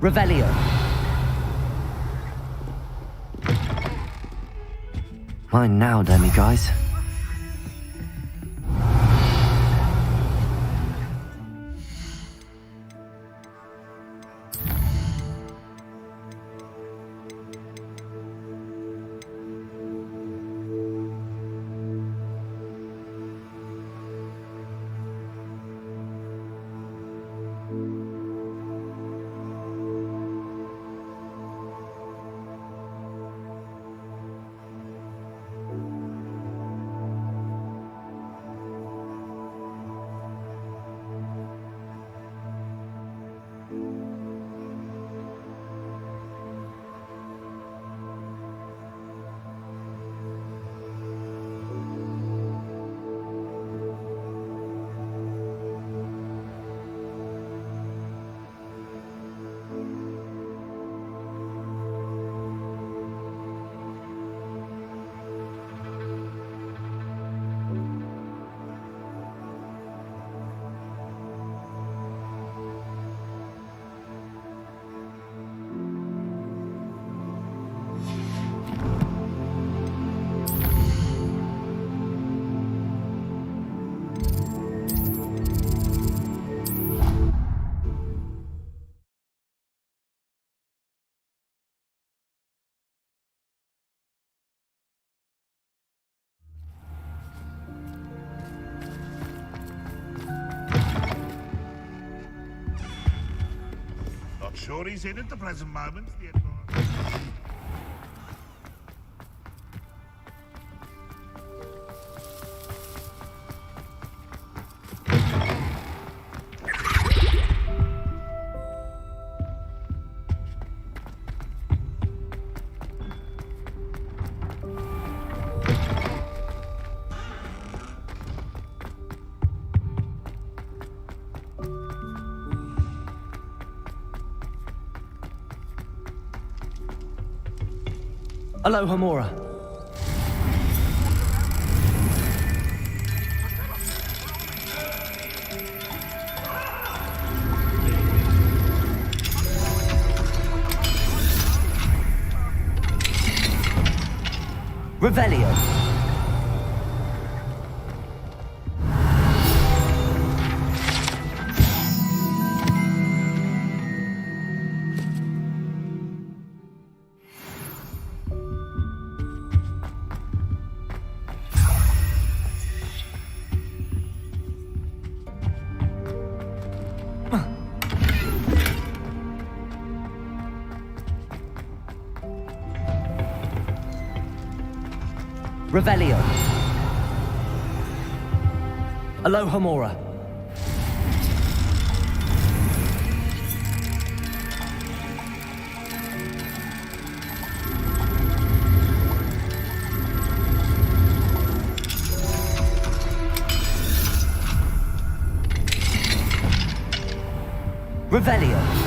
Revelio. Mine now, demi-guys. Sure he's in at the present moment. Alohomora. Revelio. Revelio. Alohomora. Revelio.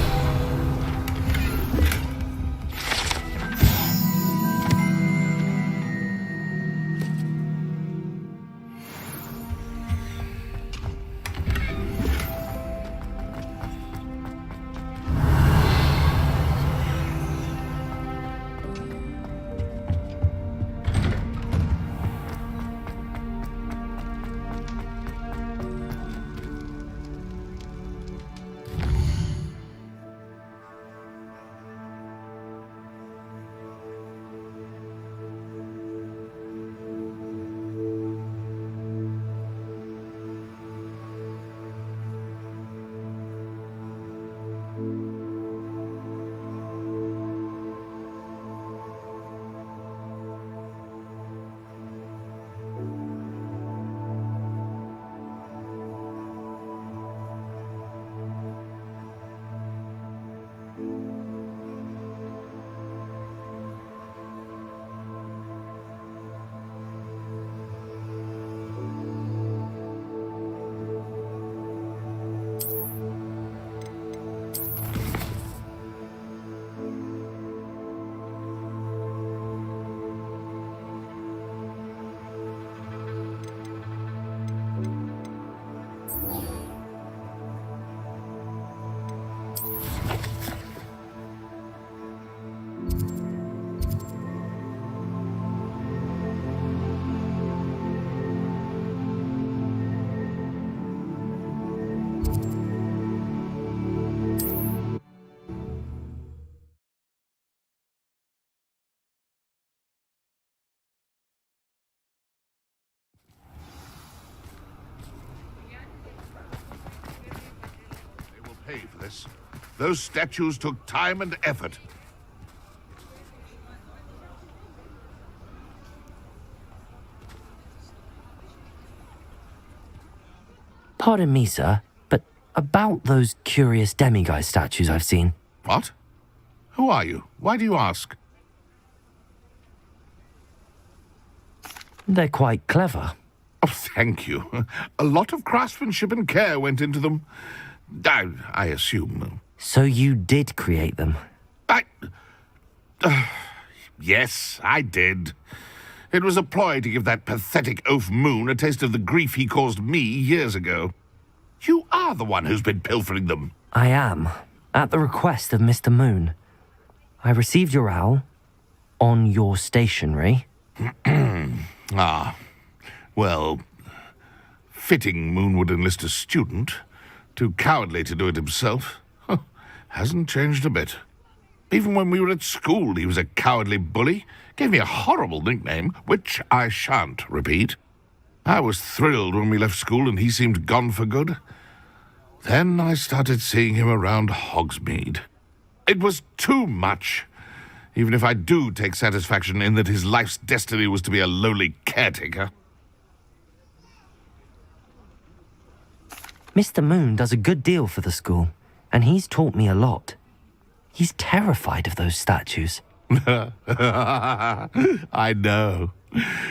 pay for this. Those statues took time and effort. Pardon me, sir, but about those curious demiguise statues I've seen. What? Who are you? Why do you ask? They're quite clever. Oh, thank you. A lot of craftsmanship and care went into them. I assume. So you did create them? Yes, I did. It was a ploy to give that pathetic oaf Moon a taste of the grief he caused me years ago. You are the one who's been pilfering them. I am, at the request of Mr. Moon. I received your owl on your stationery. Well, fitting Moon would enlist a student. Too cowardly to do it himself. Hasn't changed a bit. Even when we were at school, he was a cowardly bully. Gave me a horrible nickname, which I shan't repeat. I was thrilled when we left school and he seemed gone for good. Then I started seeing him around Hogsmeade. It was too much. Even if I do take satisfaction in that his life's destiny was to be a lowly caretaker. Mr. Moon does a good deal for the school, and he's taught me a lot. He's terrified of those statues. I know.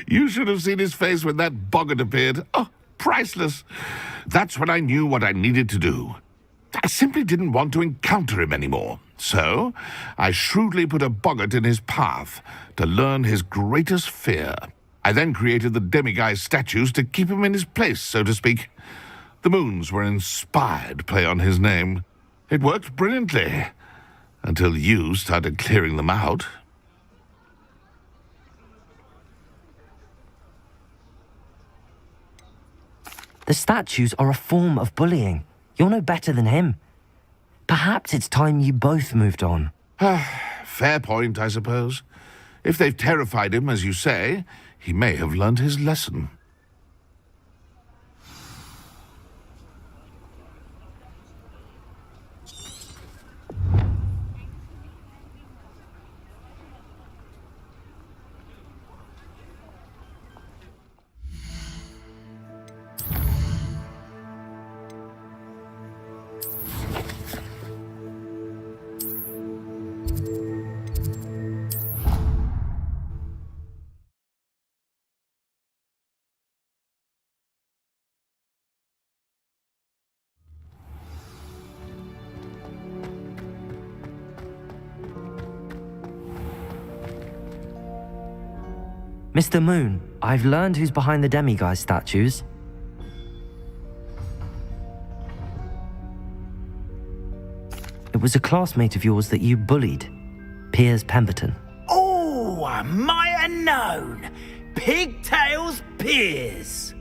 You should have seen his face when that boggart appeared. Oh, priceless. That's when I knew what I needed to do. I simply didn't want to encounter him anymore. So, I shrewdly put a boggart in his path to learn his greatest fear. I then created the demiguise statues to keep him in his place, so to speak. The Moons were an inspired play on his name. It worked brilliantly, until you started clearing them out. The statues are a form of bullying. You're no better than him. Perhaps it's time you both moved on. Fair point, I suppose. If they've terrified him, as you say, he may have learned his lesson. Mr. Moon, I've learned who's behind the demiguise statues. It was a classmate of yours that you bullied, Piers Pemberton. Oh, I might have known. Pigtails Piers.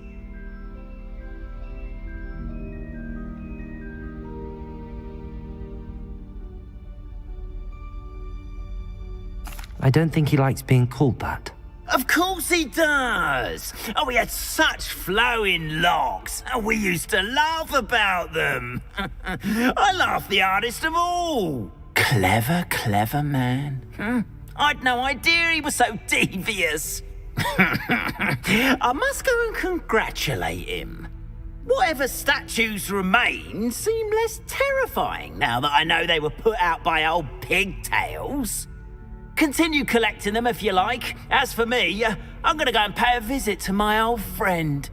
I don't think he likes being called that. Of course he does. Oh, he had such flowing locks, and we used to laugh about them. I laughed the hardest of all. Clever, clever man. I'd no idea he was so devious. I must go and congratulate him. Whatever statues remain seem less terrifying now that I know they were put out by old pigtails. Continue collecting them if you like. As for me, I'm going to go and pay a visit to my old friend.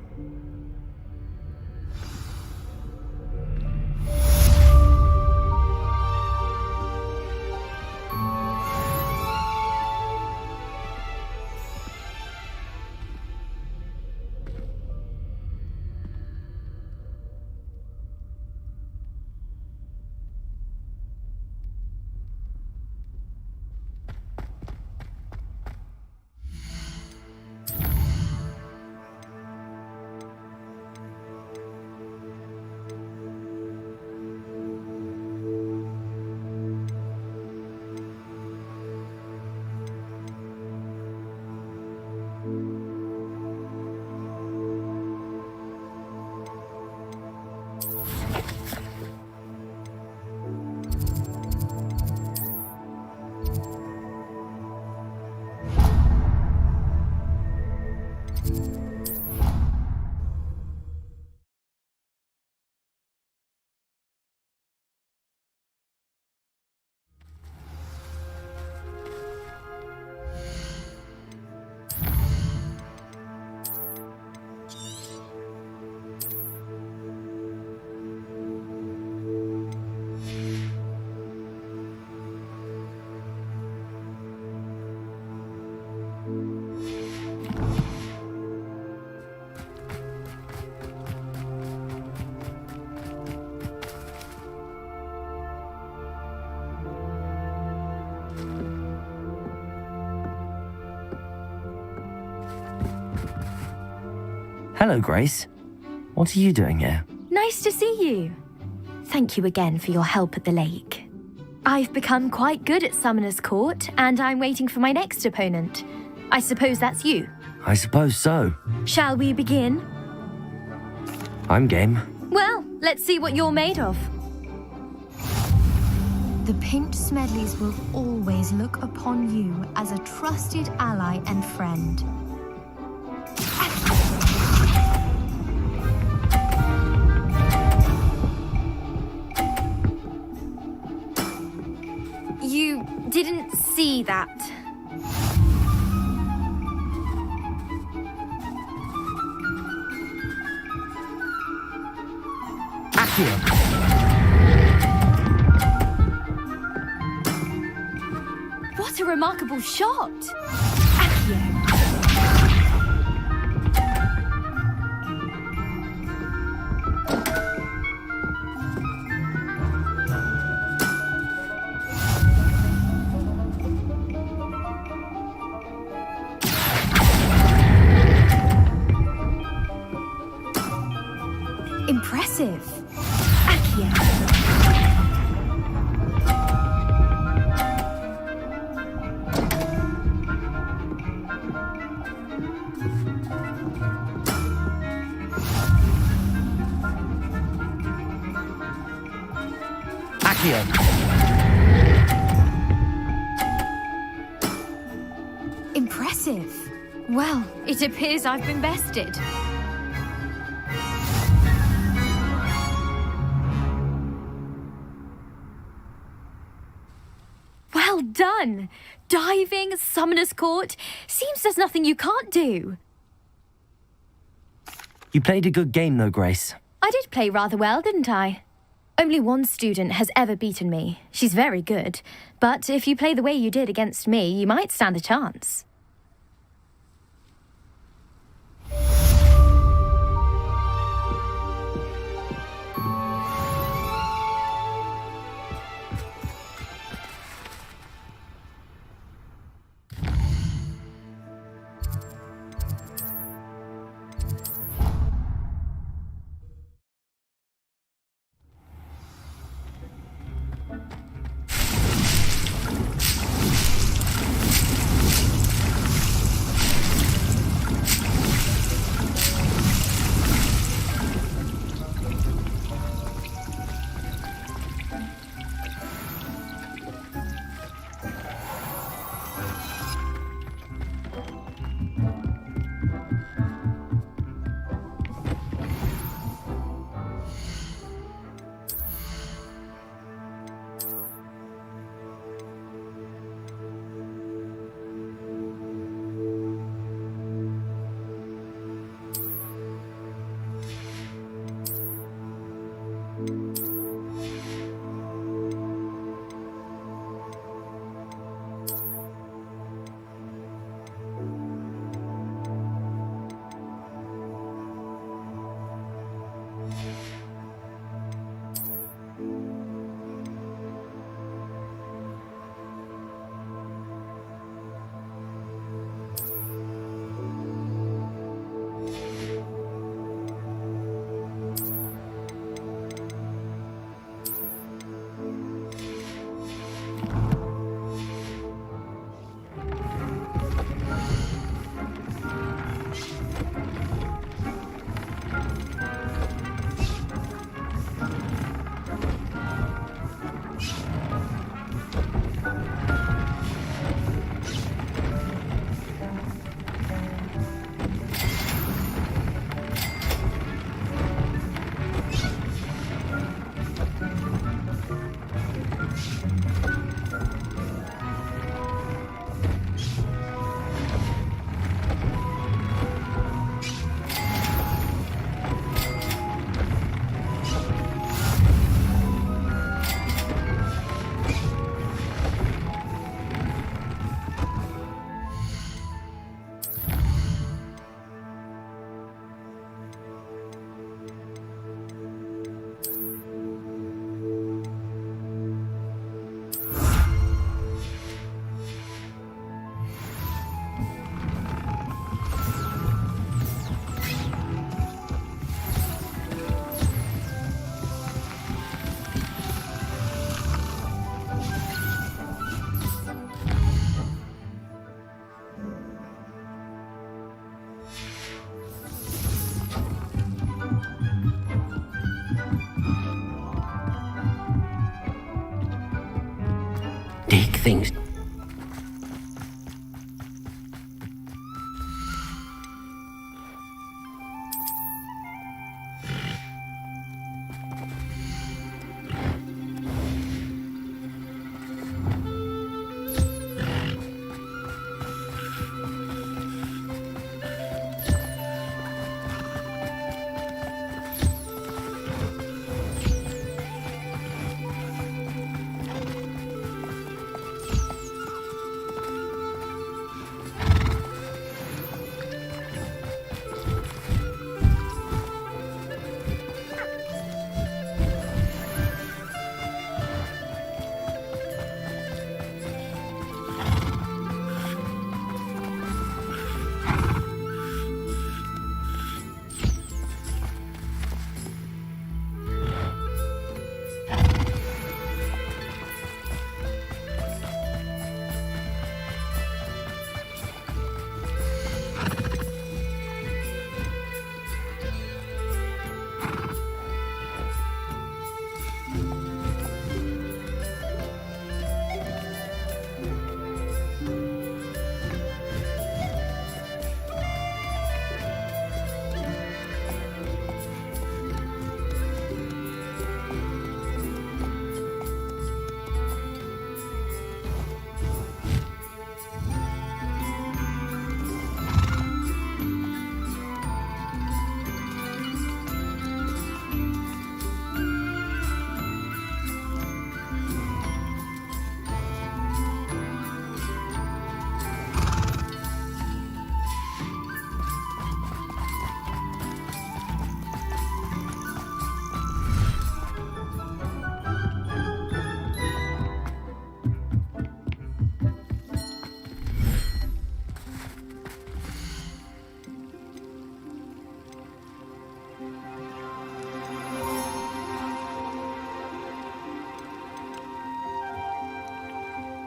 Hello, Grace. What are you doing here? Nice to see you. Thank you again for your help at the lake. I've become quite good at Summoner's Court, and I'm waiting for my next opponent. I suppose that's you. I suppose so. Shall we begin? I'm game. Well, let's see what you're made of. The Pinked Smedleys will always look upon you as a trusted ally and friend. You didn't see that. Accio. What a remarkable shot! Accio. Impressive. Accio. Accio. Impressive. Well, it appears I've been bested. Well done! Diving, Summoner's Court. Seems there's nothing you can't do. You played a good game, though, Grace. I did play rather well, didn't I? Only one student has ever beaten me. She's very good. But if you play the way you did against me, you might stand a chance. things.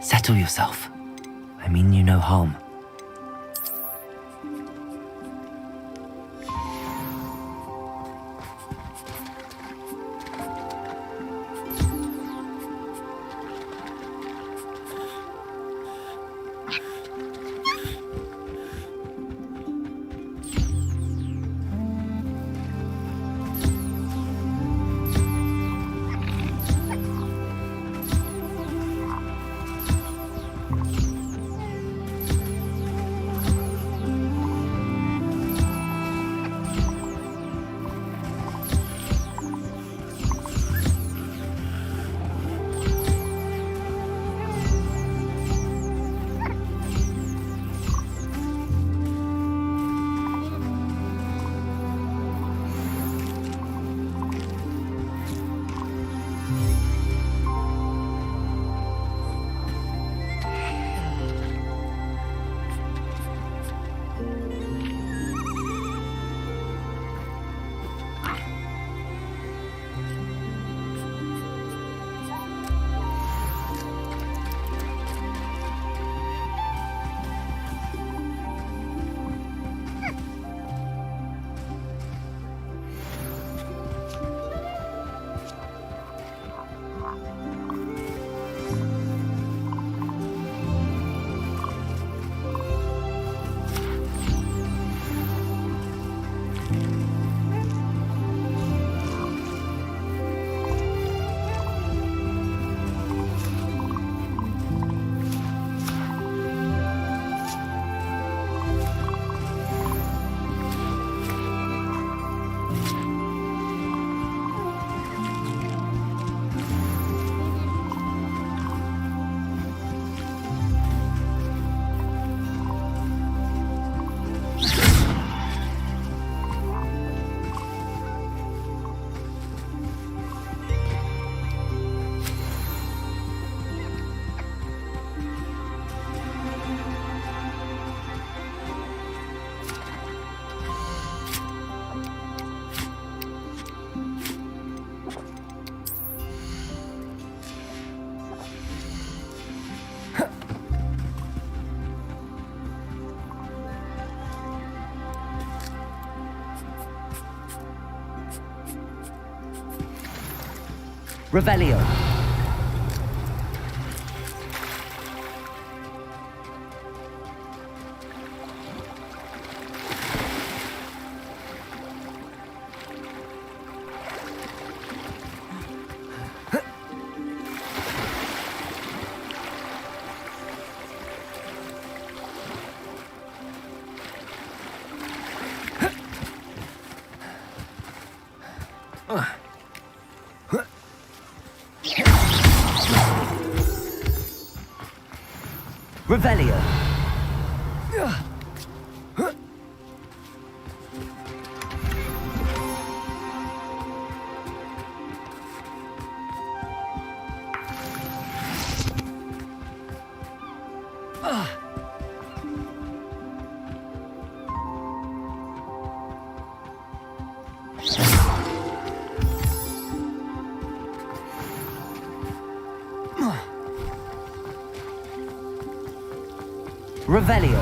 Settle yourself. I mean you no harm. Revelio. Revelio. Revelio.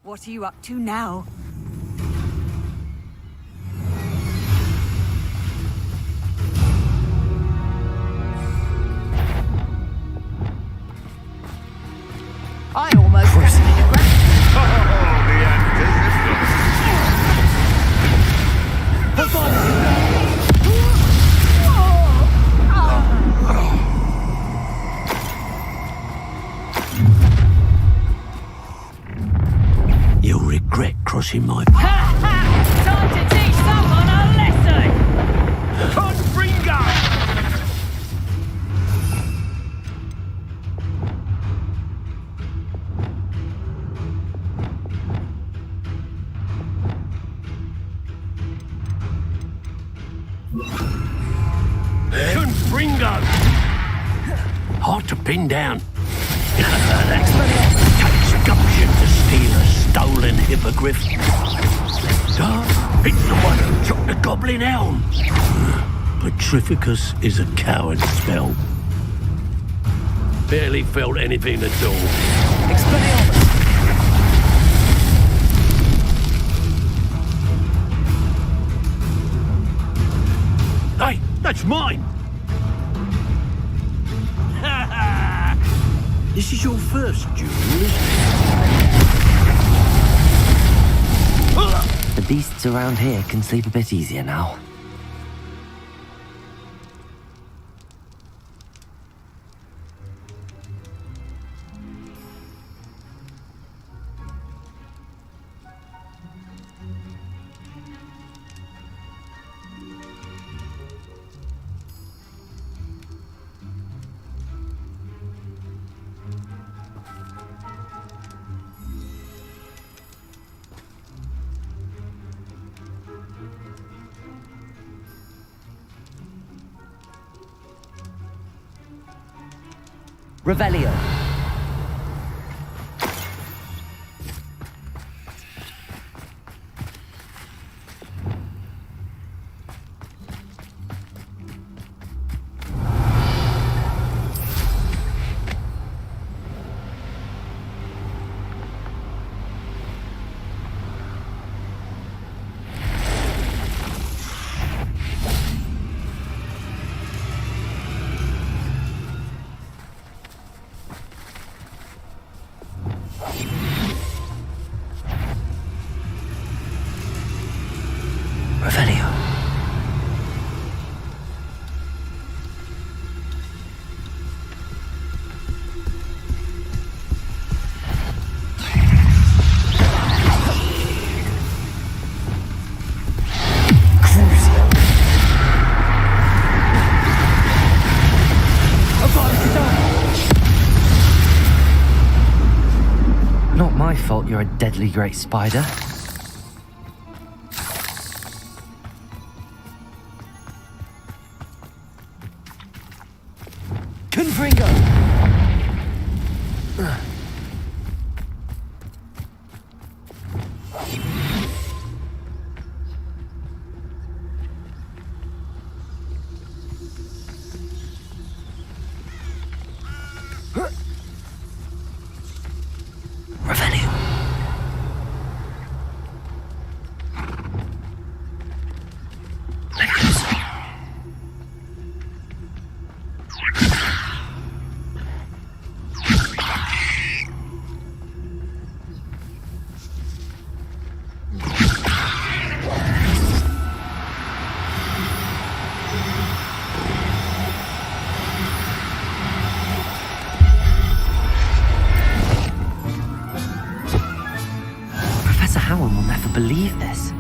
What are you up to now? I almost got it in your grasp. Oh, the antithesis. You'll regret crossing my... Time to teach someone a lesson! Confringo! Confringo! Hard to pin down. Takes gumption to steal a stolen hippogriff. It's the one who took the goblin elm. Petrificus is a coward spell. Barely felt anything at all. Hey, that's mine! This is your first duel, isn't it? The beasts around here can sleep a bit easier now. Revelio. Revelio. fault you're a deadly great spider. Confringo! Revenue. Professor Howard will never believe this.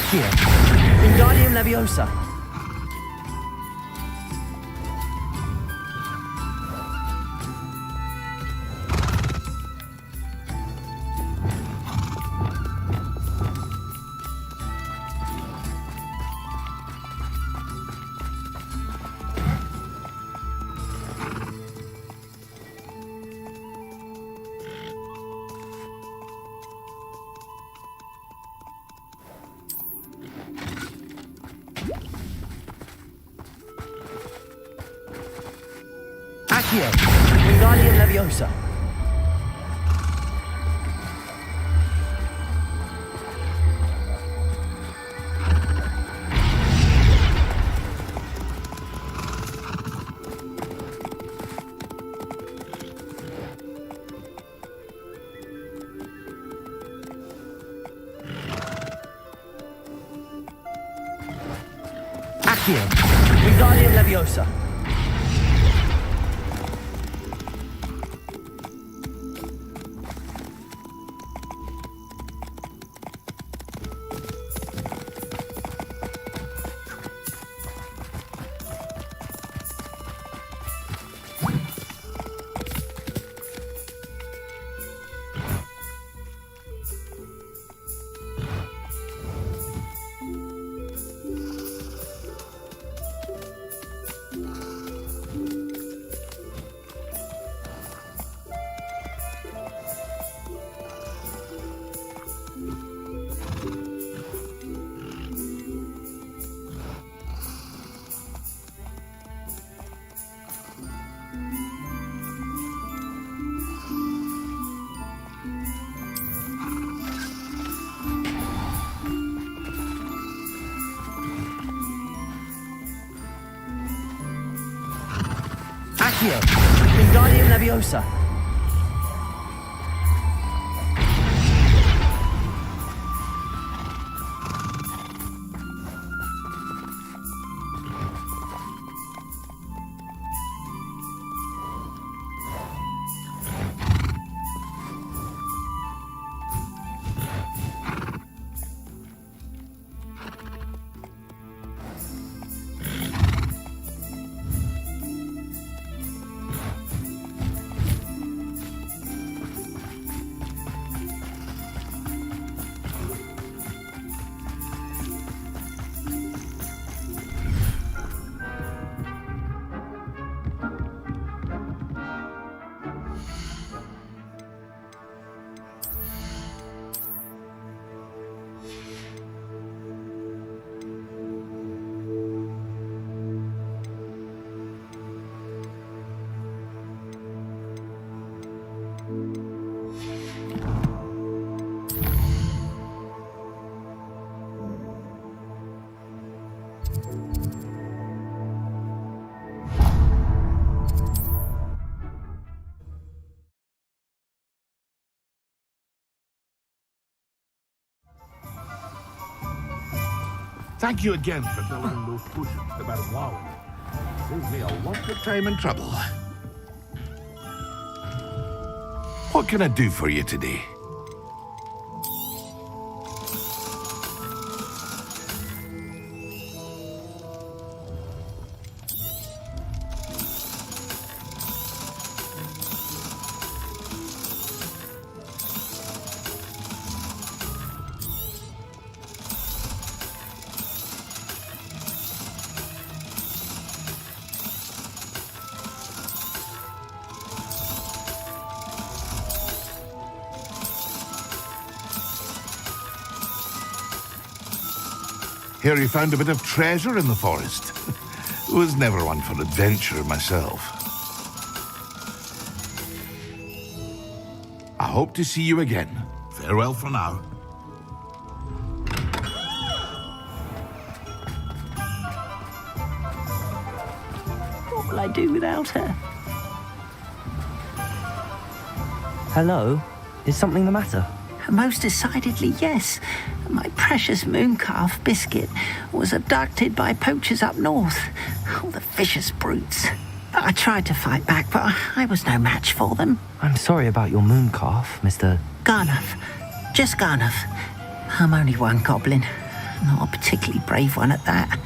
Accio! Wingardium Leviosa! Accio! Wingardium Leviosa! Accio. Wingardium Leviosa. Accio. Wingardium Leviosa. Thank you again for delivering those potions to Madame Wow. Saved me a lot of time and trouble. What can I do for you today? Hear you found a bit of treasure in the forest. Was never one for adventure myself. I hope to see you again. Farewell for now. What will I do without her? Hello? Is something the matter? Most decidedly, yes. My precious mooncalf, Biscuit, was abducted by poachers up north. Oh, the vicious brutes. I tried to fight back, but I was no match for them. I'm sorry about your mooncalf, Mr. Garnuff. Just Garnuff. I'm only one goblin. Not a particularly brave one at that.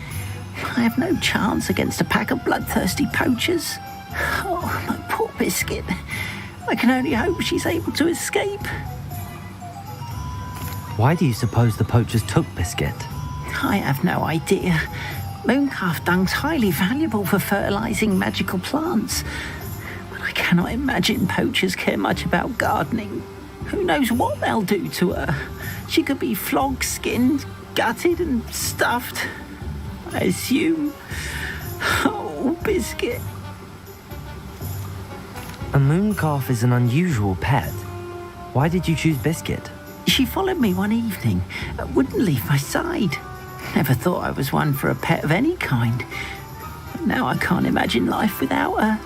I have no chance against a pack of bloodthirsty poachers. Oh, my poor Biscuit. I can only hope she's able to escape. Why do you suppose the poachers took Biscuit? I have no idea. Mooncalf dung's highly valuable for fertilizing magical plants. But I cannot imagine poachers care much about gardening. Who knows what they'll do to her? She could be flogged, skinned, gutted and stuffed. I assume. Oh, Biscuit. A mooncalf is an unusual pet. Why did you choose Biscuit? She followed me one evening, wouldn't leave my side. Never thought I was one for a pet of any kind. But now I can't imagine life without her.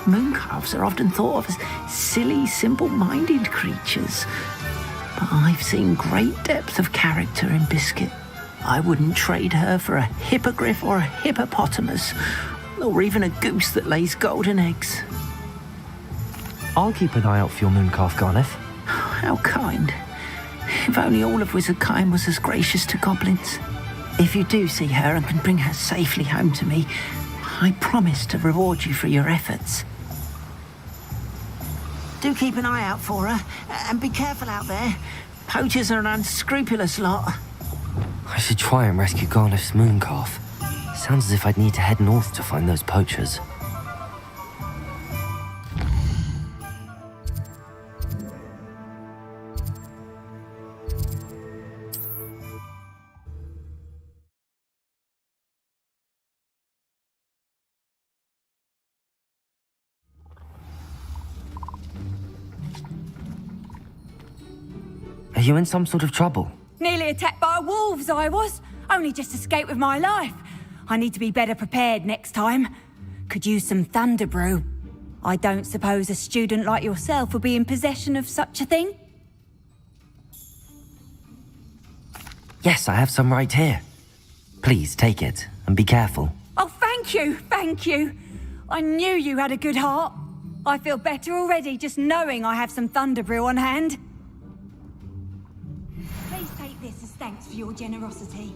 Mooncalves are often thought of as silly, simple-minded creatures. But I've seen great depth of character in Biscuit. I wouldn't trade her for a hippogriff or a hippopotamus, or even a goose that lays golden eggs. I'll keep an eye out for your mooncalf, Garneth. How kind. If only all of Wizardkind was as gracious to goblins. If you do see her and can bring her safely home to me, I promise to reward you for your efforts. Do keep an eye out for her, and be careful out there. Poachers are an unscrupulous lot. I should try and rescue Garneth's mooncalf. Sounds as if I'd need to head north to find those poachers. Are you in some sort of trouble? Nearly attacked by wolves, I was. Only just escaped with my life. I need to be better prepared next time. Could use some thunder brew. I don't suppose a student like yourself will be in possession of such a thing? Yes, I have some right here. Please take it, and be careful. Oh, thank you, thank you. I knew you had a good heart. I feel better already just knowing I have some thunder brew on hand. Please take this as thanks for your generosity.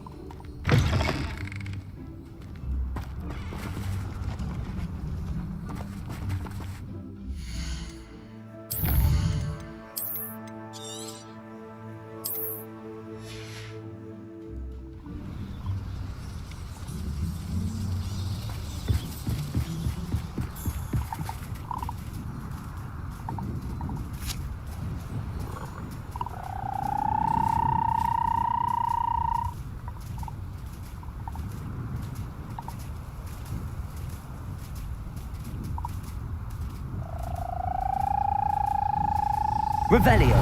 Revelio.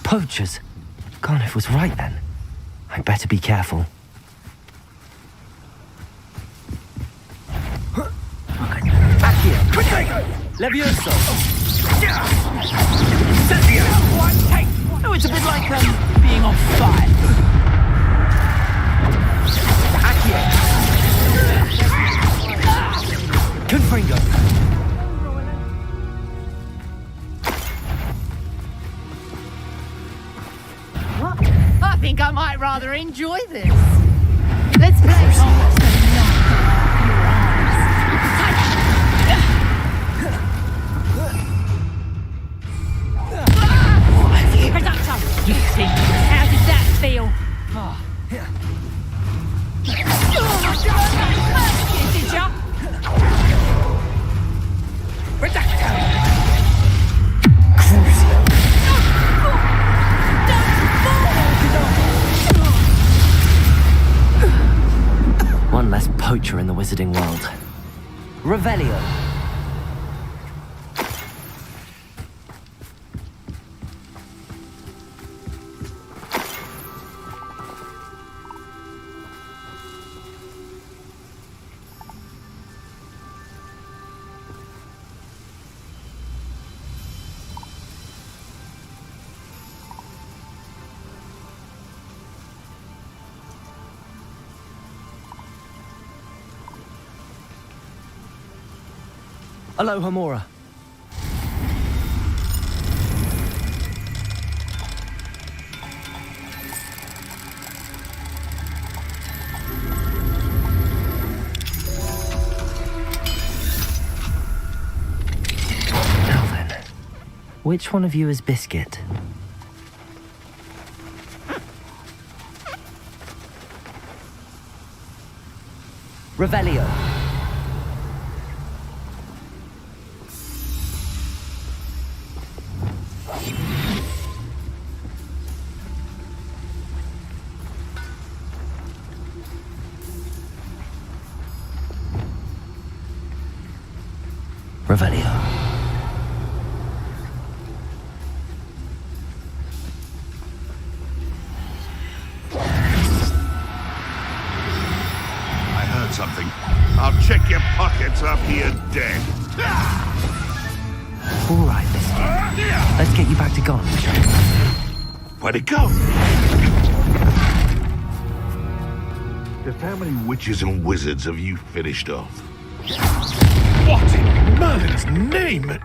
Poachers. Garneth was right then. I'd better be careful. Accio. Levioso. Oh, it's a bit like being on fire. Accio. Confringo. I think I might rather enjoy this. Let's play almost a knock your arms. Reducto, you think? How did that feel? Did ya? Reducto. One less poacher in the wizarding world. Revelio. Aloha Mora. Which one of you is Biscuit? Revelio. Revelio. I heard something. I'll check your pockets after you're dead. All right, Biscuit. Let's get you back to Gon. Where'd it go? Just how many witches and wizards have you finished off? What in Merlin's name?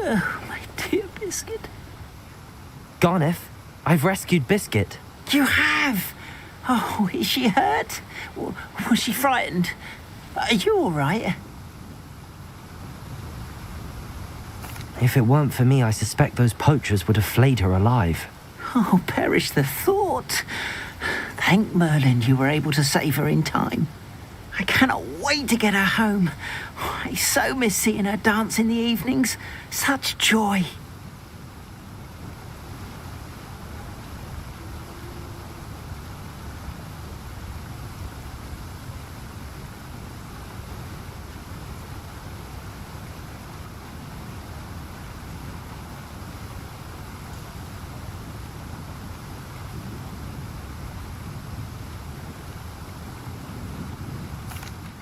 Oh, my dear Biscuit. Garneth, I've rescued Biscuit. You have? Oh, is she hurt? Was she frightened? Are you all right? If it weren't for me, I suspect those poachers would have flayed her alive. Oh, perish the thought. Thank Merlin you were able to save her in time. I cannot wait to get her home. I so miss seeing her dance in the evenings. Such joy.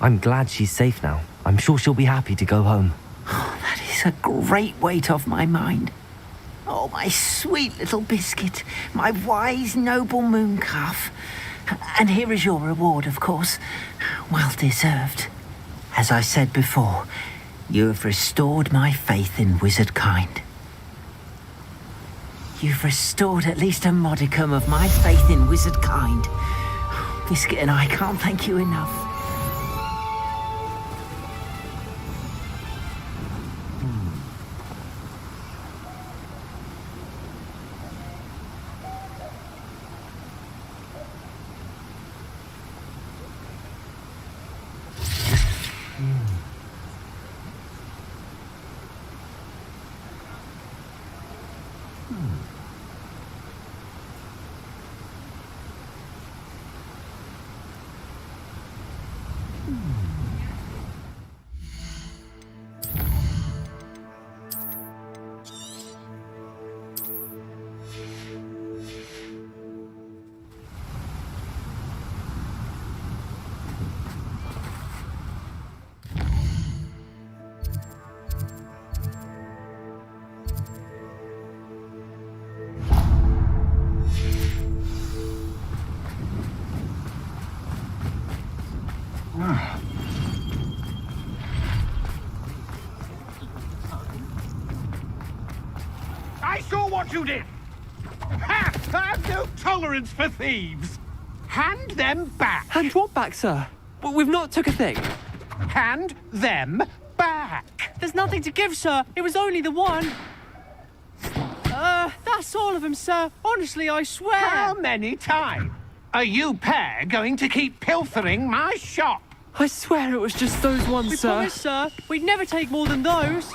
I'm glad she's safe now. I'm sure she'll be happy to go home. Oh, that is a great weight off my mind. Oh, my sweet little Biscuit, my wise, noble mooncalf. And here is your reward, of course. Well deserved. As I said before, you have restored my faith in wizard kind. You've restored at least a modicum of my faith in wizard kind. Biscuit and I can't thank you enough. I saw what you did! Ha! I've no tolerance for thieves! Hand them back! Hand what back, sir? We've not took a thing. Hand them back! There's nothing to give, sir. It was only the one. That's all of them, sir. Honestly, I swear. How many times are you pair going to keep pilfering my shop? I swear it was just those ones, sir. We promise, sir. We'd never take more than those.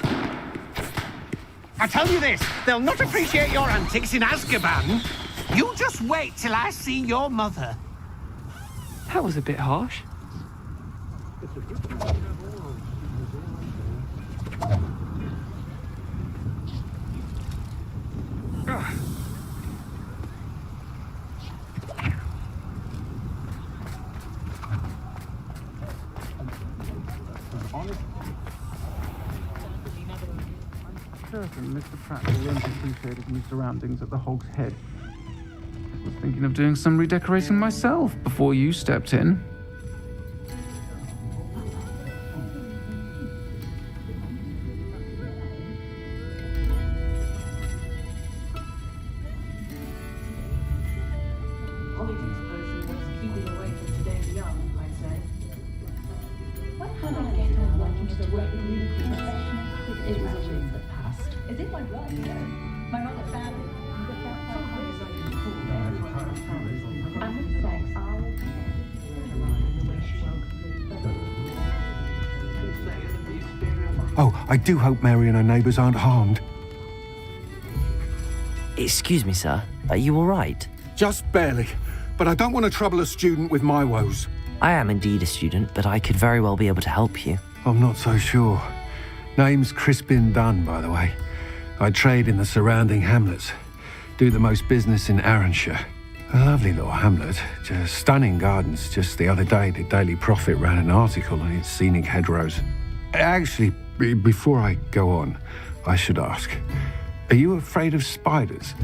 I tell you this, they'll not appreciate your antics in Azkaban. You just wait till I see your mother. That was a bit harsh. certain Mr. Pratt learned appreciated new surroundings at the Hog's Head. I was thinking of doing some redecorating myself before you stepped in. Oh, I do hope Mary and her neighbours aren't harmed. Excuse me, sir. Are you all right? Just barely. But I don't want to trouble a student with my woes. I am indeed a student, but I could very well be able to help you. I'm not so sure. Name's Crispin Dunn, by the way. I trade in the surrounding hamlets. Do the most business in Arranshire. A lovely little hamlet. Just stunning gardens. Just the other day, the Daily Prophet ran an article on its scenic hedgerows. Actually, before I go on, I should ask, are you afraid of spiders?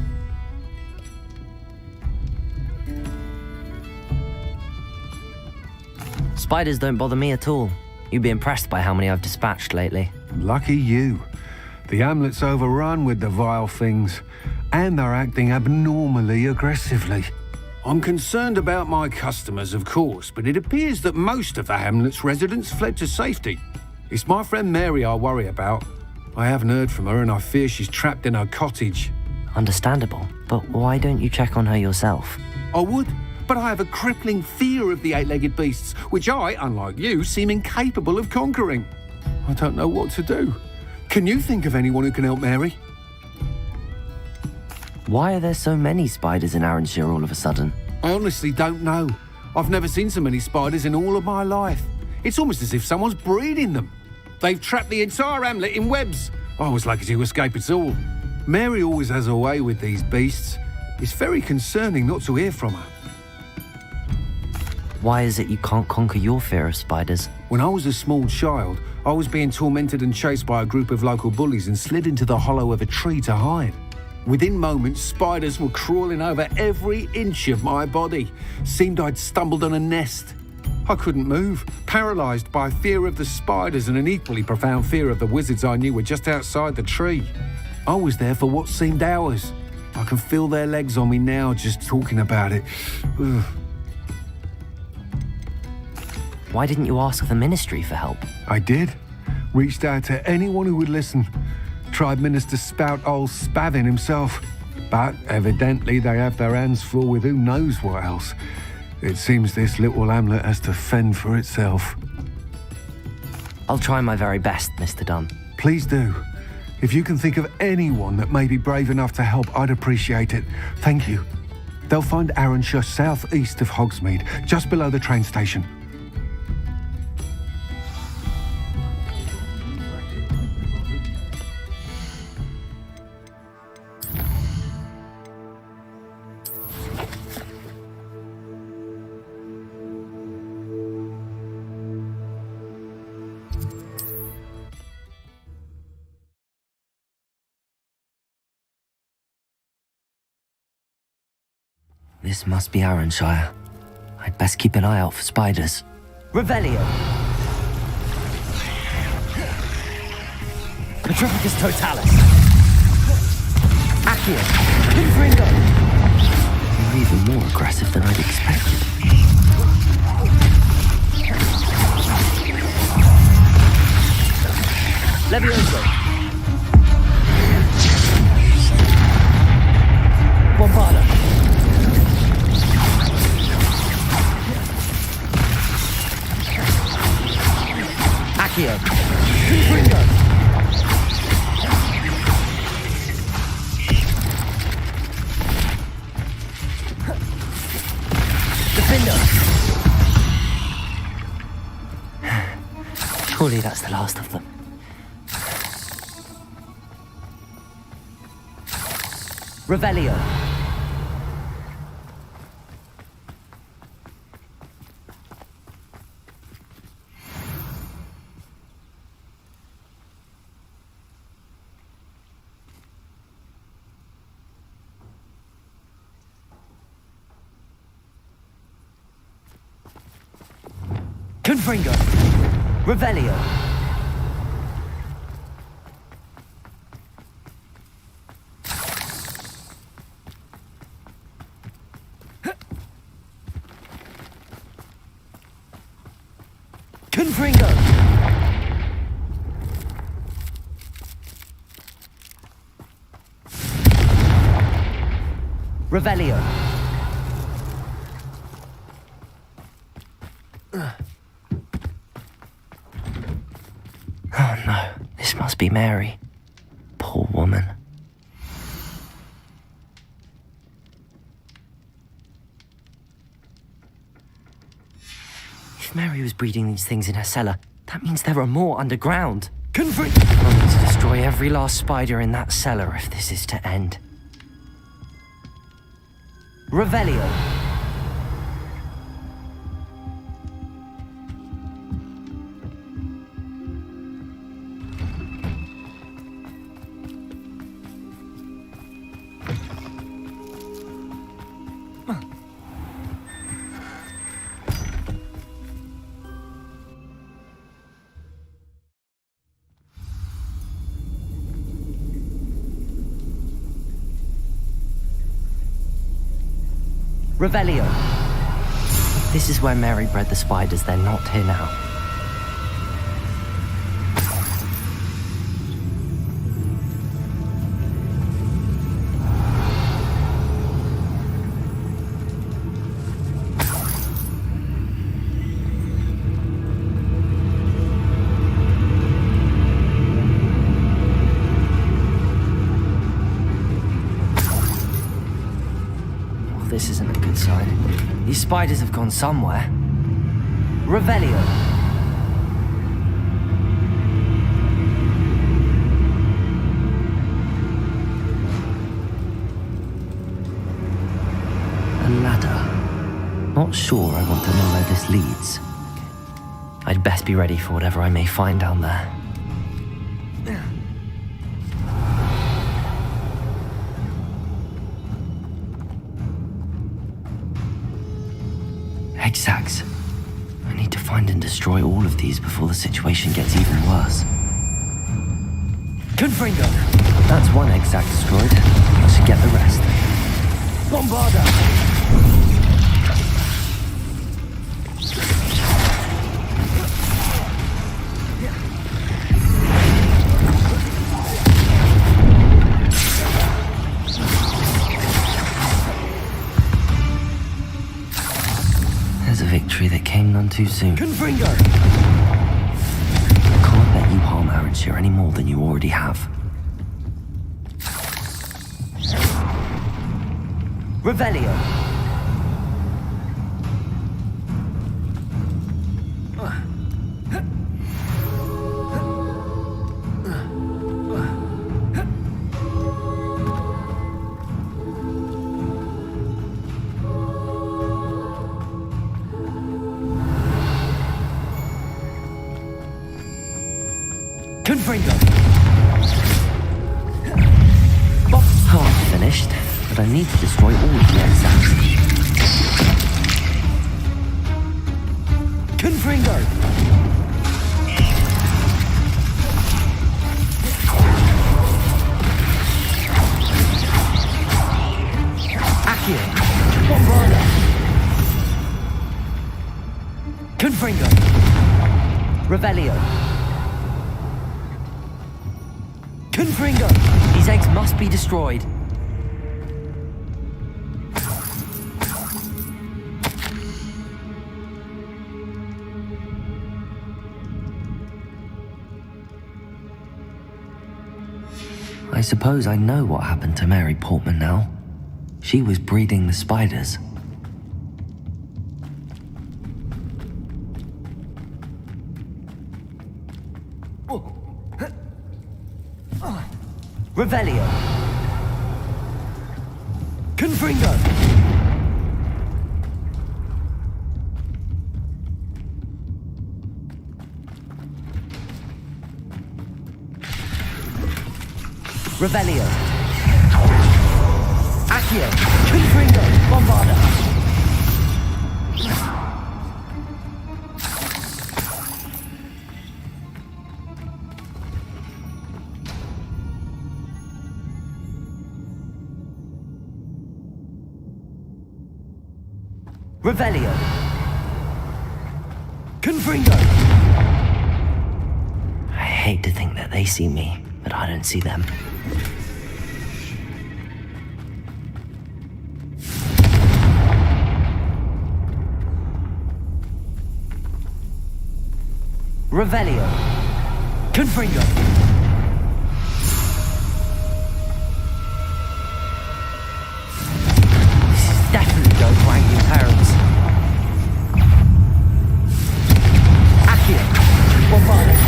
Spiders don't bother me at all. You'd be impressed by how many I've dispatched lately. Lucky you. The hamlet's overrun with the vile things, and they're acting abnormally aggressively. I'm concerned about my customers, of course, but it appears that most of the hamlet's residents fled to safety. It's my friend Mary I worry about. I haven't heard from her and I fear she's trapped in her cottage. Understandable, but why don't you check on her yourself? I would, but I have a crippling fear of the eight-legged beasts, which I, unlike you, seem incapable of conquering. I don't know what to do. Can you think of anyone who can help Mary? Why are there so many spiders in Arranshire all of a sudden? I honestly don't know. I've never seen so many spiders in all of my life. It's almost as if someone's breeding them. They've trapped the entire hamlet in webs. I was lucky to escape it all. Mary always has a way with these beasts. It's very concerning not to hear from her. Why is it you can't conquer your fear of spiders? When I was a small child, I was being tormented and chased by a group of local bullies and slid into the hollow of a tree to hide. Within moments, spiders were crawling over every inch of my body. Seemed I'd stumbled on a nest. I couldn't move, paralysed by fear of the spiders and an equally profound fear of the wizards I knew were just outside the tree. I was there for what seemed hours. I can feel their legs on me now just talking about it. Ugh. Why didn't you ask the ministry for help? I did. Reached out to anyone who would listen. Tried Minister Spout old Spavin himself. But evidently they have their hands full with who knows what else. It seems this little hamlet has to fend for itself. I'll try my very best, Mr. Dunn. Please do. If you can think of anyone that may be brave enough to help, I'd appreciate it. Thank you. They'll find Arranshire southeast of Hogsmeade, just below the train station. This must be Arranshire. I'd best keep an eye out for spiders. Revelio! Petrificus Totalis! Accio! Confringo! You're even more aggressive than I'd expected. Levioso! Bombarda! Accio! Confringo! Defender! Surely that's the last of them. Revelio! Confringo. Revelio. Confringo. Revelio. Oh no, this must be Mary. Poor woman. If Mary was breeding these things in her cellar, that means there are more underground. I'll need to destroy every last spider in that cellar if this is to end. Revelio. Revelio. This is where Mary bred the spiders. They're not here now. This isn't a good sign. These spiders have gone somewhere. Revelio. A ladder. Not sure I want to know where this leads. I'd best be ready for whatever I may find down there. Exacts. I need to find and destroy all of these before the situation gets even worse. Confringo! That's one exact destroyed. I should get the rest. Bombarda! There's a victory that came none too soon. Confringo! I can't let you harm Aranshir any more than you already have. Revelio! Confringo! Half finished, but I need to destroy all of the exacts. Confringo! Accio! Bombarda! Confringo! Revelio! Confringo! These eggs must be destroyed. I suppose I know what happened to Mary Portman now. She was breeding the spiders. Revelio. Confringo. Revelio. Accio. Confringo. Bombarda. Revelio. Confringo. I hate to think that they see me, but I don't see them. Revelio. Confringo. This is definitely going to Angry Parents. Accio. Bombarded.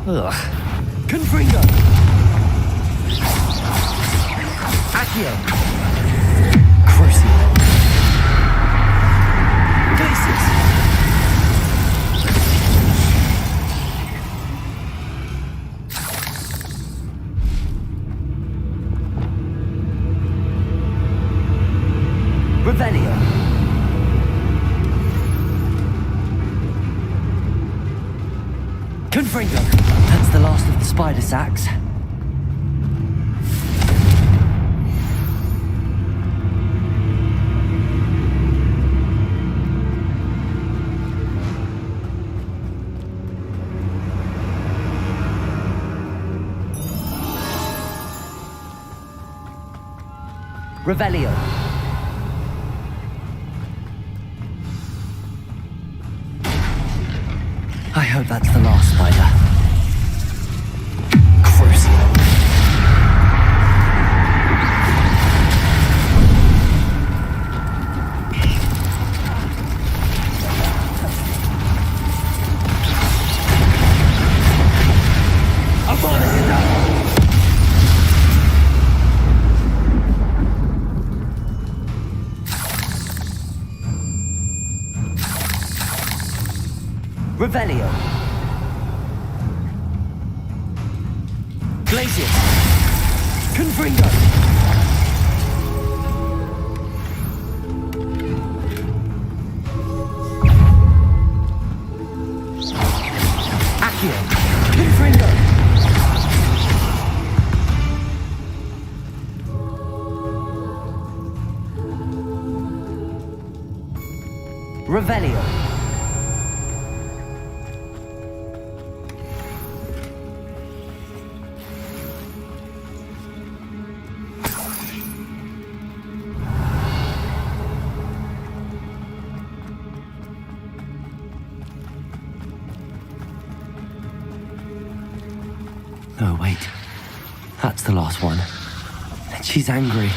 Ugh. Confringo. Accio. Crucio. Glacius. Revelio. Confringo. That's the last of the spider sacks. Revelio. I hope that's the last spider. Crucio. Revelio. Glacius. Confringo. Accio. Confringo. Revelio. Oh, wait. That's the last one. And she's angry.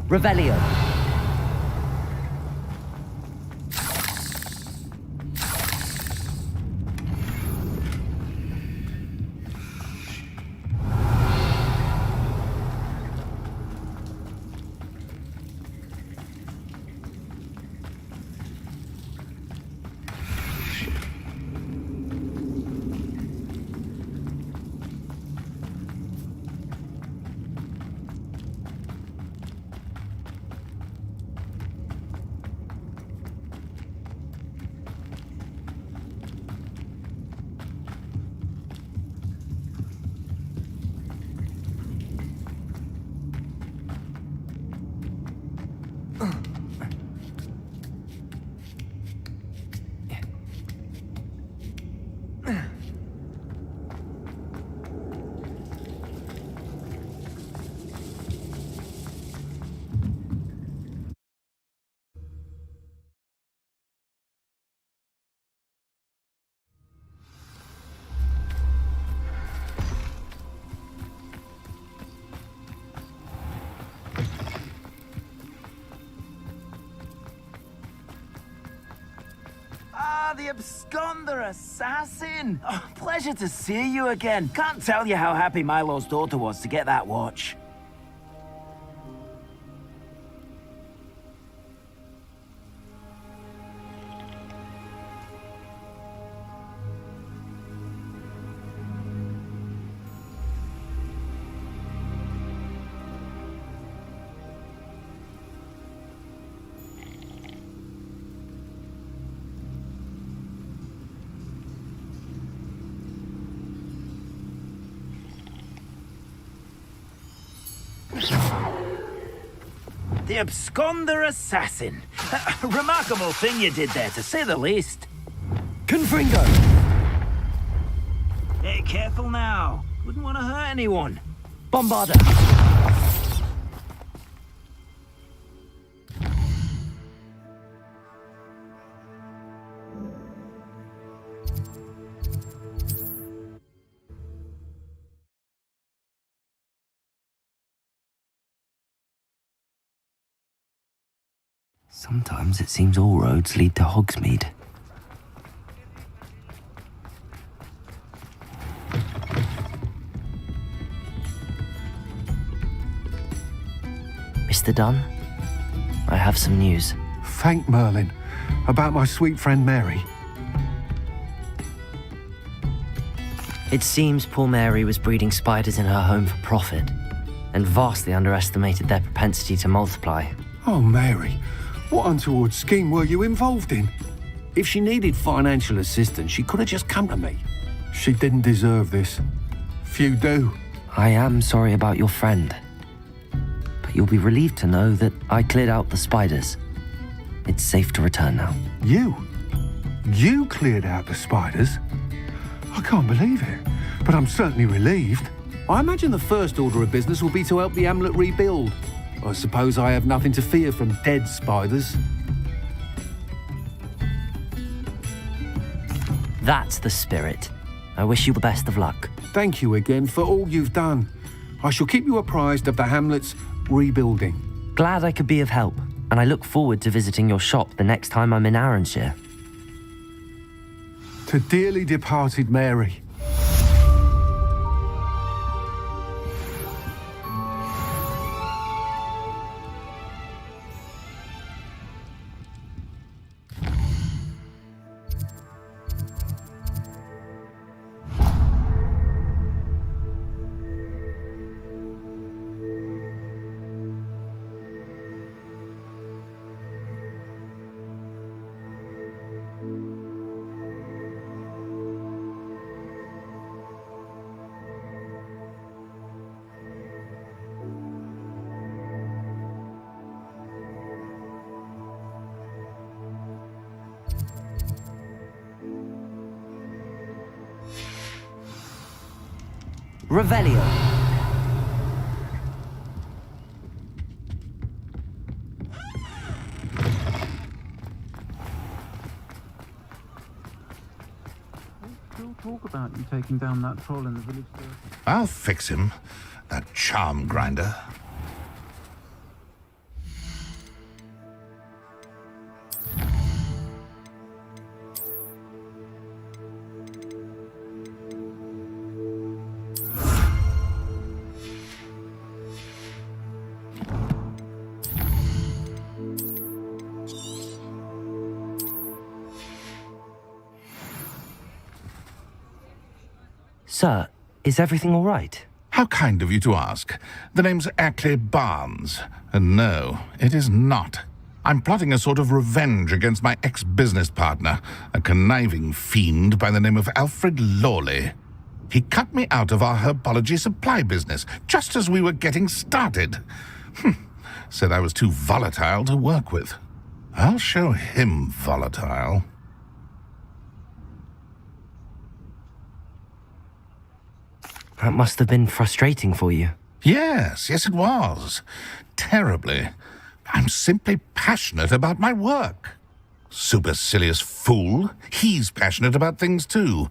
Revelio. the absconder assassin! Oh, pleasure to see you again. Can't tell you how happy Milo's daughter was to get that watch. The absconder assassin. A remarkable thing you did there, to say the least. Confringo! Hey, careful now. Wouldn't want to hurt anyone. Bombarda! Sometimes it seems all roads lead to Hogsmeade. Mr. Dunn, I have some news. Thank Merlin. About my sweet friend Mary. It seems poor Mary was breeding spiders in her home for profit, and vastly underestimated their propensity to multiply. Oh, Mary. What untoward scheme were you involved in? If she needed financial assistance, she could have just come to me. She didn't deserve this. Few do. I am sorry about your friend, but you'll be relieved to know that I cleared out the spiders. It's safe to return now. You? You cleared out the spiders? I can't believe it, but I'm certainly relieved. I imagine the first order of business will be to help the amulet rebuild. I suppose I have nothing to fear from dead spiders. That's the spirit. I wish you the best of luck. Thank you again for all you've done. I shall keep you apprised of the hamlet's rebuilding. Glad I could be of help, and I look forward to visiting your shop the next time I'm in Arranshire. To dearly departed Mary. Revelio. Still talk about you taking down that troll in the village there. I'll fix him, that charm grinder. Sir, is everything all right? How kind of you to ask. The name's Ackley Barnes. And no, it is not. I'm plotting a sort of revenge against my ex-business partner, a conniving fiend by the name of Alfred Lawley. He cut me out of our herbology supply business, just as we were getting started. Said I was too volatile to work with. I'll show him volatile. That must have been frustrating for you. Yes, it was. Terribly. I'm simply passionate about my work. Supercilious fool. He's passionate about things too,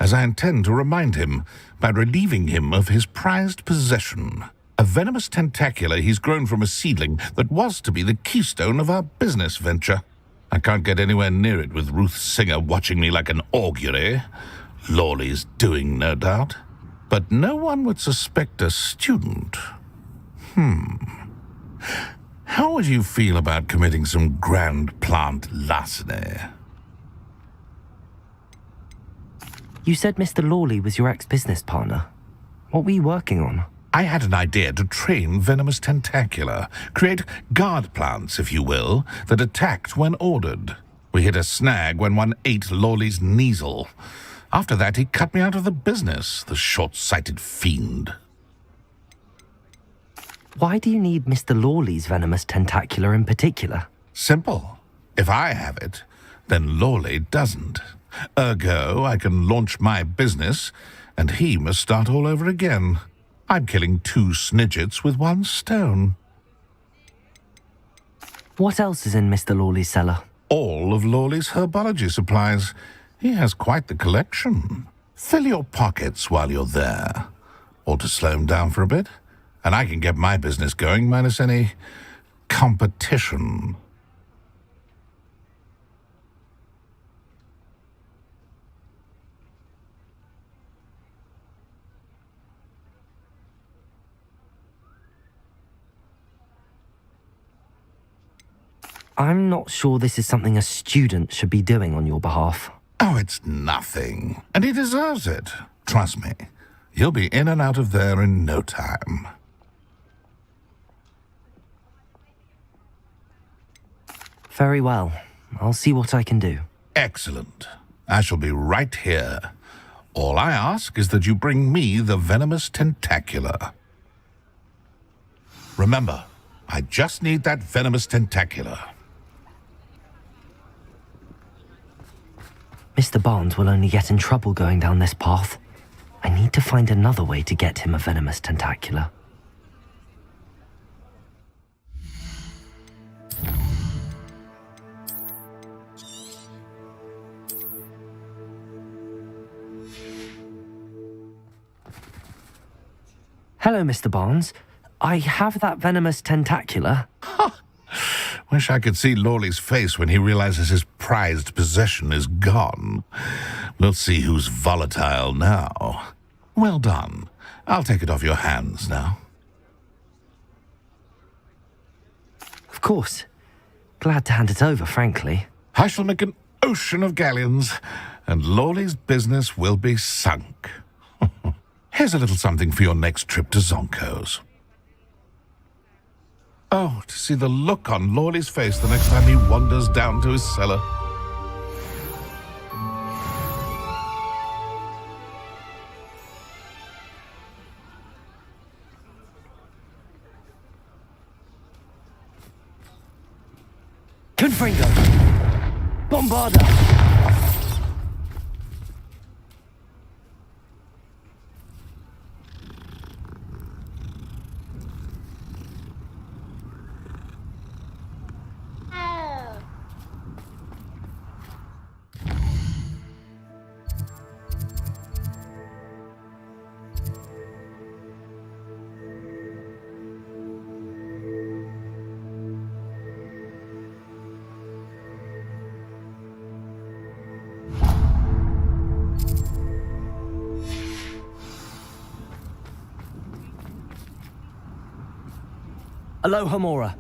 as I intend to remind him by relieving him of his prized possession. A venomous tentacula he's grown from a seedling that was to be the keystone of our business venture. I can't get anywhere near it with Ruth Singer watching me like an augury. Lawley's doing, no doubt. But no one would suspect a student. How would you feel about committing some grand plant larceny? You said Mr. Lawley was your ex-business partner. What were you working on? I had an idea to train Venomous Tentacula, create guard plants, if you will, that attacked when ordered. We hit a snag when one ate Lawley's Kneasel. After that, he cut me out of the business, the short-sighted fiend. Why do you need Mr. Lawley's Venomous Tentacula in particular? Simple. If I have it, then Lawley doesn't. Ergo, I can launch my business, and he must start all over again. I'm killing 2 snidgets with 1 stone. What else is in Mr. Lawley's cellar? All of Lawley's herbology supplies. He has quite the collection. Fill your pockets while you're there. Or to slow him down for a bit, and I can get my business going minus any competition. I'm not sure this is something a student should be doing on your behalf. Oh, it's nothing. And he deserves it. Trust me. He'll be in and out of there in no time. Very well. I'll see what I can do. Excellent. I shall be right here. All I ask is that you bring me the Venomous Tentacula. Remember, I just need that Venomous Tentacula. Mr. Barnes will only get in trouble going down this path. I need to find another way to get him a Venomous Tentacula. Hello, Mr. Barnes. I have that Venomous Tentacula. Wish I could see Lawley's face when he realizes his prized possession is gone. We'll see who's volatile now. Well done. I'll take it off your hands now. Of course. Glad to hand it over, frankly. I shall make an ocean of galleons, and Lawley's business will be sunk. Here's a little something for your next trip to Zonko's. Oh, to see the look on Lawley's face the next time he wanders down to his cellar. Confringo! Bombarda! Aloha Mora.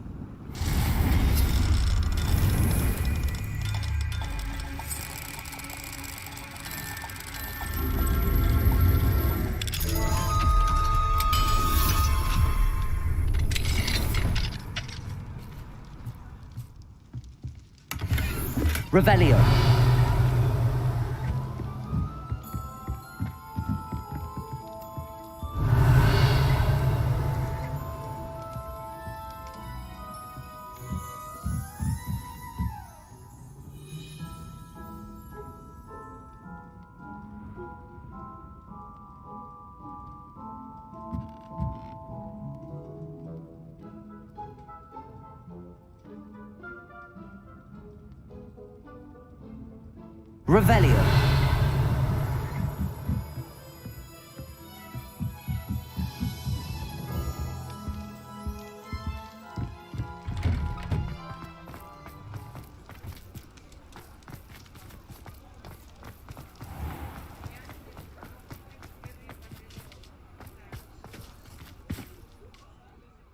Revelio. Revelio.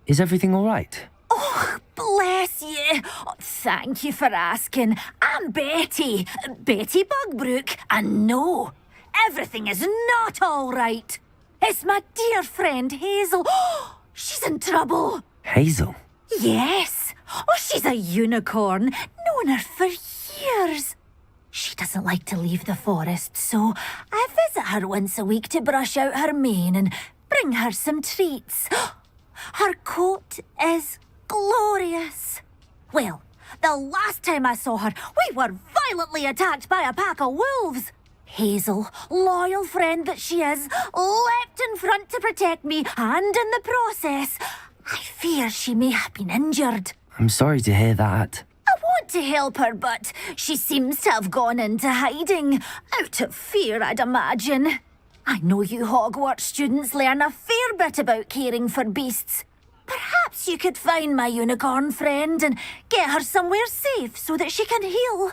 Is everything all right? Oh, bless you. Oh, thank you for asking. I'm Betty. Betty Bugbrook. And no, everything is not all right. It's my dear friend Hazel. Oh, she's in trouble. Hazel? Yes. Oh, she's a unicorn. Known her for years. She doesn't like to leave the forest, so I visit her once a week to brush out her mane and bring her some treats. Her coat is glorious. Well, the last time I saw her, we were violently attacked by a pack of wolves. Hazel, loyal friend that she is, leapt in front to protect me, and in the process, I fear she may have been injured. I'm sorry to hear that. I want to help her, but she seems to have gone into hiding. Out of fear, I'd imagine. I know you Hogwarts students learn a fair bit about caring for beasts. Perhaps you could find my unicorn friend and get her somewhere safe so that she can heal.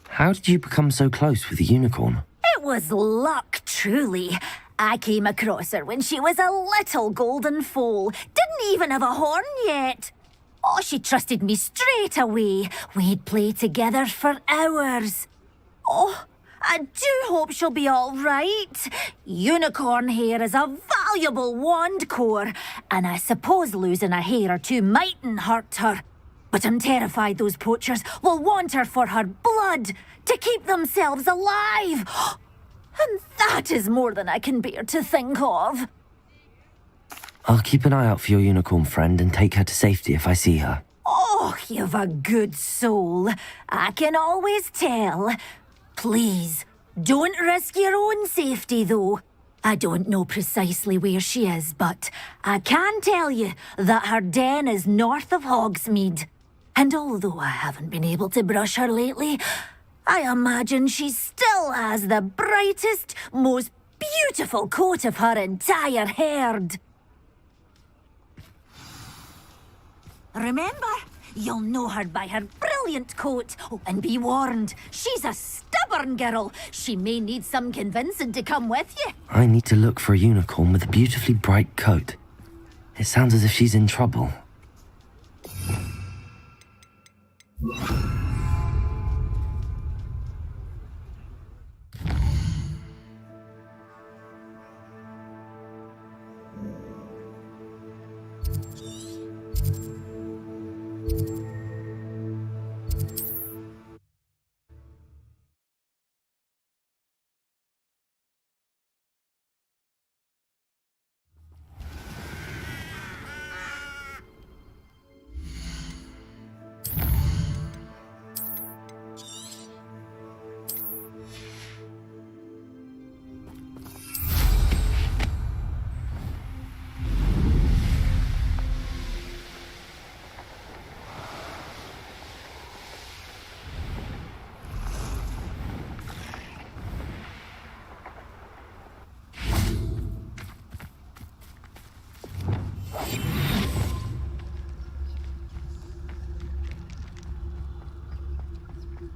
How did you become so close with the unicorn? It was luck, truly. I came across her when she was a little golden foal. Didn't even have a horn yet. Oh, she trusted me straight away. We'd play together for hours. Oh, I do hope she'll be all right. Unicorn hair is a valuable wand core, and I suppose losing a hair or two mightn't hurt her. But I'm terrified those poachers will want her for her blood, to keep themselves alive. And that is more than I can bear to think of. I'll keep an eye out for your unicorn friend and take her to safety if I see her. Oh, you've a good soul. I can always tell. Please, don't risk your own safety, though. I don't know precisely where she is, but I can tell you that her den is north of Hogsmeade. And although I haven't been able to brush her lately, I imagine she still has the brightest, most beautiful coat of her entire herd. Remember, you'll know her by her brilliant coat. Oh, and be warned, she's a stubborn girl. She may need some convincing to come with you. I need to look for a unicorn with a beautifully bright coat. It sounds as if she's in trouble.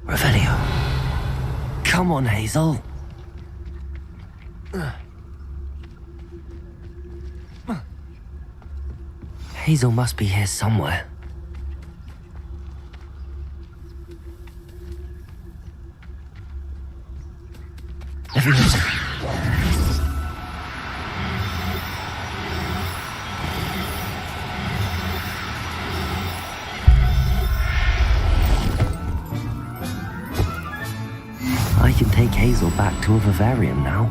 Revelio. Come on, Hazel. Hazel must be here somewhere. Leviosa. I can take Hazel back to a vivarium now.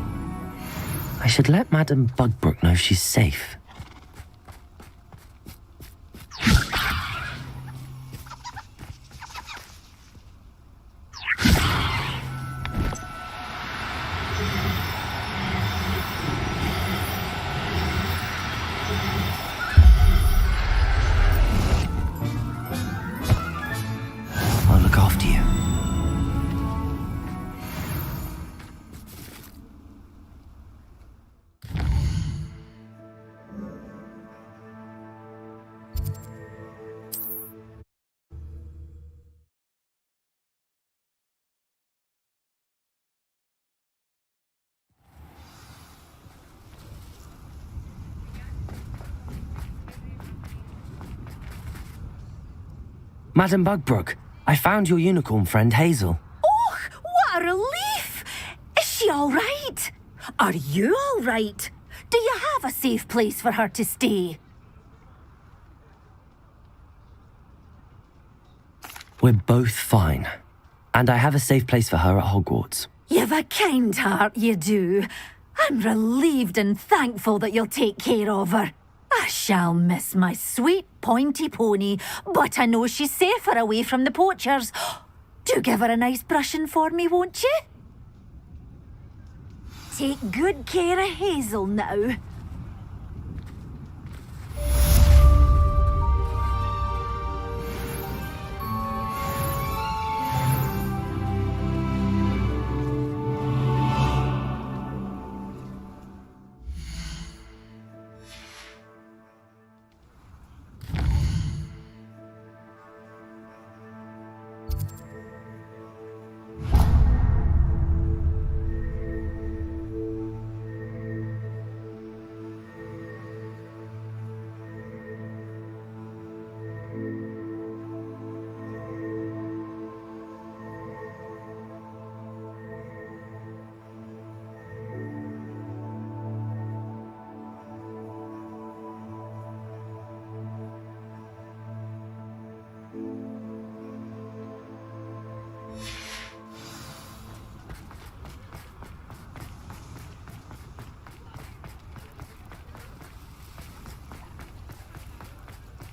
I should let Madame Bugbrook know she's safe. I'll look after you. Madam Bugbrook, I found your unicorn friend Hazel. Oh, what a relief! Is she all right? Are you all right? Do you have a safe place for her to stay? We're both fine. And I have a safe place for her at Hogwarts. You've a kind heart, you do. I'm relieved and thankful that you'll take care of her. I shall miss my sweet pointy pony, but I know she's safer away from the poachers. Do give her a nice brushing for me, won't you? Take good care of Hazel now.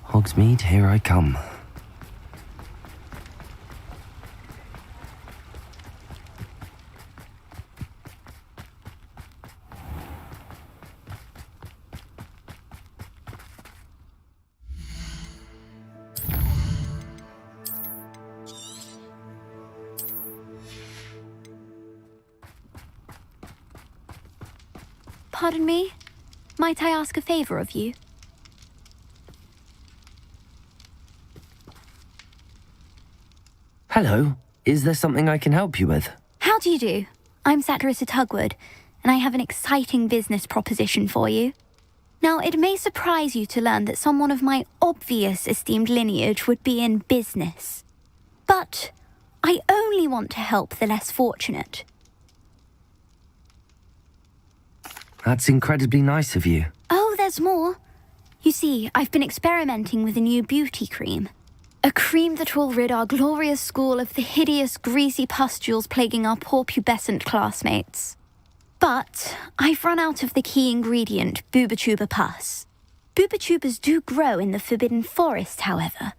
Hogsmeade, here I come. Pardon me? Might I ask a favor of you? Hello. Is there something I can help you with? How do you do? I'm Saccharissa Tugwood, and I have an exciting business proposition for you. Now, it may surprise you to learn that someone of my obvious esteemed lineage would be in business. But I only want to help the less fortunate. That's incredibly nice of you. Oh, there's more. You see, I've been experimenting with a new beauty cream. A cream that will rid our glorious school of the hideous, greasy pustules plaguing our poor pubescent classmates. But I've run out of the key ingredient, Bubatuba pus. Bubatubas do grow in the Forbidden Forest, however.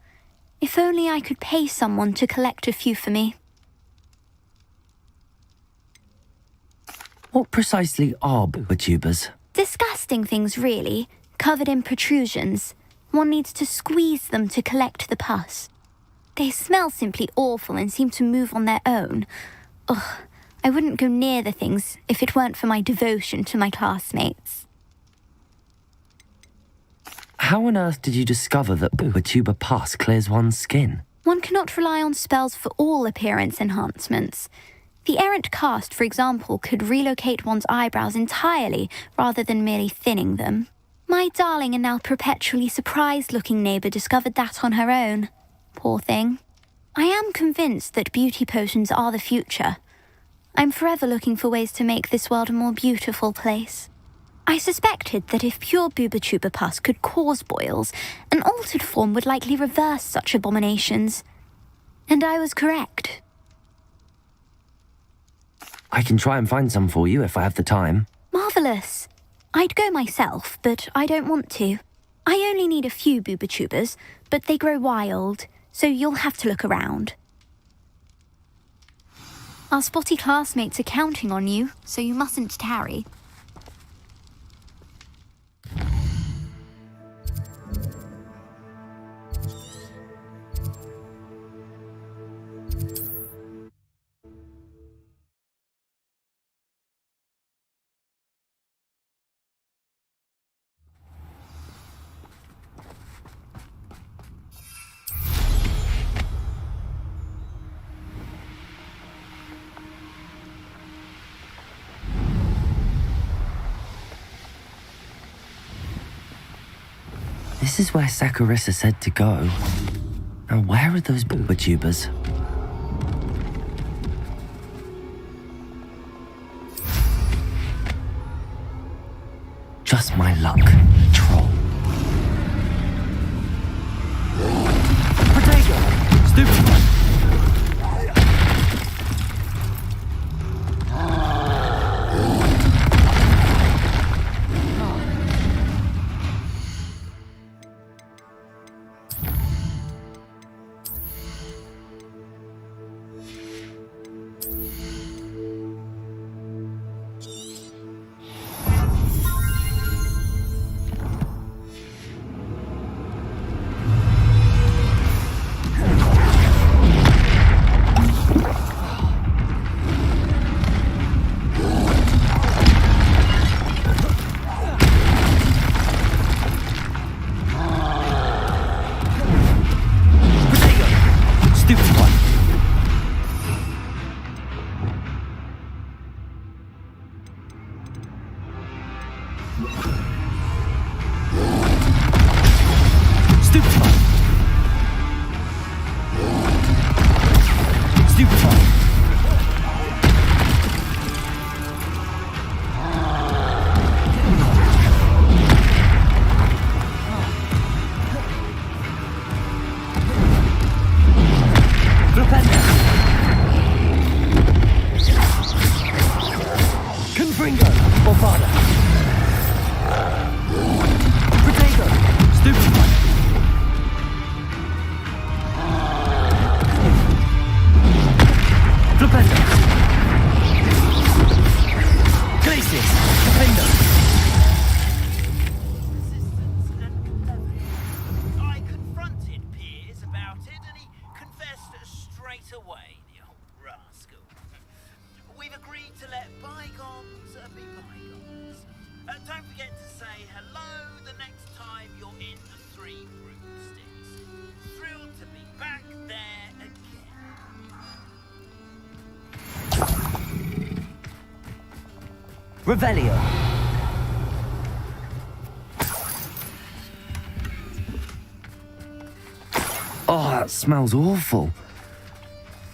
If only I could pay someone to collect a few for me. What precisely are Bubatubas? Disgusting things, really, covered in protrusions. One needs to squeeze them to collect the pus. They smell simply awful and seem to move on their own. Ugh, I wouldn't go near the things if it weren't for my devotion to my classmates. How on earth did you discover that Bubatuba pus clears one's skin? One cannot rely on spells for all appearance enhancements. The errant cast, for example, could relocate one's eyebrows entirely rather than merely thinning them. My darling and now perpetually surprised-looking neighbour discovered that on her own. Poor thing. I am convinced that beauty potions are the future. I'm forever looking for ways to make this world a more beautiful place. I suspected that if pure Bubatuba pus could cause boils, an altered form would likely reverse such abominations. And I was correct. I can try and find some for you if I have the time. Marvellous. I'd go myself, but I don't want to. I only need a few Bubatubas, but they grow wild, so you'll have to look around. Our spotty classmates are counting on you, so you mustn't tarry. This is where Saccharissa said to go. And where are those booba tubers? Just my luck, troll. Protego! Stupid one! Revelio. Oh, that smells awful.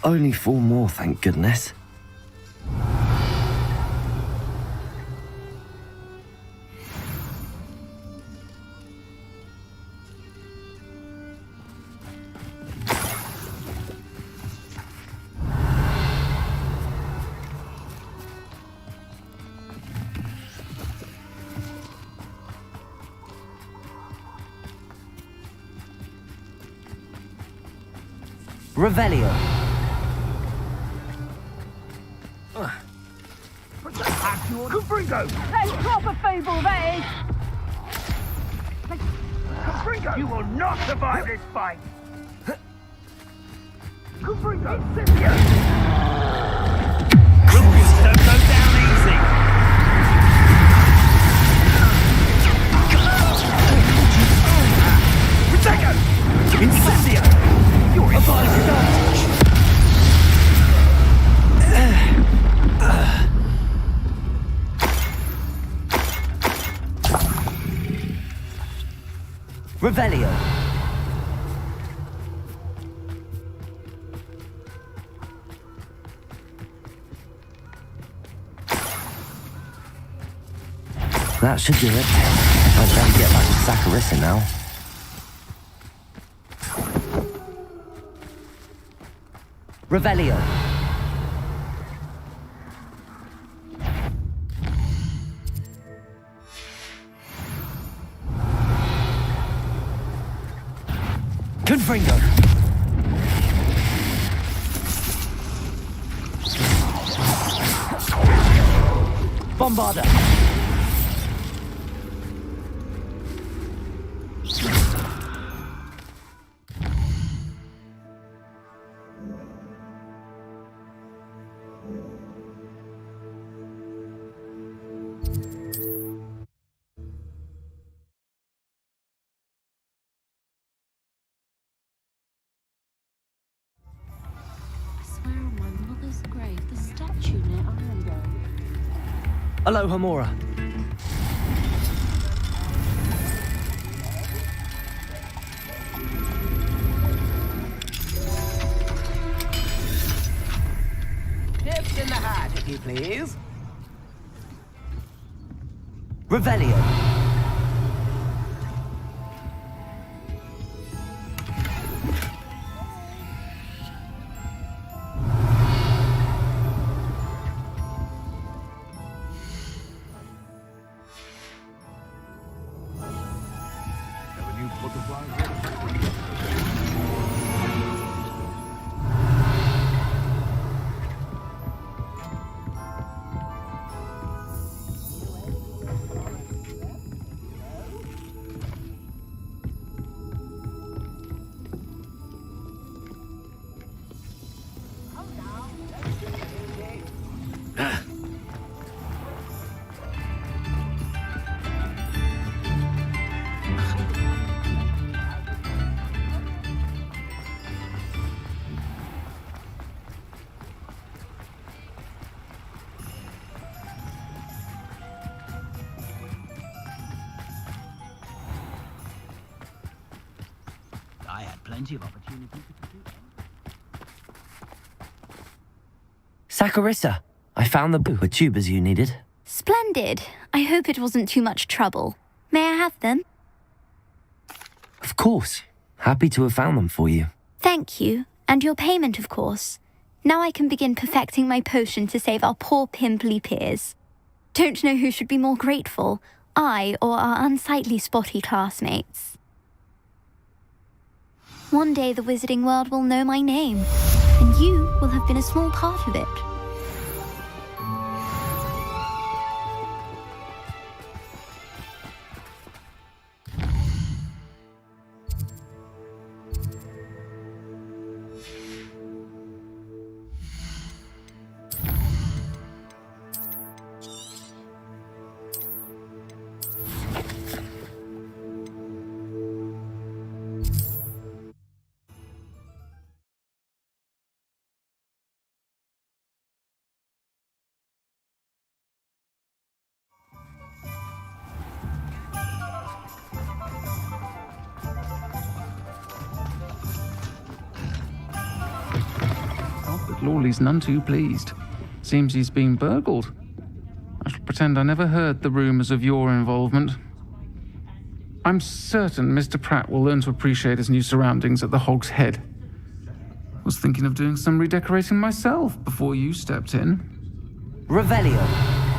Only 4 more, thank goodness. Revelio. Confringo! That's proper feeble, that is! Confringo! You will not survive this fight! Confringo! Incendio! Rubius, don't go down easy! Protego! Incendio! You're in Revelio. That should do it. I'd better get back to Saccharissa now. Revelio. Confringo. Bombarda. Aloha Mora. whiskey, please. Revelio. I had plenty of opportunity to do. Saccharissa, I found the tubers you needed. Splendid. I hope it wasn't too much trouble. May I have them? Of course. Happy to have found them for you. Thank you. And your payment, of course. Now I can begin perfecting my potion to save our poor pimply peers. Don't know who should be more grateful, I or our unsightly spotty classmates. One day the wizarding world will know my name, and you will have been a small part of it. Lawley's none too pleased. Seems he's been burgled. I shall pretend I never heard the rumours of your involvement. I'm certain Mr. Pratt will learn to appreciate his new surroundings at the Hog's Head. Was thinking of doing some redecorating myself before you stepped in. Revelio.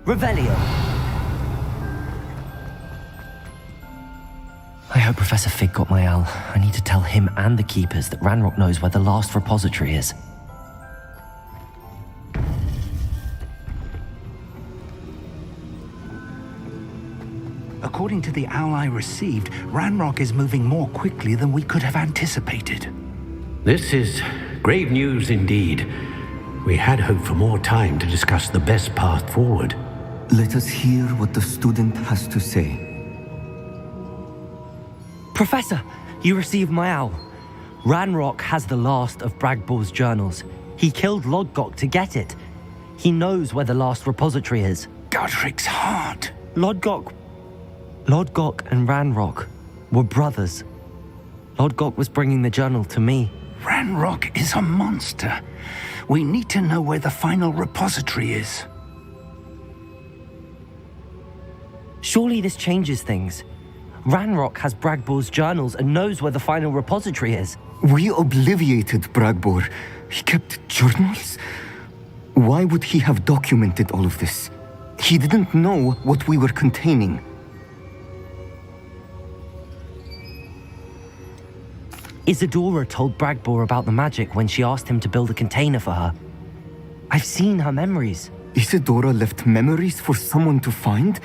Revelio. I hope Professor Fig got my owl. I need to tell him and the Keepers that Ranrock knows where the last repository is. According to the owl I received, Ranrock is moving more quickly than we could have anticipated. This is grave news indeed. We had hoped for more time to discuss the best path forward. Let us hear what the student has to say. Professor, you received my owl. Ranrock has the last of Bragbor's journals. He killed Lodgok to get it. He knows where the last repository is. Godric's heart. Lodgok and Ranrock were brothers. Lodgok was bringing the journal to me. Ranrock is a monster. We need to know where the final repository is. Surely this changes things. Ranrock has Bragbor's journals and knows where the final repository is. We obliviated Bragbor. He kept journals? Why would he have documented all of this? He didn't know what we were containing. Isadora told Bragbor about the magic when she asked him to build a container for her. I've seen her memories. Isadora left memories for someone to find?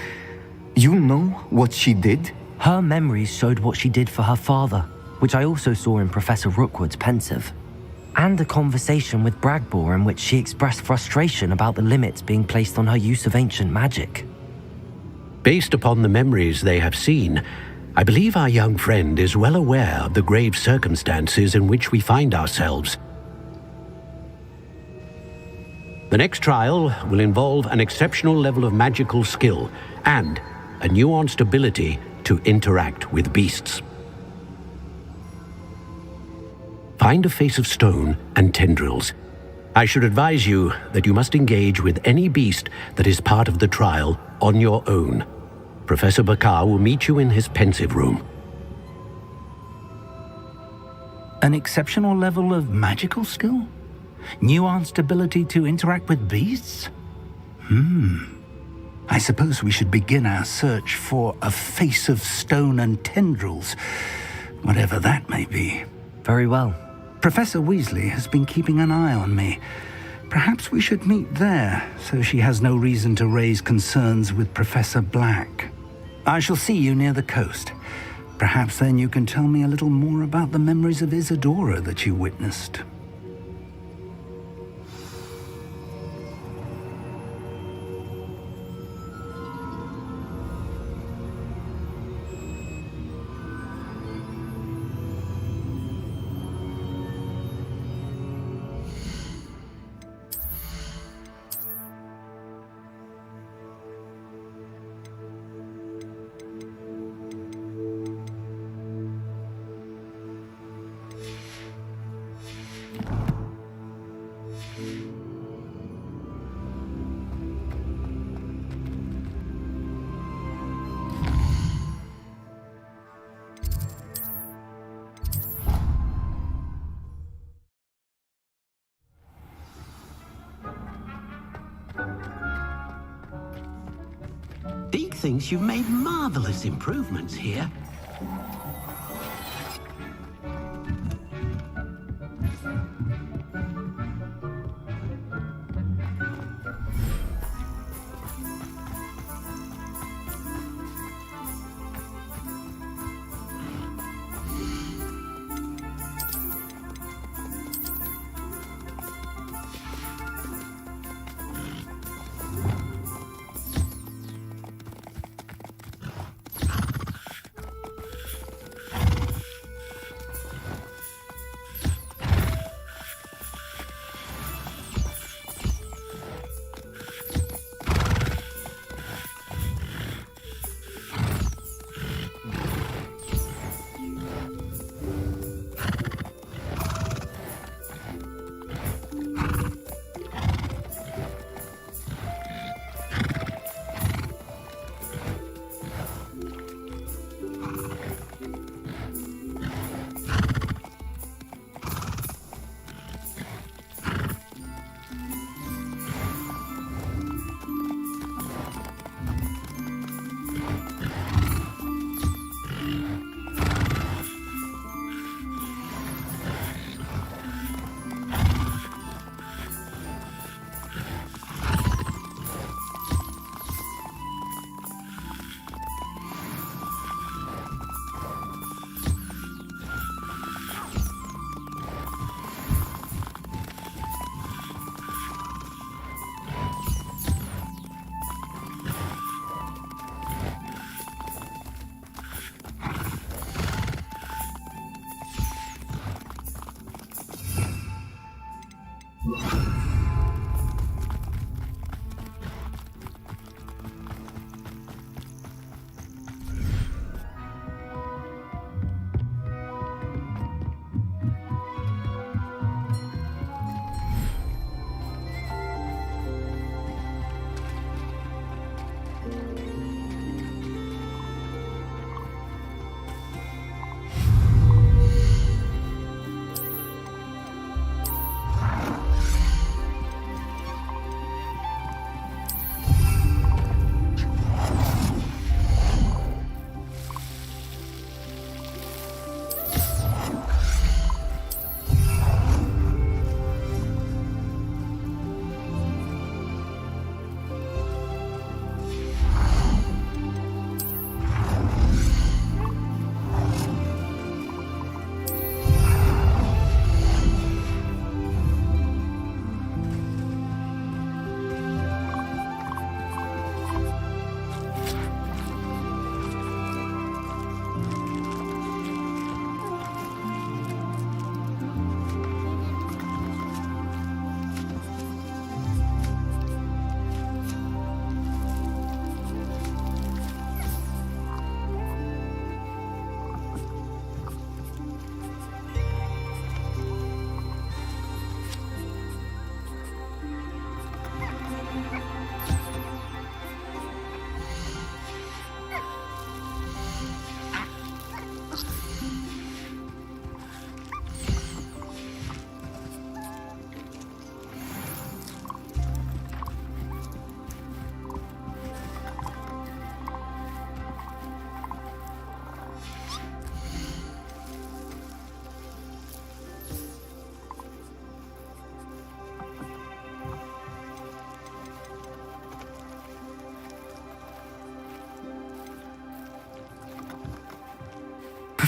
You know what she did? Her memories showed what she did for her father, which I also saw in Professor Rookwood's Pensive. And a conversation with Bragbor in which she expressed frustration about the limits being placed on her use of ancient magic. Based upon the memories they have seen, I believe our young friend is well aware of the grave circumstances in which we find ourselves. The next trial will involve an exceptional level of magical skill and a nuanced ability to interact with beasts. Find a face of stone and tendrils. I should advise you that you must engage with any beast that is part of the trial on your own. Professor Bakar will meet you in his Pensive room. An exceptional level of magical skill? Nuanced ability to interact with beasts? I suppose we should begin our search for a face of stone and tendrils, whatever that may be. Very well. Professor Weasley has been keeping an eye on me. Perhaps we should meet there, so she has no reason to raise concerns with Professor Black. I shall see you near the coast. Perhaps then you can tell me a little more about the memories of Isadora that you witnessed. Deke thinks you've made marvelous improvements here.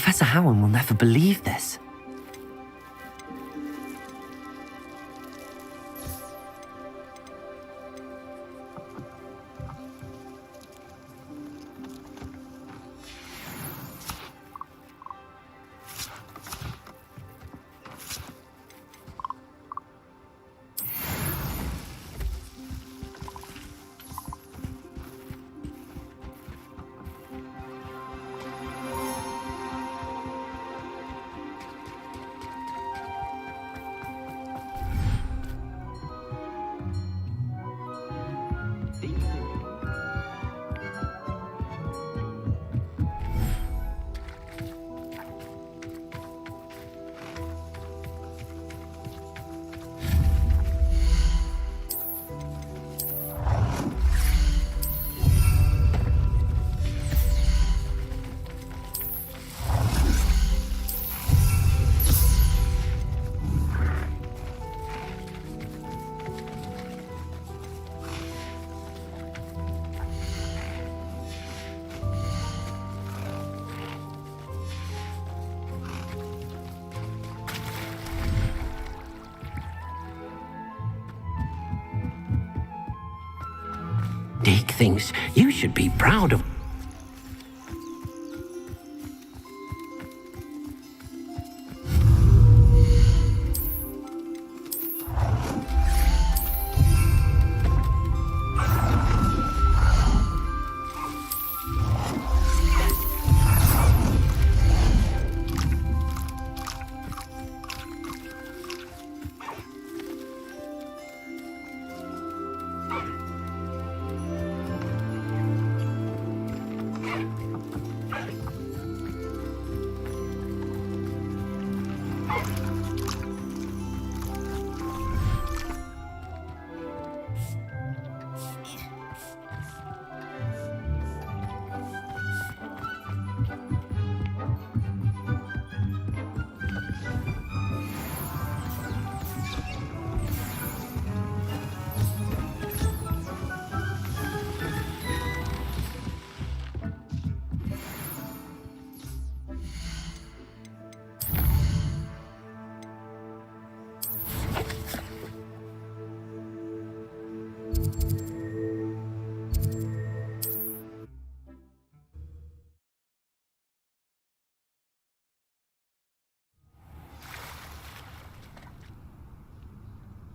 Professor Howard will never believe this. Deke thinks you should be proud of...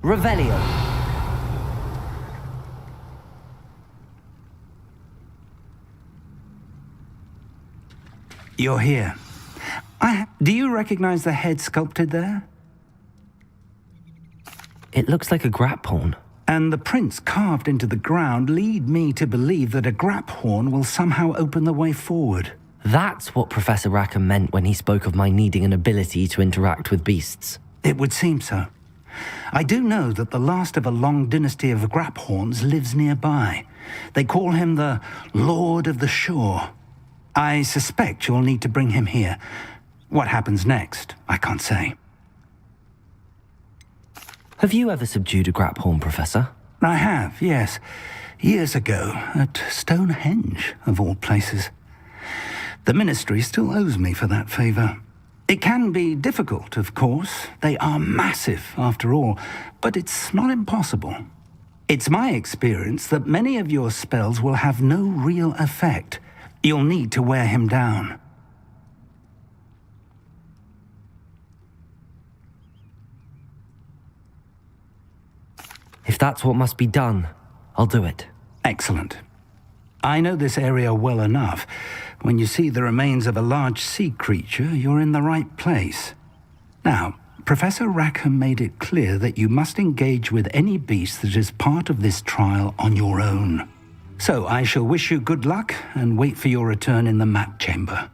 Revelio. You're here. Do you recognize the head sculpted there? It looks like a grapphorn. And the prints carved into the ground lead me to believe that a grapphorn will somehow open the way forward. That's what Professor Rackham meant when he spoke of my needing an ability to interact with beasts. It would seem so. I do know that the last of a long dynasty of grapphorns lives nearby. They call him the Lord of the Shore. I suspect you'll need to bring him here. What happens next, I can't say. Have you ever subdued a grapphorn, Professor? I have, yes. Years ago, at Stonehenge, of all places. The Ministry still owes me for that favor. It can be difficult, of course. They are massive, after all, but it's not impossible. It's my experience that many of your spells will have no real effect. You'll need to wear him down. If that's what must be done, I'll do it. Excellent. I know this area well enough. When you see the remains of a large sea creature, you're in the right place. Now, Professor Rackham made it clear that you must engage with any beast that is part of this trial on your own. So I shall wish you good luck and wait for your return in the map chamber.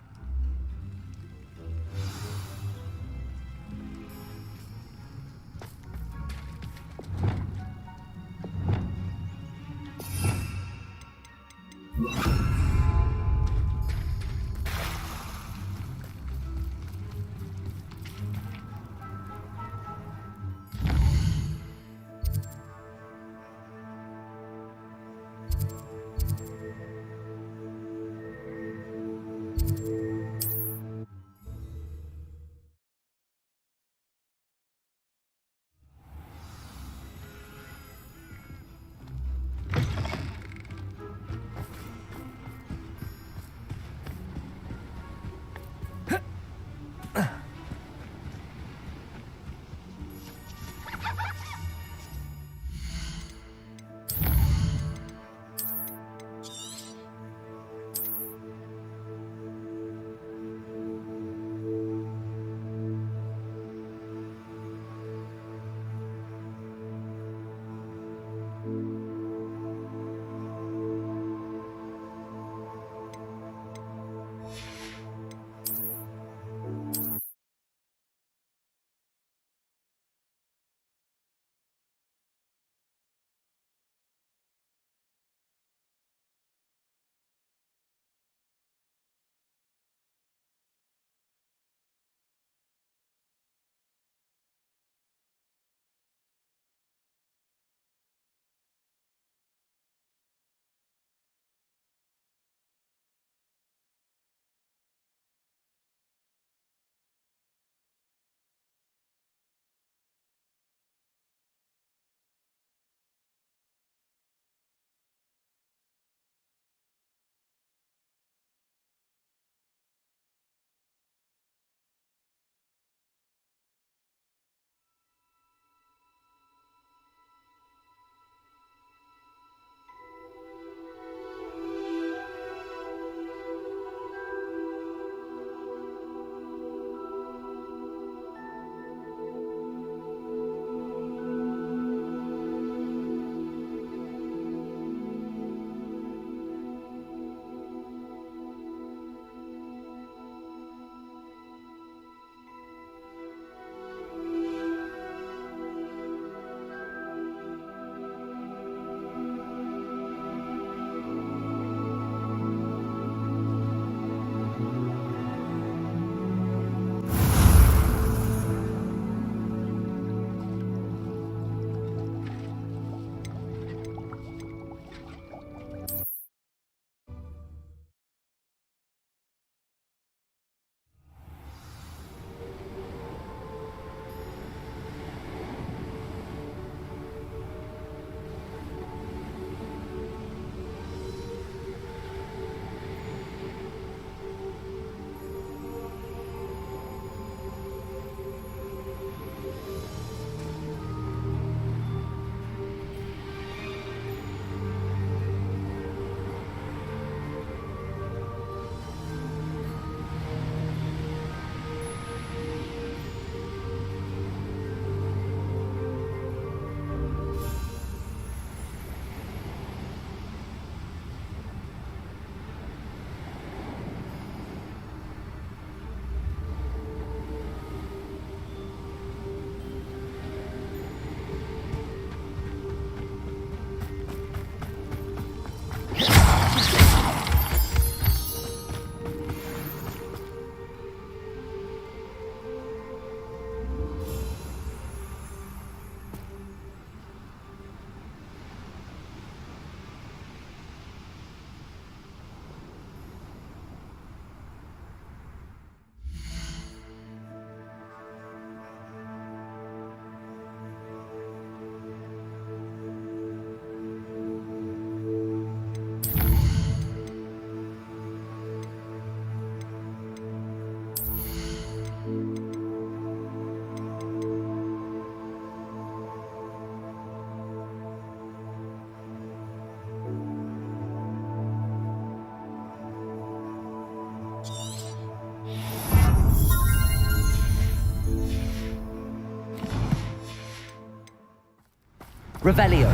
Revelio.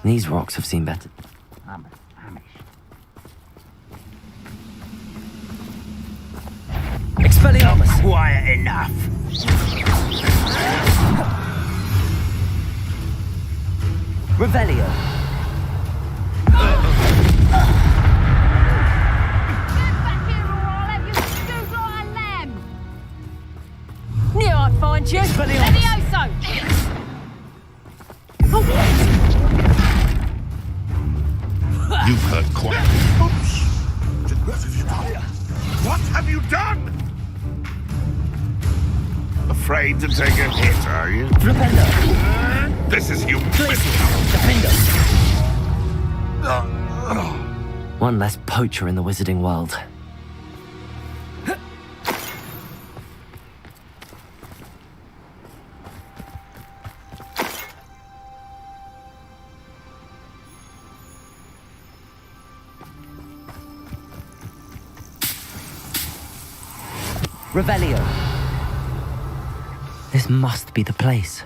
These rocks have seen better. Expelliarmus! Quiet enough. Revelio. Knew I'd find you. Levioso! You've heard quite. Oops. What have you done? Afraid to take a hit, are you? Flipendo. This is human. Defendo. One less poacher in the wizarding world. Revelio. This must be the place.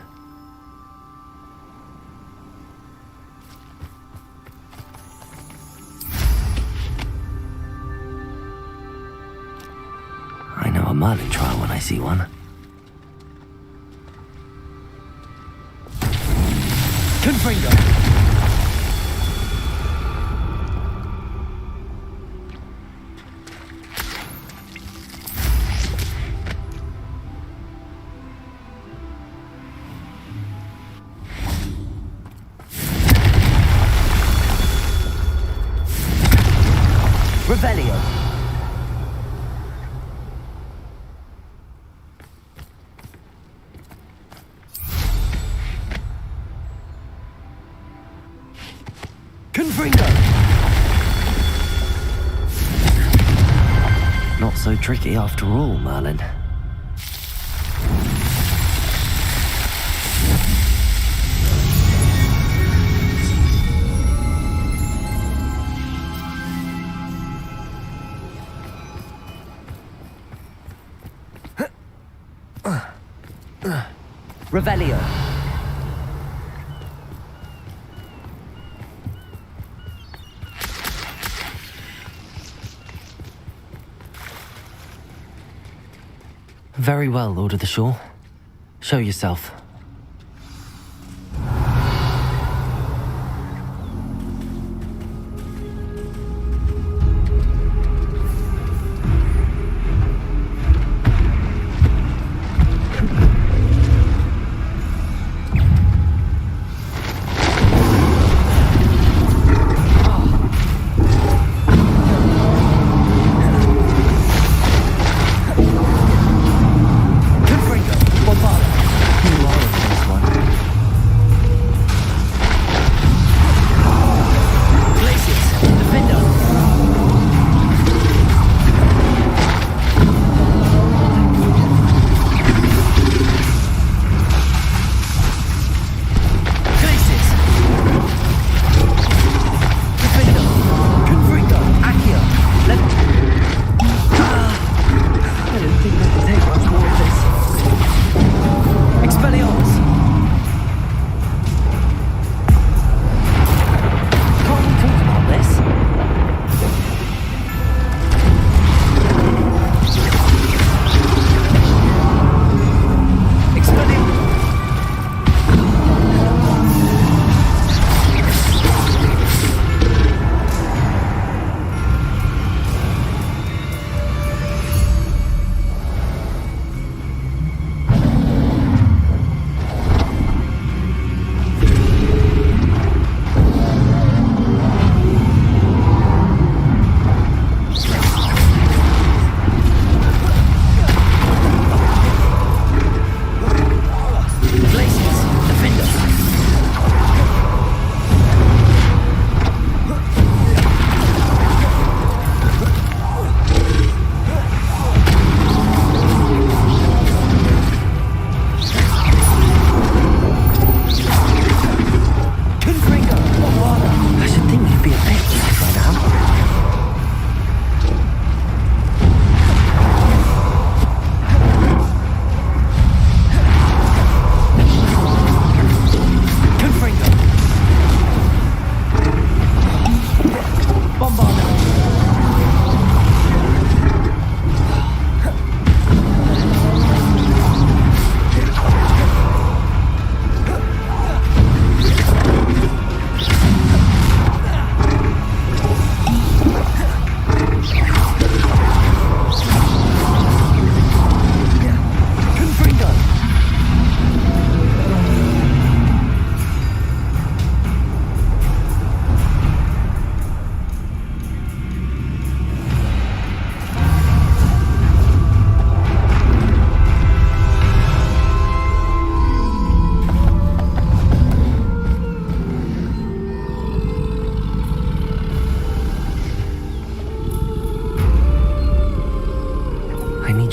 I know a Merlin trial when I see one. Confringo! Revelio. Confringo. Not so tricky after all, Merlin. Revelio. Very well, Lord of the Shore. Show yourself. You are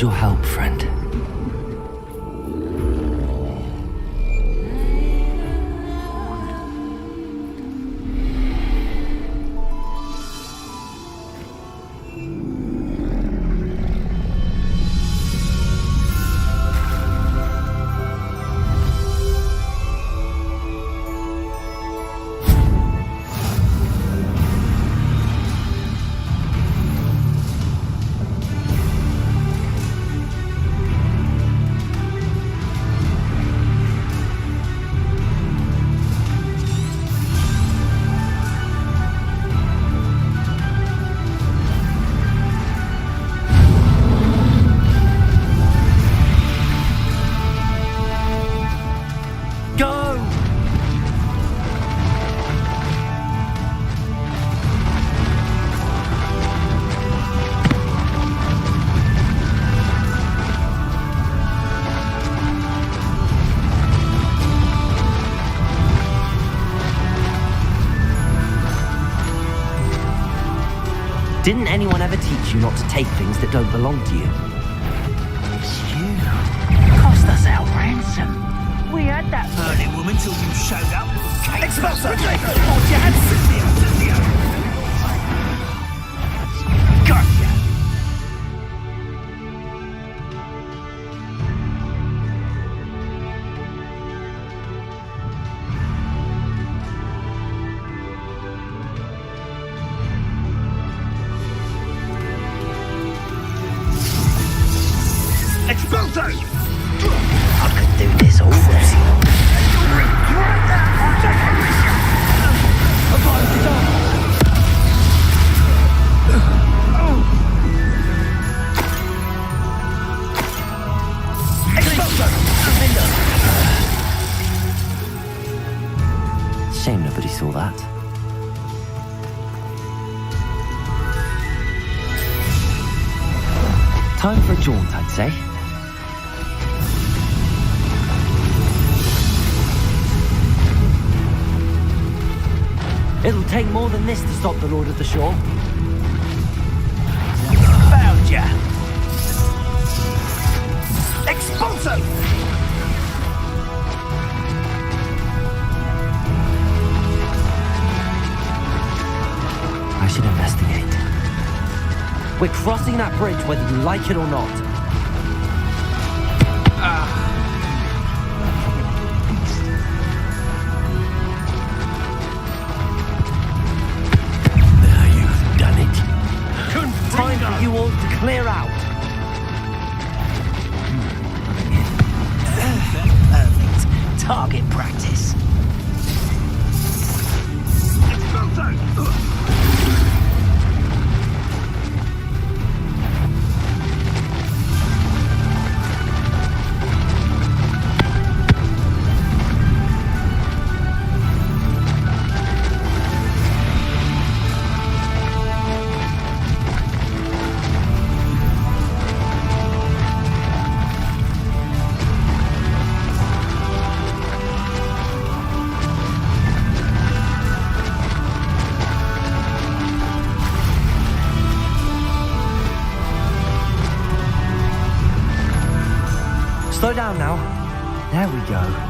Your help, friend. Didn't anyone ever teach you not to take things that don't belong to you? It's you. Cost us our ransom. We had that Early woman till you showed up. Expulsor! Hold your hands, Cynthia! Gotcha! Expulso! I could do this all day. Shame nobody saw that. Time for a jaunt, I'd say. It'll take more than this to stop the Lord of the Shore. Found ya! Expulso! I should investigate. We're crossing that bridge whether you like it or not. Now you've done it. Time for you all to clear out. Perfect. Target practice. Slow down now. There we go.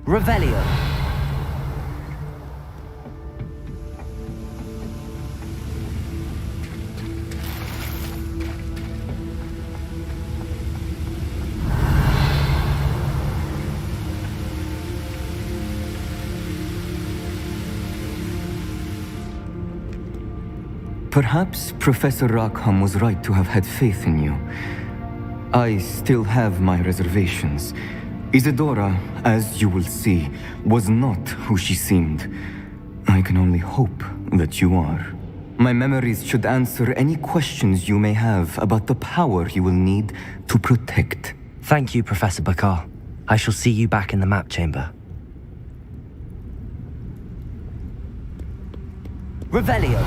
Revelio. Perhaps Professor Rackham was right to have had faith in you. I still have my reservations. Isadora, as you will see, was not who she seemed. I can only hope that you are. My memories should answer any questions you may have about the power you will need to protect. Thank you, Professor Bakar. I shall see you back in the map chamber. Revelio.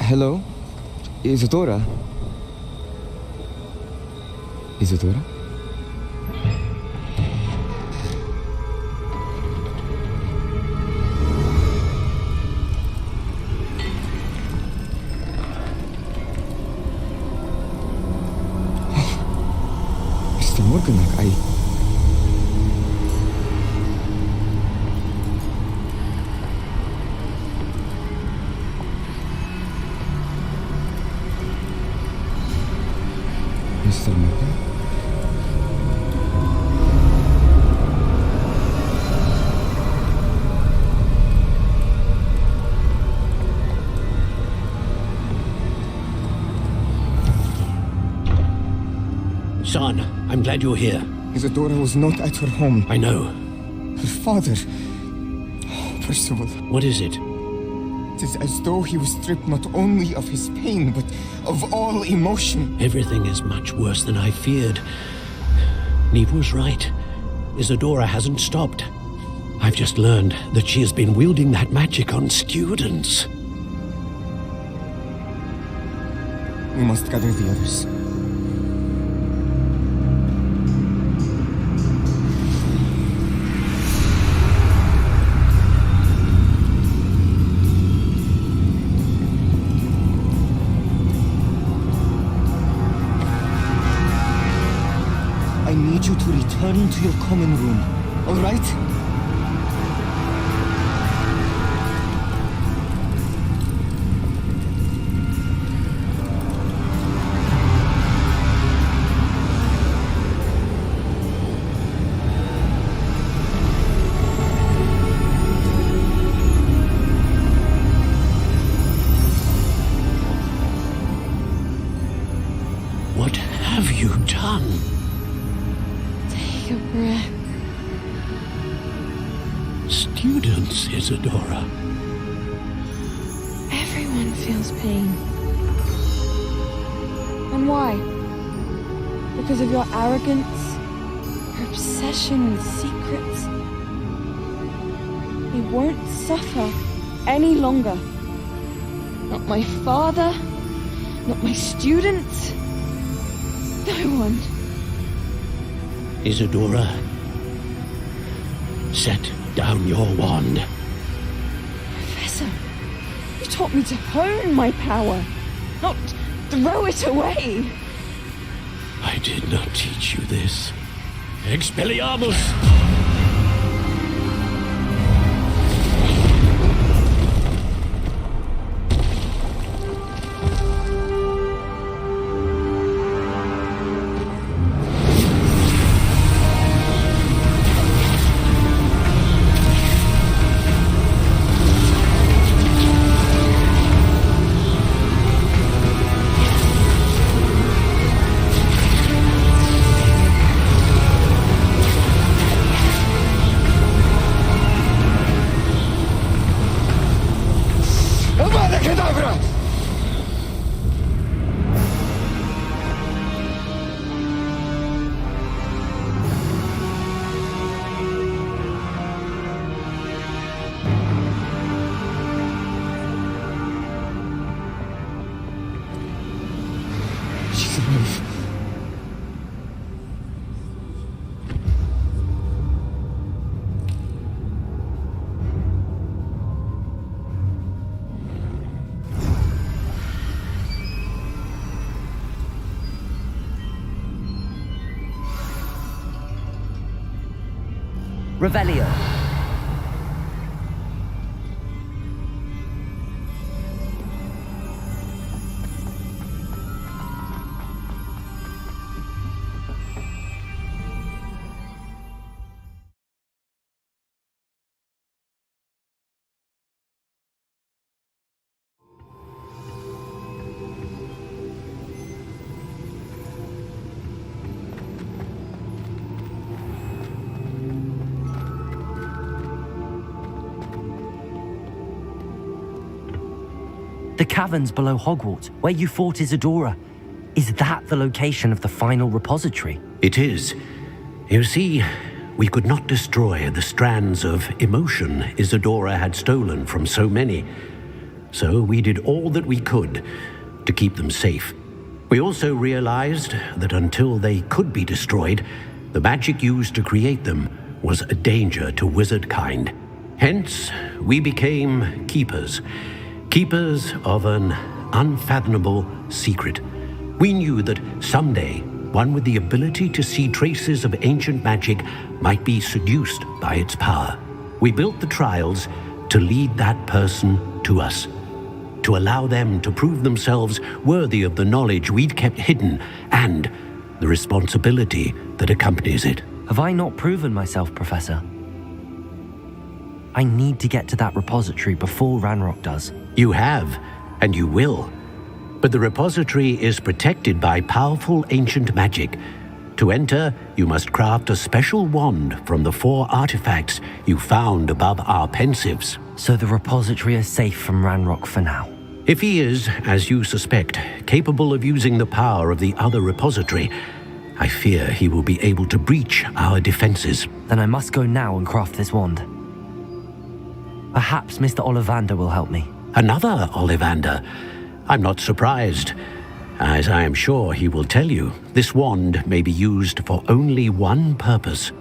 Hello? Isadora? Isadora? Mr. Morganach, Mr. Morgan? Son, I'm glad you're here. Isadora was not at her home. I know. Her father... Percival. What is it? It is as though he was stripped not only of his pain, but of all emotion. Everything is much worse than I feared. Neve was right. Isadora hasn't stopped. I've just learned that she has been wielding that magic on students. We must gather the others. I need you to return to your common room, all right? What have you done? Take a breath. Students, Isadora. Everyone feels pain. And why? Because of your arrogance? Your obsession with secrets? We won't suffer any longer. Not my father, not my students, no one. Isadora, set down your wand. Professor, you taught me to hone my power, not throw it away. I did not teach you this. Expelliarmus! Revelio. The caverns below Hogwarts, where you fought Isadora. Is that the location of the final repository? It is. You see, we could not destroy the strands of emotion Isadora had stolen from so many. So we did all that we could to keep them safe. We also realized that until they could be destroyed, the magic used to create them was a danger to wizard kind. Hence, we became keepers. Keepers of an unfathomable secret. We knew that someday, one with the ability to see traces of ancient magic might be seduced by its power. We built the trials to lead that person to us, to allow them to prove themselves worthy of the knowledge we'd kept hidden and the responsibility that accompanies it. Have I not proven myself, Professor? I need to get to that repository before Ranrock does. You have, and you will. But the repository is protected by powerful ancient magic. To enter, you must craft a special wand from the 4 artifacts you found above our pensives. So the repository is safe from Ranrock for now. If he is, as you suspect, capable of using the power of the other repository, I fear he will be able to breach our defenses. Then I must go now and craft this wand. Perhaps Mr. Ollivander will help me. Another Ollivander? I'm not surprised. As I am sure he will tell you, this wand may be used for only one purpose.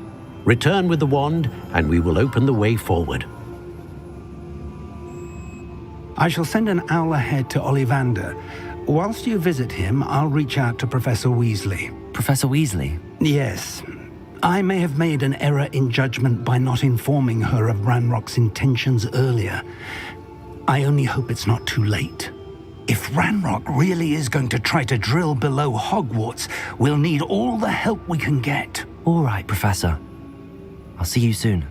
Return with the wand, and we will open the way forward. I shall send an owl ahead to Ollivander. Whilst you visit him, I'll reach out to Professor Weasley. Professor Weasley? Yes. I may have made an error in judgment by not informing her of Ranrock's intentions earlier. I only hope it's not too late. If Ranrock really is going to try to drill below Hogwarts, we'll need all the help we can get. All right, Professor. I'll see you soon.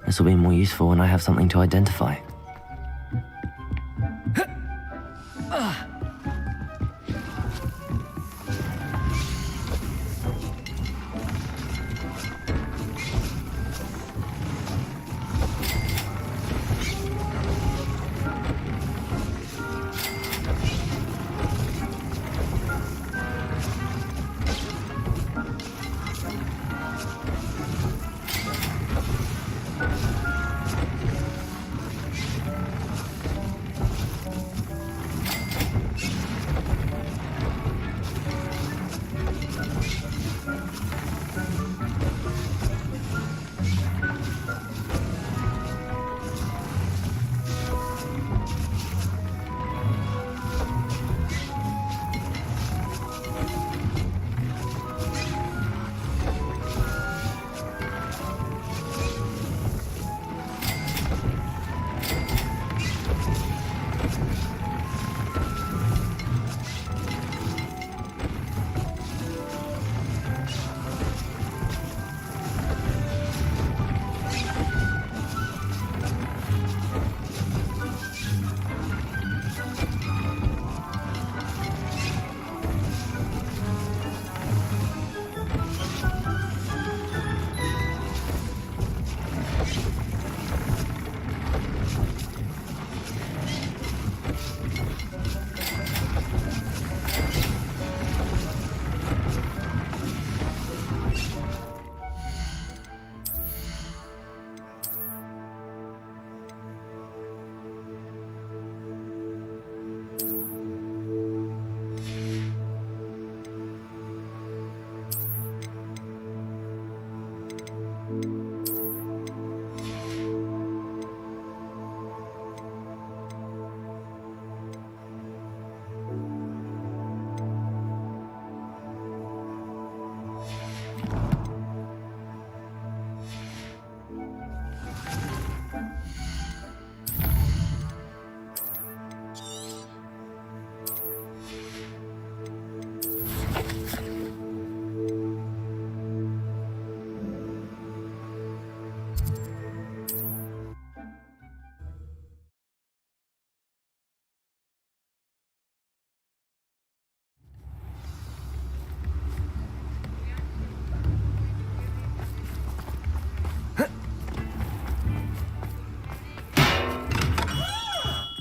This will be more useful when I have something to identify.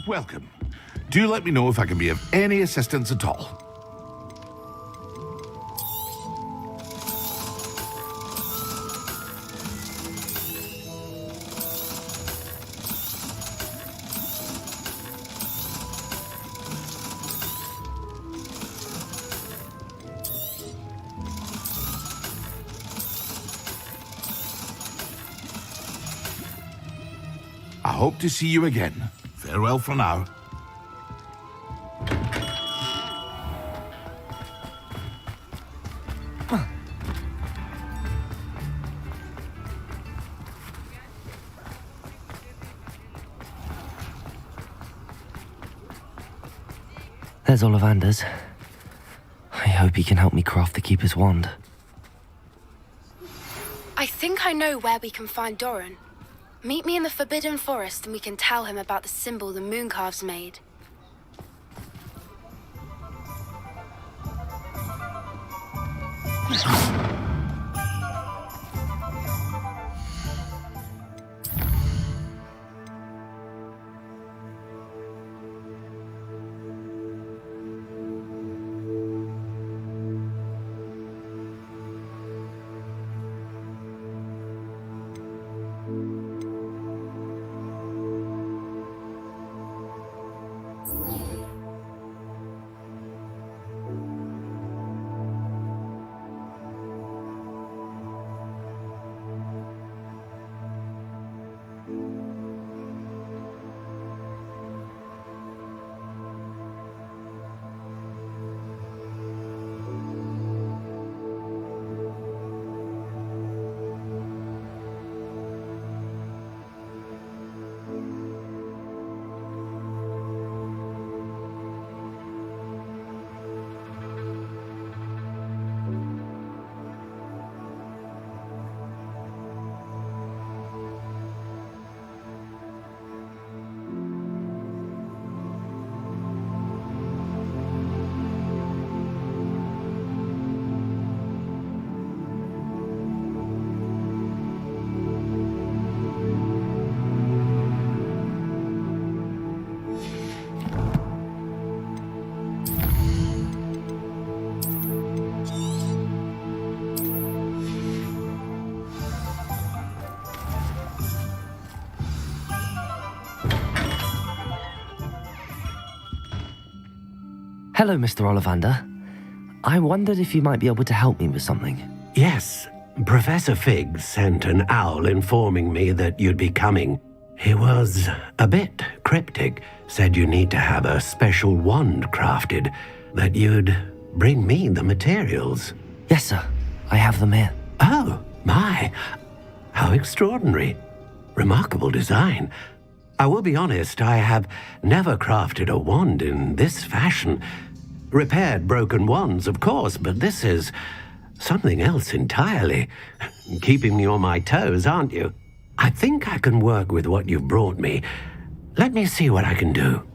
Welcome. Do let me know if I can be of any assistance at all. I hope to see you again. Farewell for now. There's Ollivanders. I hope he can help me craft the Keeper's wand. I think I know where we can find Doran. Meet me in the Forbidden Forest and we can tell him about the symbol the Mooncalves made. Hello, Mr. Ollivander. I wondered if you might be able to help me with something. Yes, Professor Fig sent an owl informing me that you'd be coming. He was a bit cryptic, said you need to have a special wand crafted, that you'd bring me the materials. Yes, sir. I have them here. Oh, my. How extraordinary. Remarkable design. I will be honest, I have never crafted a wand in this fashion. Repaired broken wands, of course, but this is something else entirely. Keeping me on my toes, aren't you? I think I can work with what you've brought me. Let me see what I can do.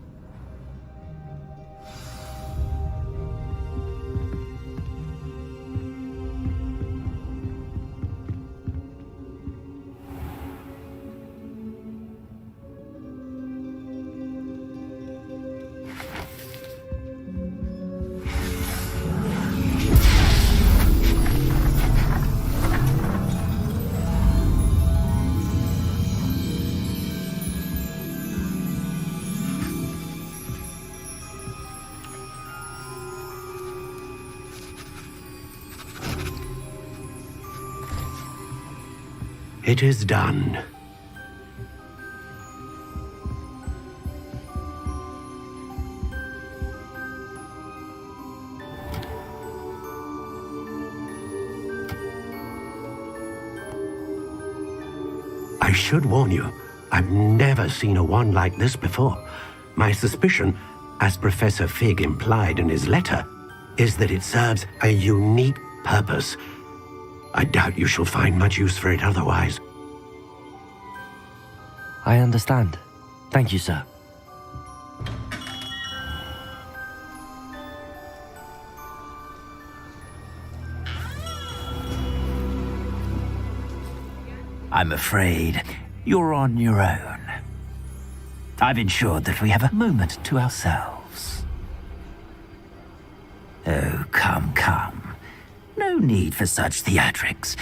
It is done. I should warn you, I've never seen a wand like this before. My suspicion, as Professor Fig implied in his letter, is that it serves a unique purpose. I doubt you shall find much use for it otherwise. I understand. Thank you, sir. I'm afraid you're on your own. I've ensured that we have a moment to ourselves. Oh, come, come. No need for such theatrics.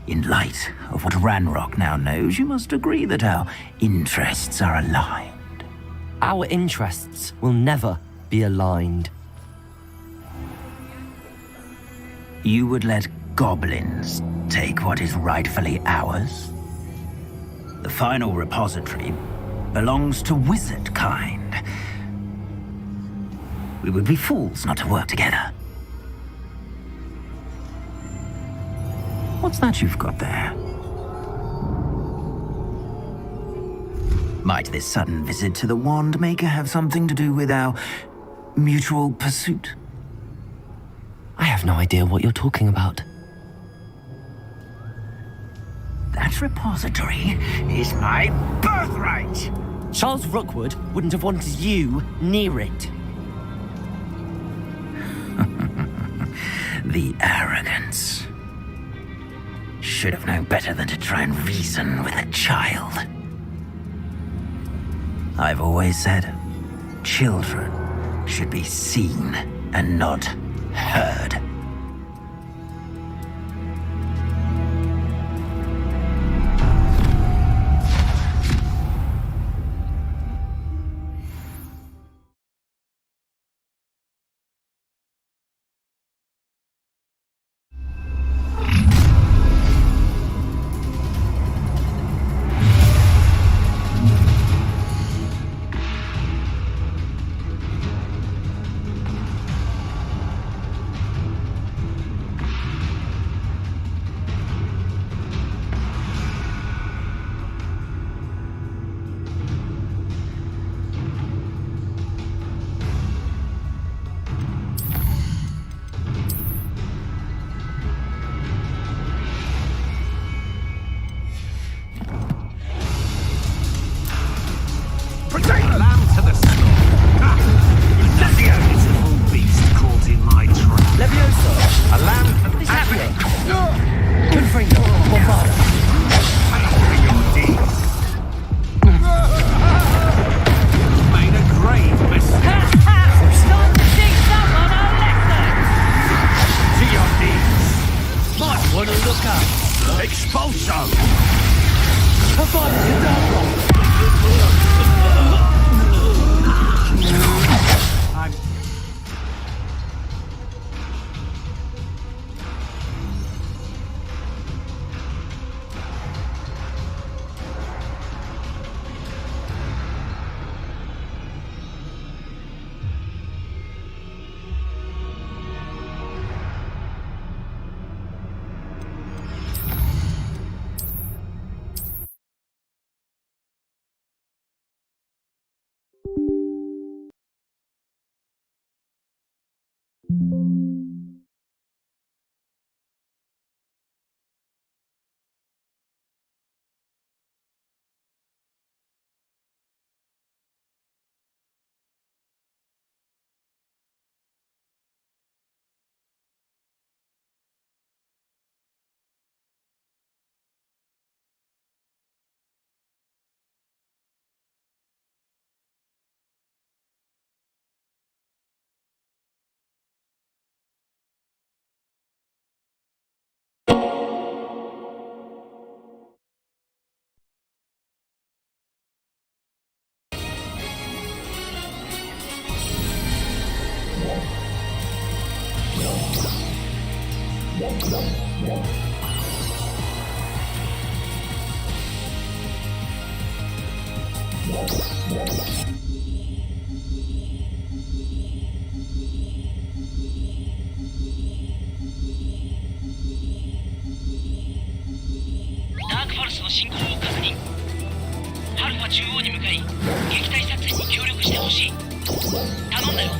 In light of what Ranrock now knows, you must agree that our interests are aligned. Our interests will never be aligned. You would let goblins take what is rightfully ours? The final repository belongs to wizard kind. We would be fools not to work together. What's that you've got there? Might this sudden visit to the Wand Maker have something to do with our mutual pursuit? I have no idea what you're talking about. That repository is my birthright! Charles Rookwood wouldn't have wanted you near it. The arrogance. Should have known better than to try and reason with a child. I've always said, children should be seen and not heard. ダークファルスの進行を確認。ハルファ中央に向かい撃退作戦に協力してほしい。頼んだよ。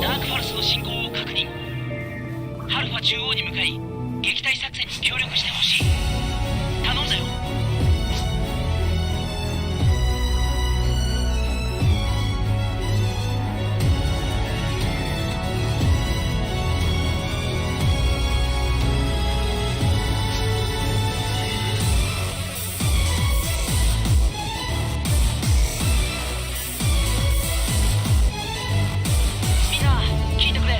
ダークファルスの進行を確認。ハルファ中央に向かい撃退作戦に協力してほしい。頼んだよ。みんな聞いてくれ。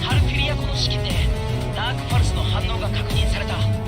ハルフィリア湖の試験でダークファルスの反応が確認された。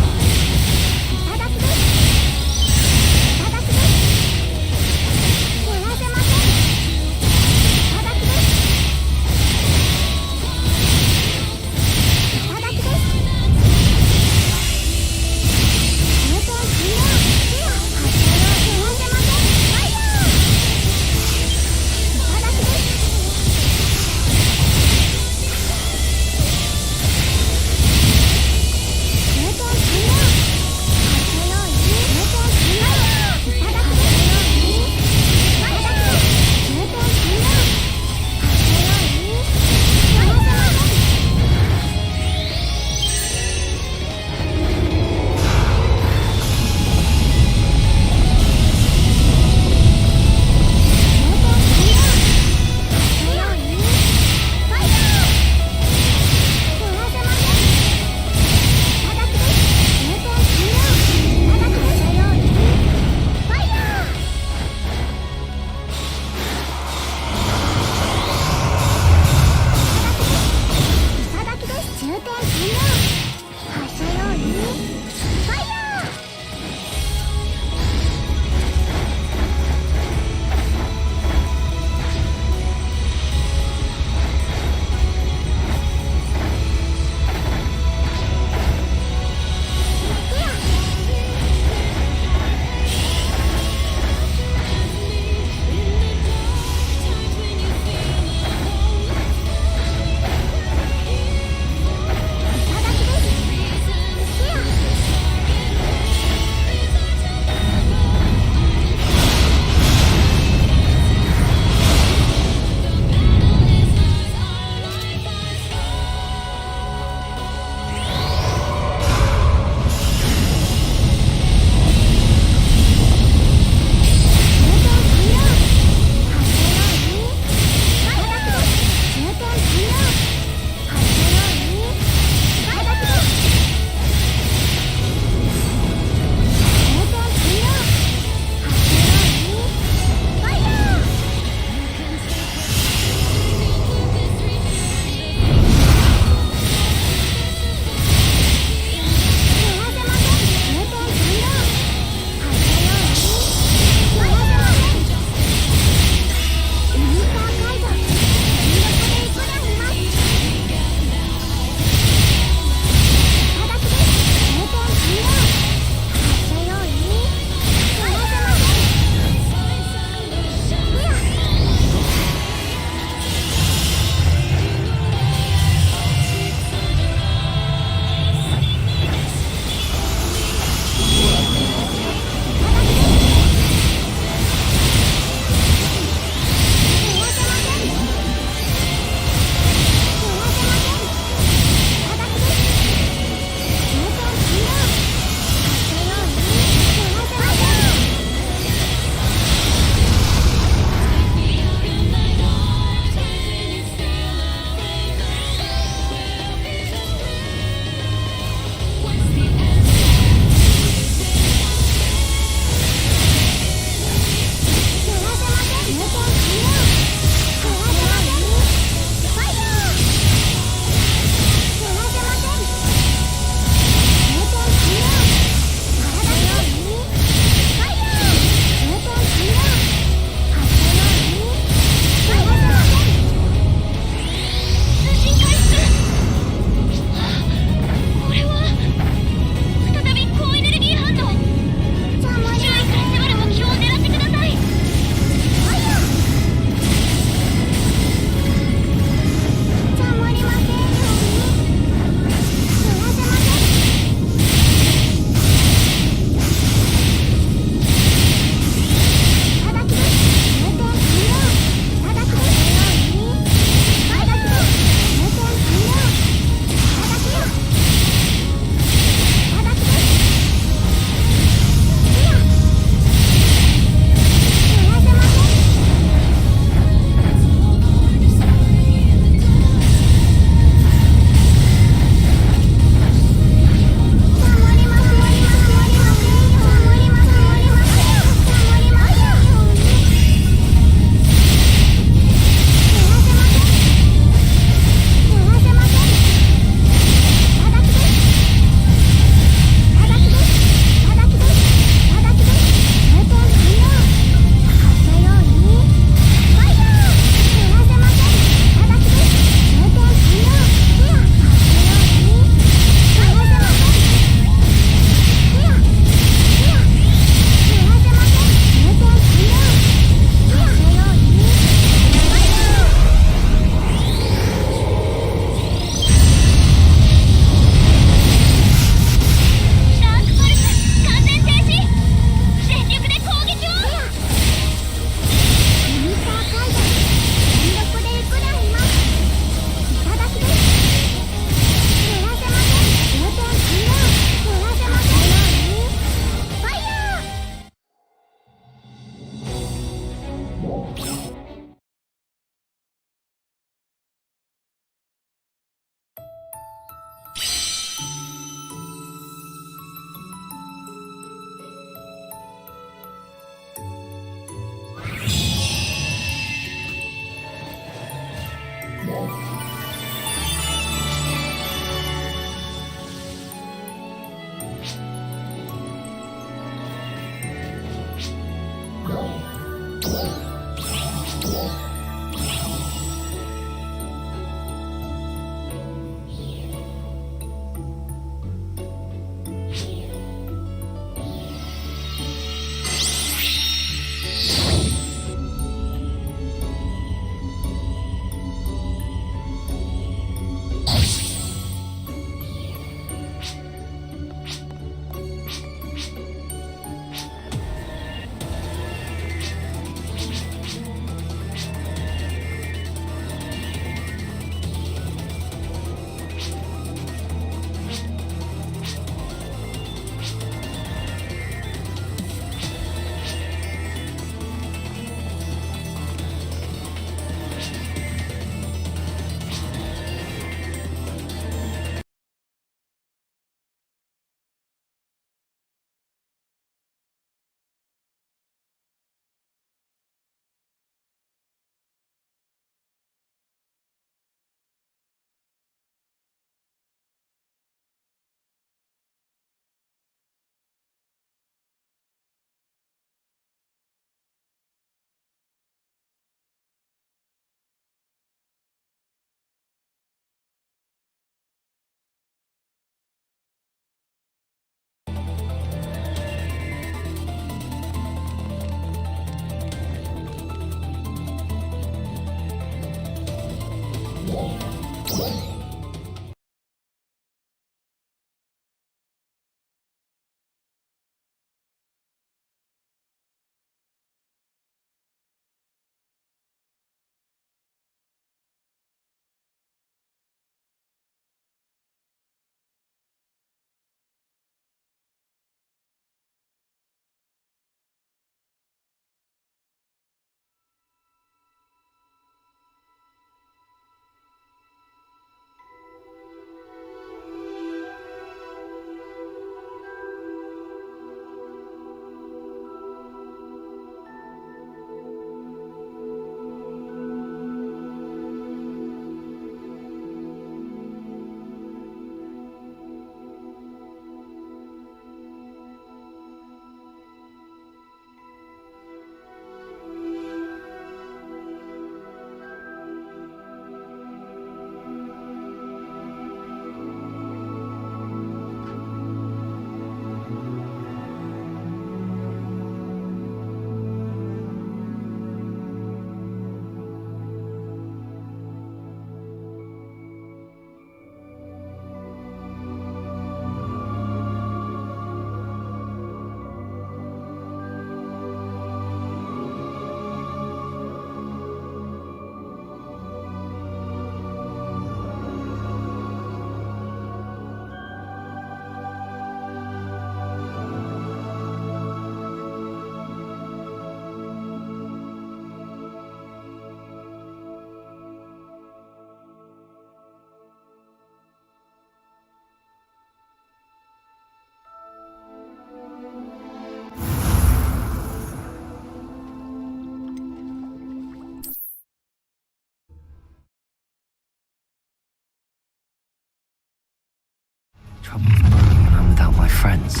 Trouble's brewing when I'm without my friends.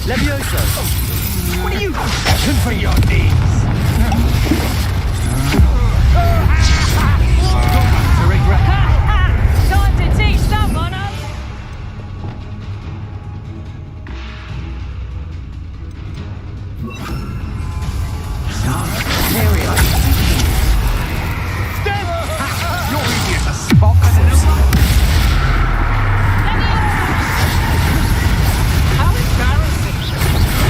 Levioso! What are you for your knees? To regret. Time to teach someone else! You're idiot, a spot and an How embarrassing!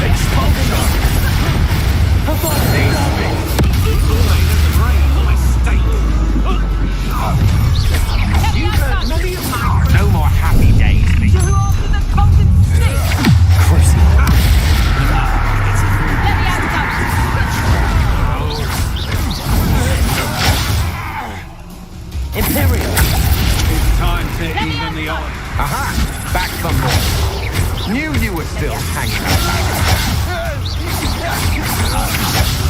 Expulsion! No more happy days, please. Imperial! It's time to even the odds. Aha! Back for more. Knew you were still hanging around.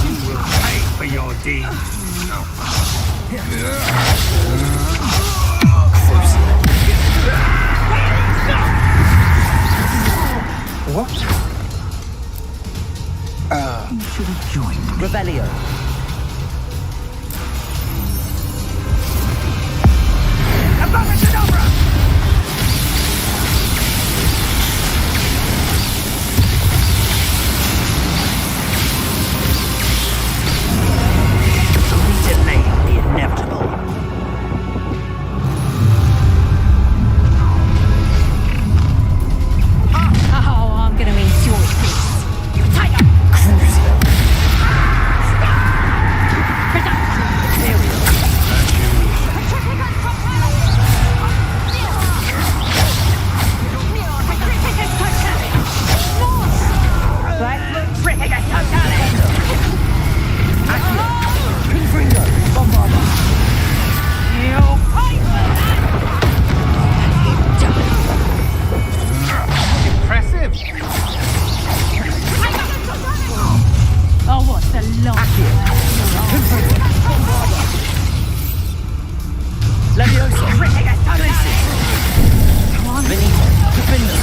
You will pay for your deeds. What? You should have joined me. Rebellion. We delayed the inevitable. Oh, I'm gonna enjoy this. Tiger! Impressive. Oh, what a long Levioso! Benito! Defender!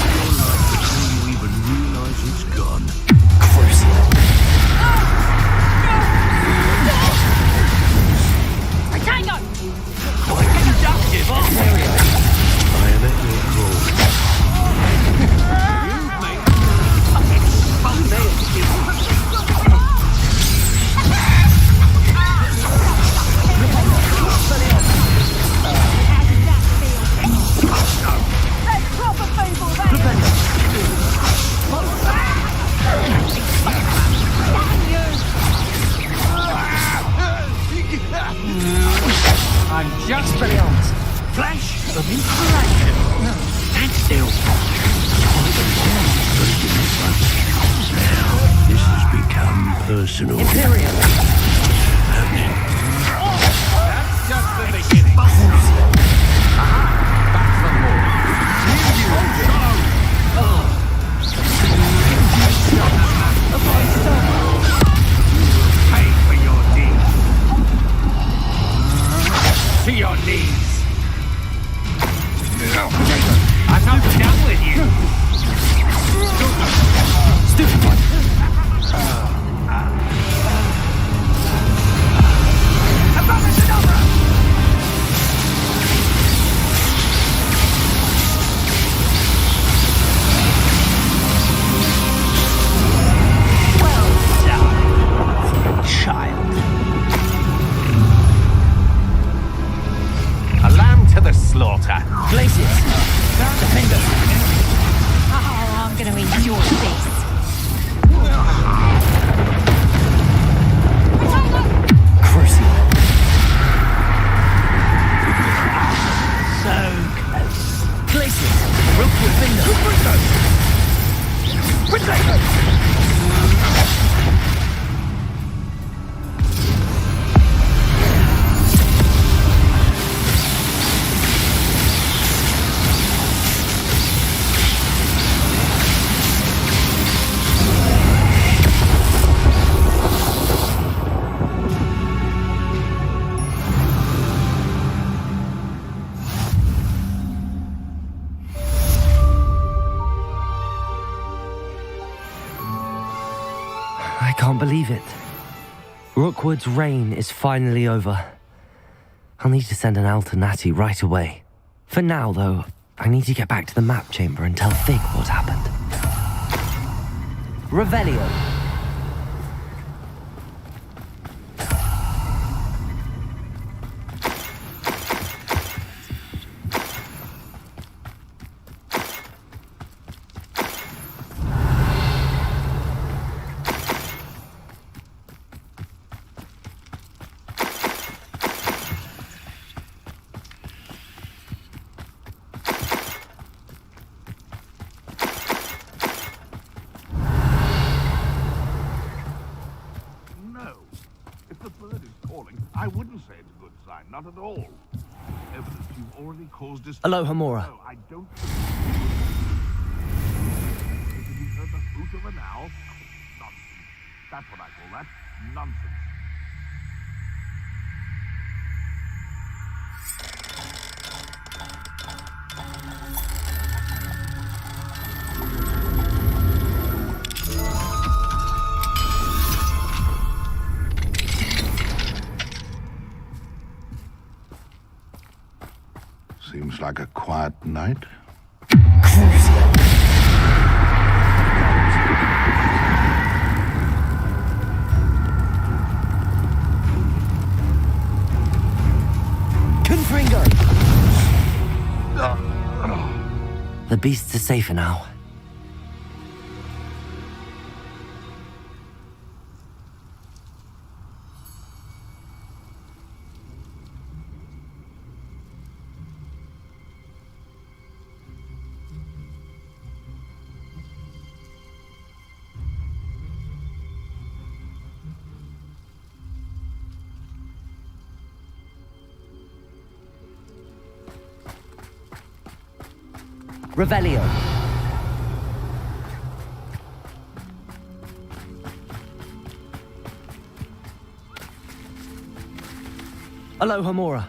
You even realize it's gone. Tango! Conductive, aren't we? I am at your call. I'm just brilliant. Flash of inspiration. Stand still. This has become personal. Imperial! That's just the beginning. Aha! Back for more. Pay for your deeds. To your knees. I'm not done with you. Stupid one. I can't believe it. Rookwood's reign is finally over. I'll need to send an Al to Natty right away. For now, though, I need to get back to the map chamber and tell Fig what happened. Revelio. I wouldn't say it's a good sign, not at all. Evidence you've already caused us. Hello, Hamura. No, I don't. Have you heard the hoot of an owl? Nonsense. That's what I call that. Nonsense. Seems like a quiet night. Confringo! The beasts are safer now. Revelio. Hello, Hamura.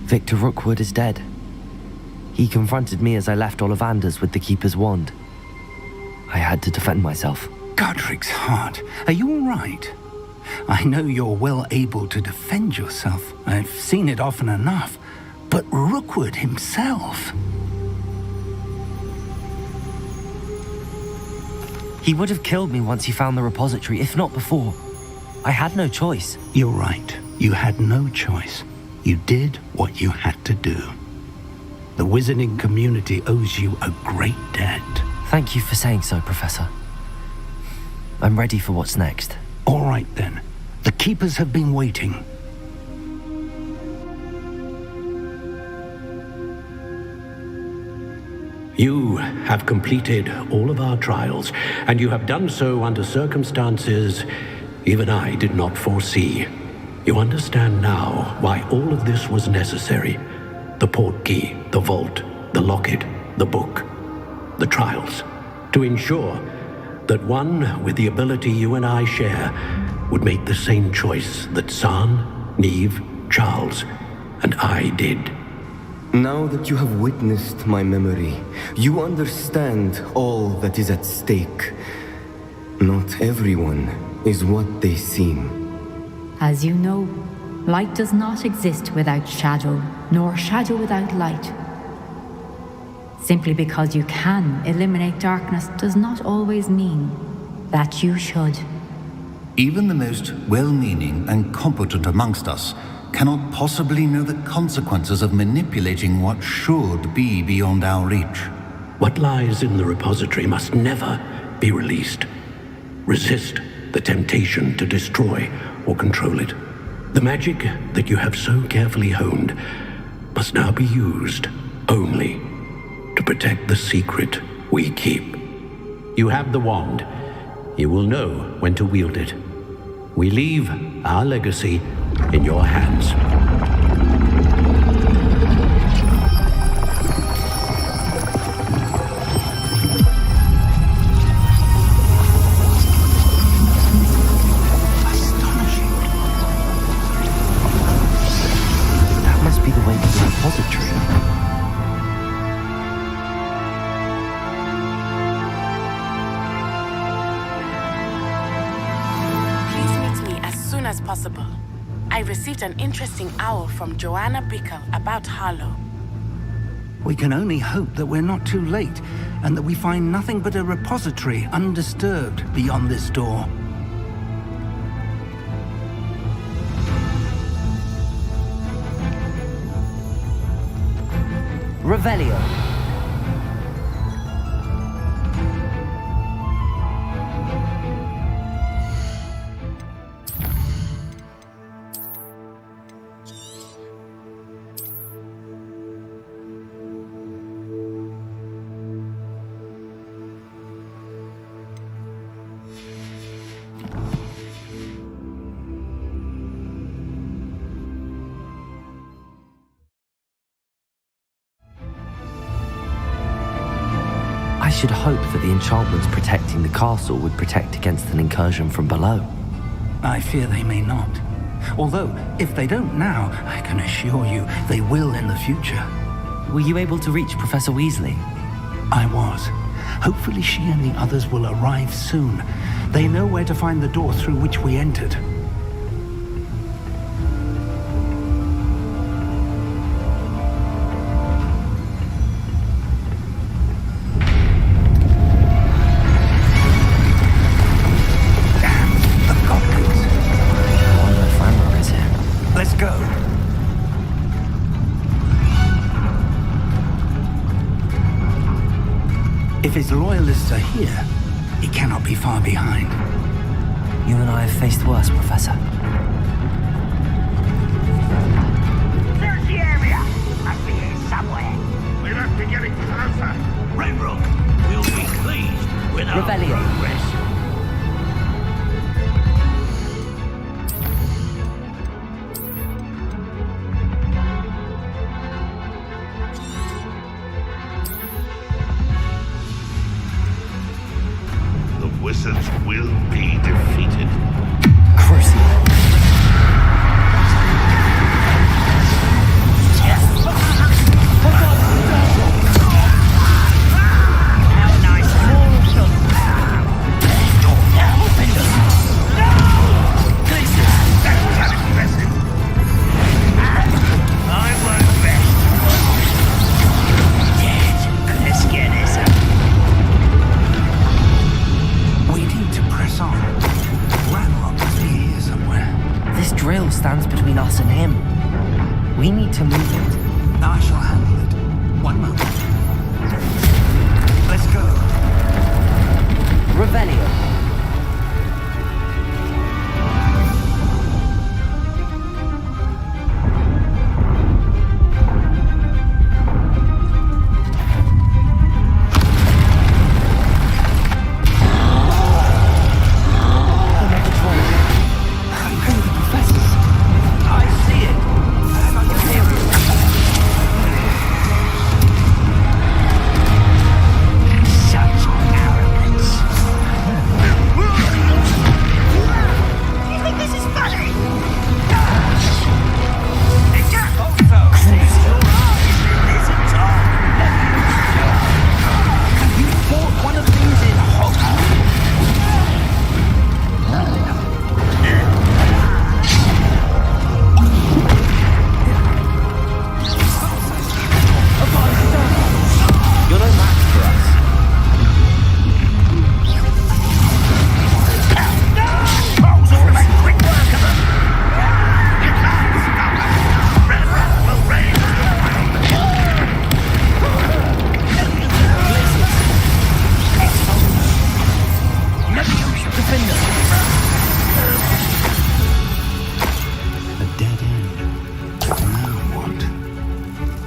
Victor Rookwood is dead. He confronted me as I left Ollivanders with the Keeper's wand. I had to defend myself. Godric's heart, are you all right? I know you're well able to defend yourself. I've seen it often enough. But Rookwood himself... He would have killed me once he found the repository, if not before. I had no choice. You're right. You had no choice. You did what you had to do. The wizarding community owes you a great debt. Thank you for saying so, Professor. I'm ready for what's next. All right, then. The Keepers have been waiting. You have completed all of our trials, and you have done so under circumstances even I did not foresee. You understand now why all of this was necessary. The portkey, the vault, the locket, the book, the trials. To ensure that one with the ability you and I share would make the same choice that San, Neve, Charles, and I did. Now that you have witnessed my memory, you understand all that is at stake. Not everyone is what they seem. As you know, light does not exist without shadow, nor shadow without light. Simply because you can eliminate darkness does not always mean that you should. Even the most well-meaning and competent amongst us cannot possibly know the consequences of manipulating what should be beyond our reach. What lies in the repository must never be released. Resist the temptation to destroy or control it. The magic that you have so carefully honed must now be used only to protect the secret we keep. You have the wand. You will know when to wield it. We leave our legacy in your hands. That must be the way to the repository. As possible. I received an interesting owl from Joanna Brickell about Harlow. We can only hope that we're not too late, and that we find nothing but a repository undisturbed beyond this door. Revelio. I should hope that the enchantments protecting the castle would protect against an incursion from below. I fear they may not. Although, if they don't now, I can assure you they will in the future. Were you able to reach Professor Weasley? I was. Hopefully she and the others will arrive soon. They know where to find the door through which we entered. If his loyalists are here, he cannot be far behind. You and I have faced worse, Professor. Search the area! Must be here somewhere. We must be getting closer. Ranrock will be pleased with our progress. The wizards will be defeated. Crucible. remove it. I shall handle it. One moment. Let's go. Revelio.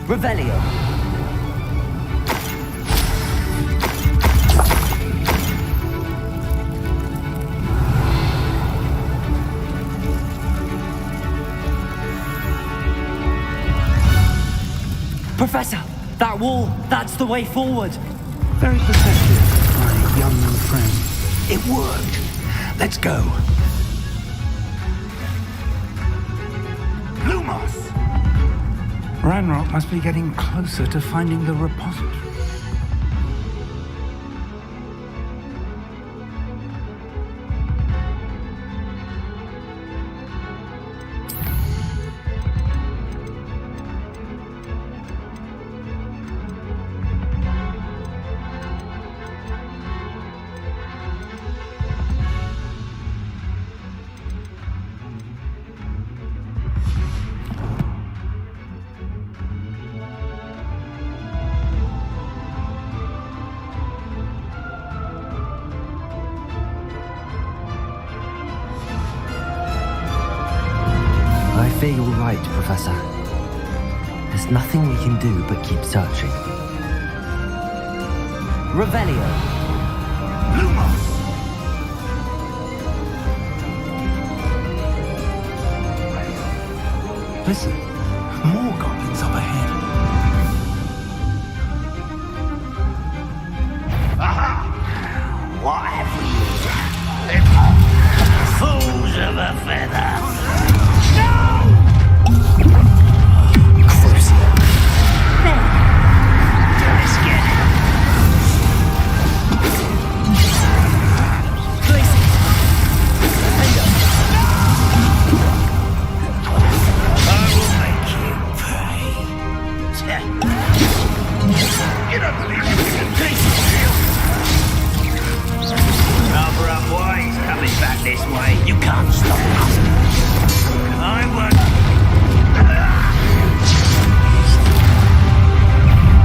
Revelio. Professor, that wall, that's the way forward. Very perceptive, my young friend. It worked. Let's go. Lumos! Ranrock must be getting closer to finding the repository. I fear you're right, Professor. There's nothing we can do but keep searching. Revelio. Lumos! Listen, more goblins up ahead. Aha! What have we done? Fools of a feather! This way, you can't stop us. I won't.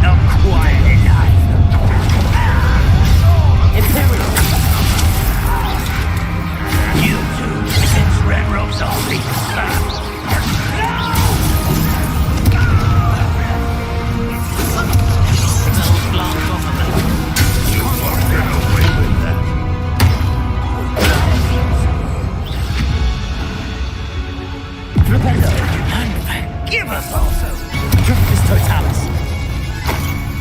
Not quite enough. Imperial. You two against Ranrock's army. Give us also! Driftus Totalis!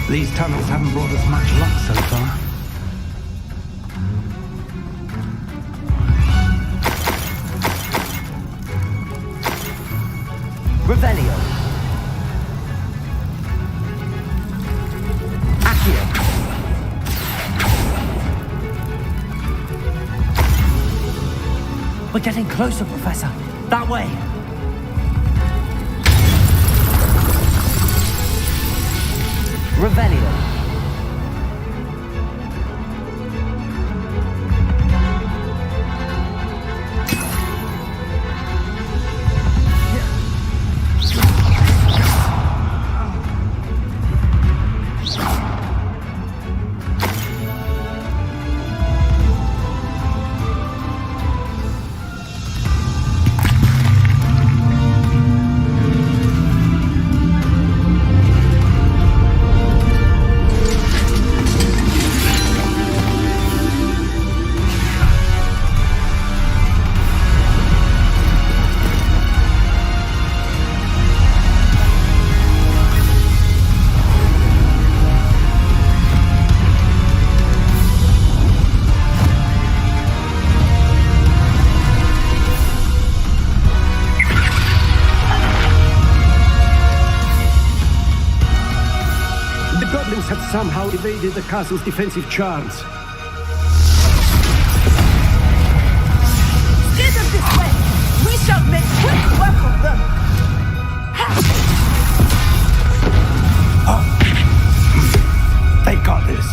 These tunnels haven't brought us much luck so far. Revelio. Accio. We're getting closer, Professor. That way. Revelio. had somehow evaded the castle's defensive charms. Steer them this way! We shall make quick work of them! They got this.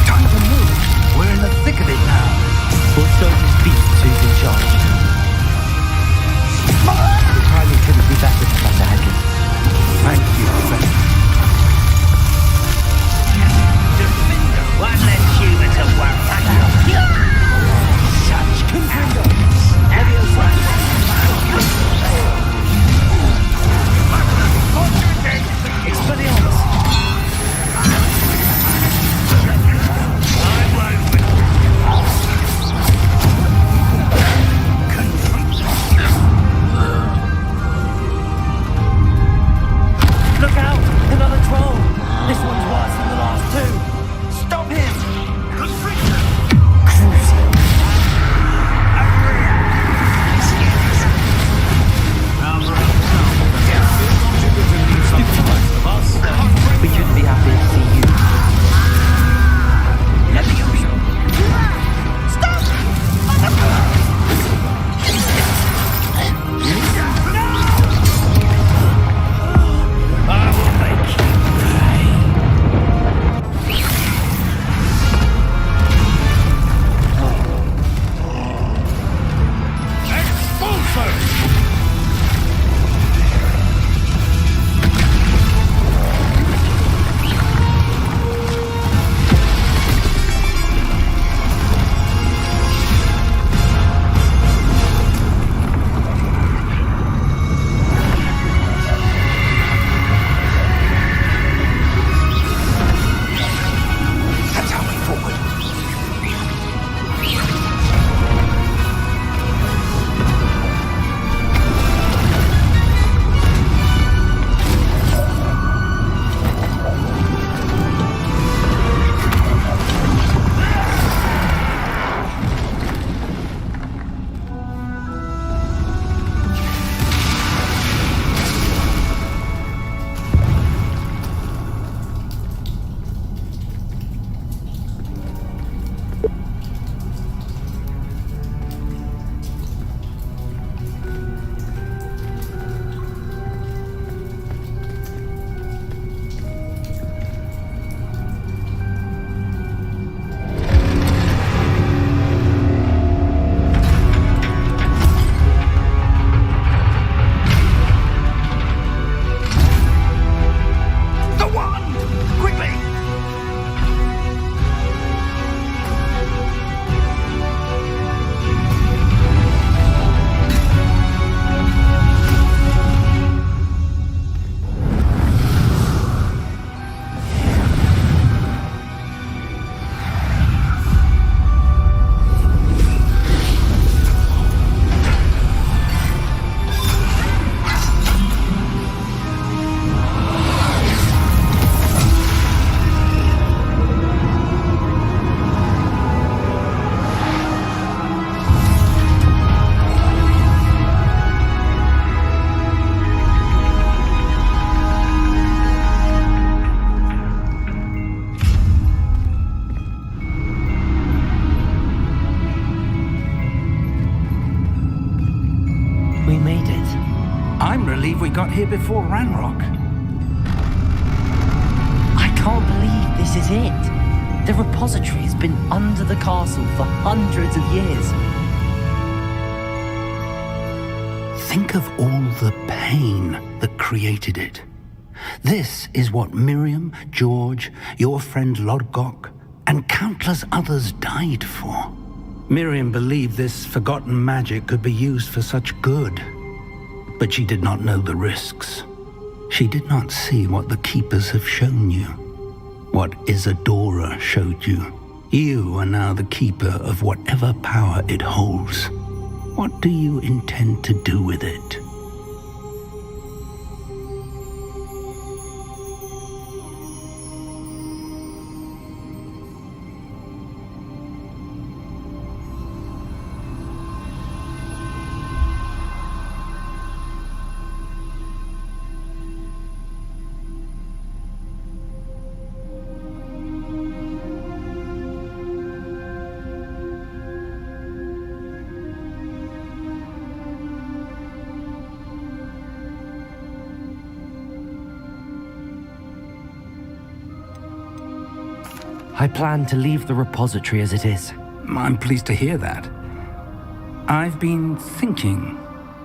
Time to move. We're in the thick of it now. We'll show these beasts who's in charge. The timing couldn't be better, Professor Headley. Thank you, Professor. One less human to worry. Such confidence. Expelliarmus. Look out! Another troll! This one's worse than the last two! Stop him! We couldn't be happy to see you. We made it. I'm relieved we got here before Ranrock. I can't believe this is it. The repository has been under the castle for hundreds of years. Think of all the pain that created it. This is what Miriam, George, your friend Lodgok, and countless others died for. Miriam believed this forgotten magic could be used for such good, but she did not know the risks. She did not see what the Keepers have shown you, what Isadora showed you. You are now the Keeper of whatever power it holds. What do you intend to do with it? I plan to leave the repository as it is. I'm pleased to hear that. I've been thinking.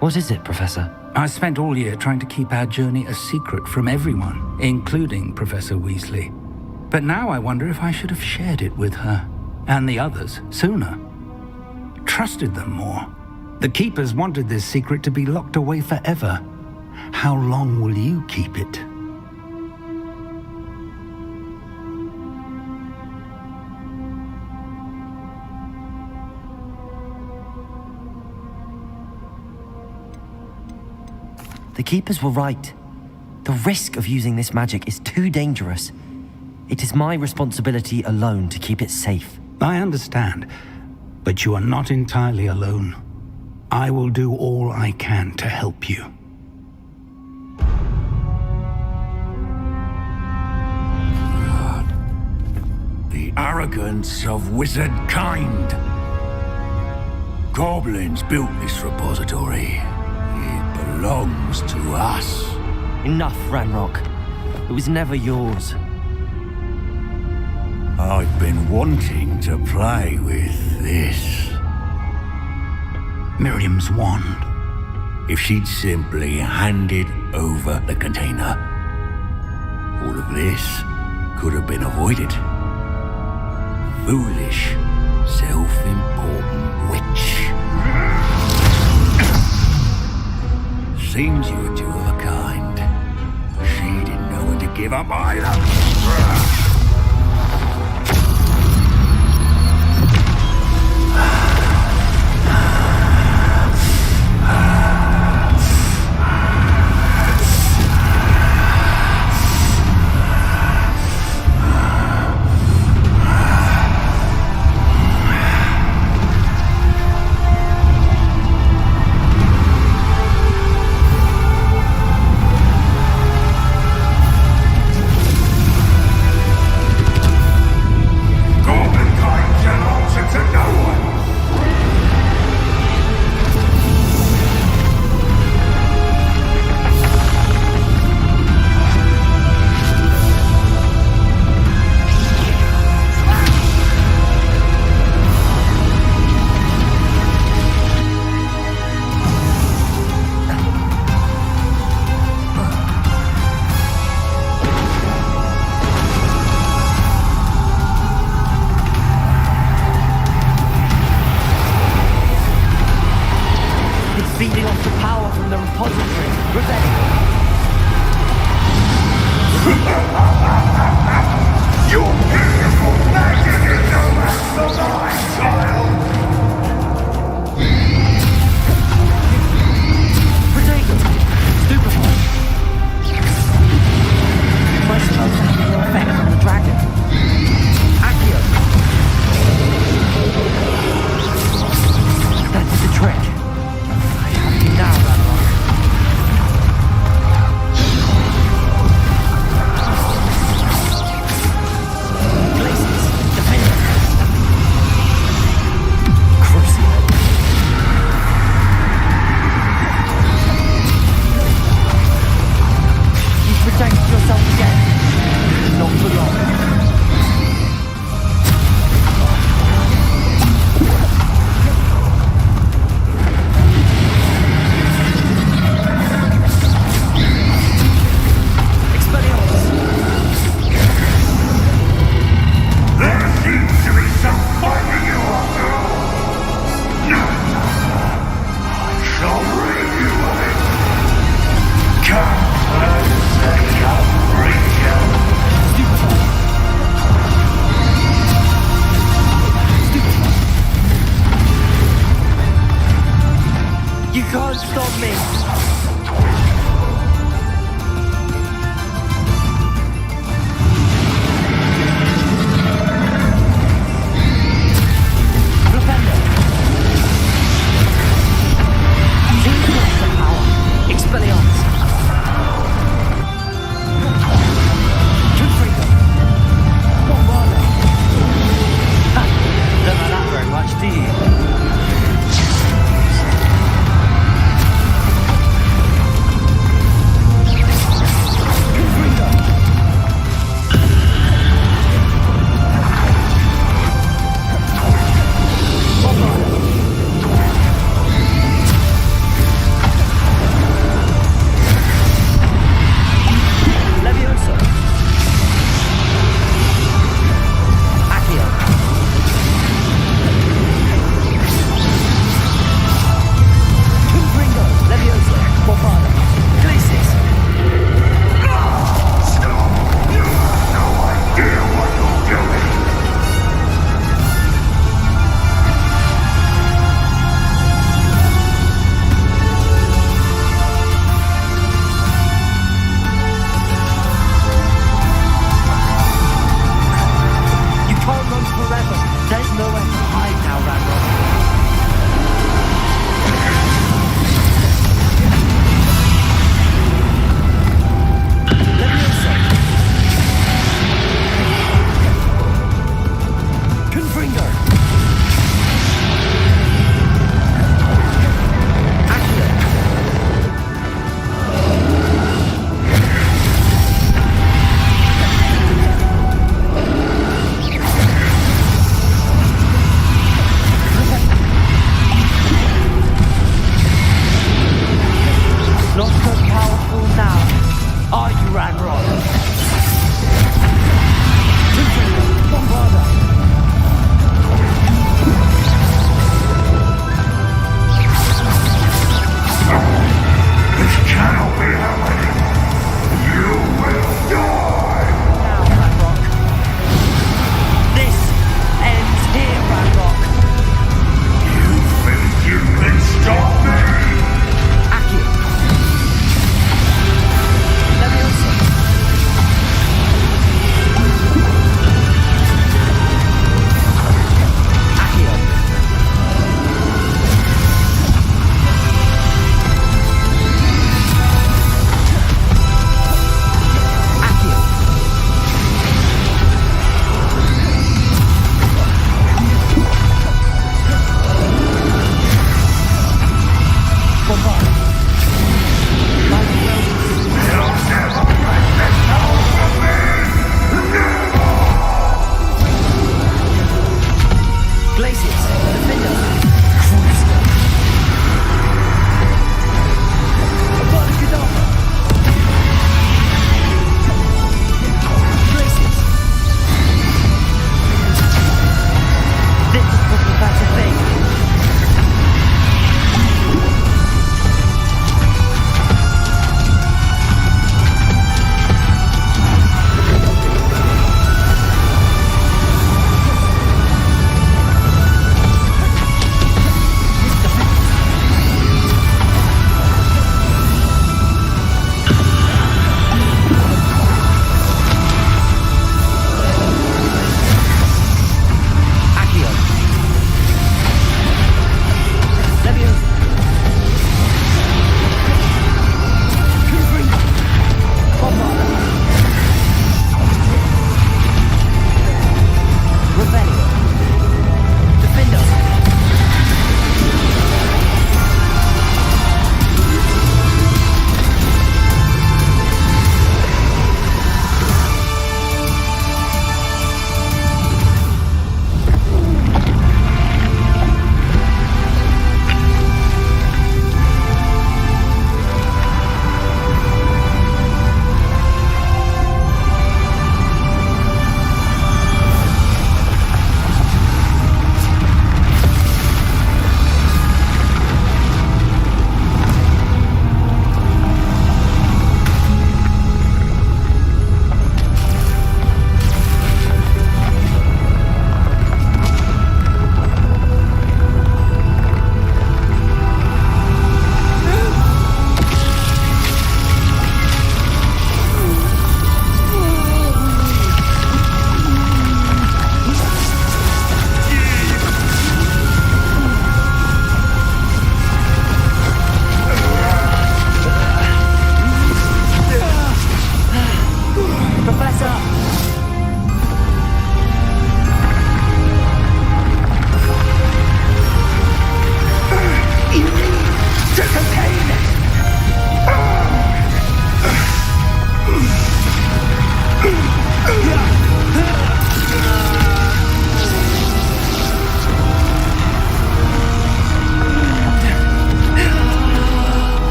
What is it, Professor? I spent all year trying to keep our journey a secret from everyone, including Professor Weasley. But now I wonder if I should have shared it with her, and the others, sooner. Trusted them more. The Keepers wanted this secret to be locked away forever. How long will you keep it? The Keepers were right. The risk of using this magic is too dangerous. It is my responsibility alone to keep it safe. I understand, but you are not entirely alone. I will do all I can to help you. The arrogance of wizard kind. Goblins built this repository. It belongs to us. Enough, Ranrock. It was never yours. I've been wanting to play with this. Miriam's wand. If she'd simply handed over the container, all of this could have been avoided. Foolish, self-important witch. Seems you were two of a kind. She didn't know when to give up either. Feeding off the power from the repository. Rebecca! Your beautiful magic is no match for mine, child! Protect! Stupefy! My spells have no effect on the dragon. Accio! That did the trick. Now, Ranrock.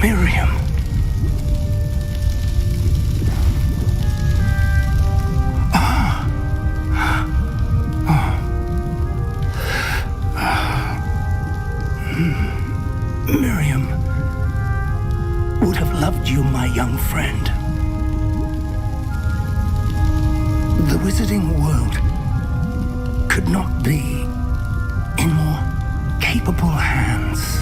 Miriam. Miriam would have loved you, my young friend. The wizarding world could not be in more capable hands.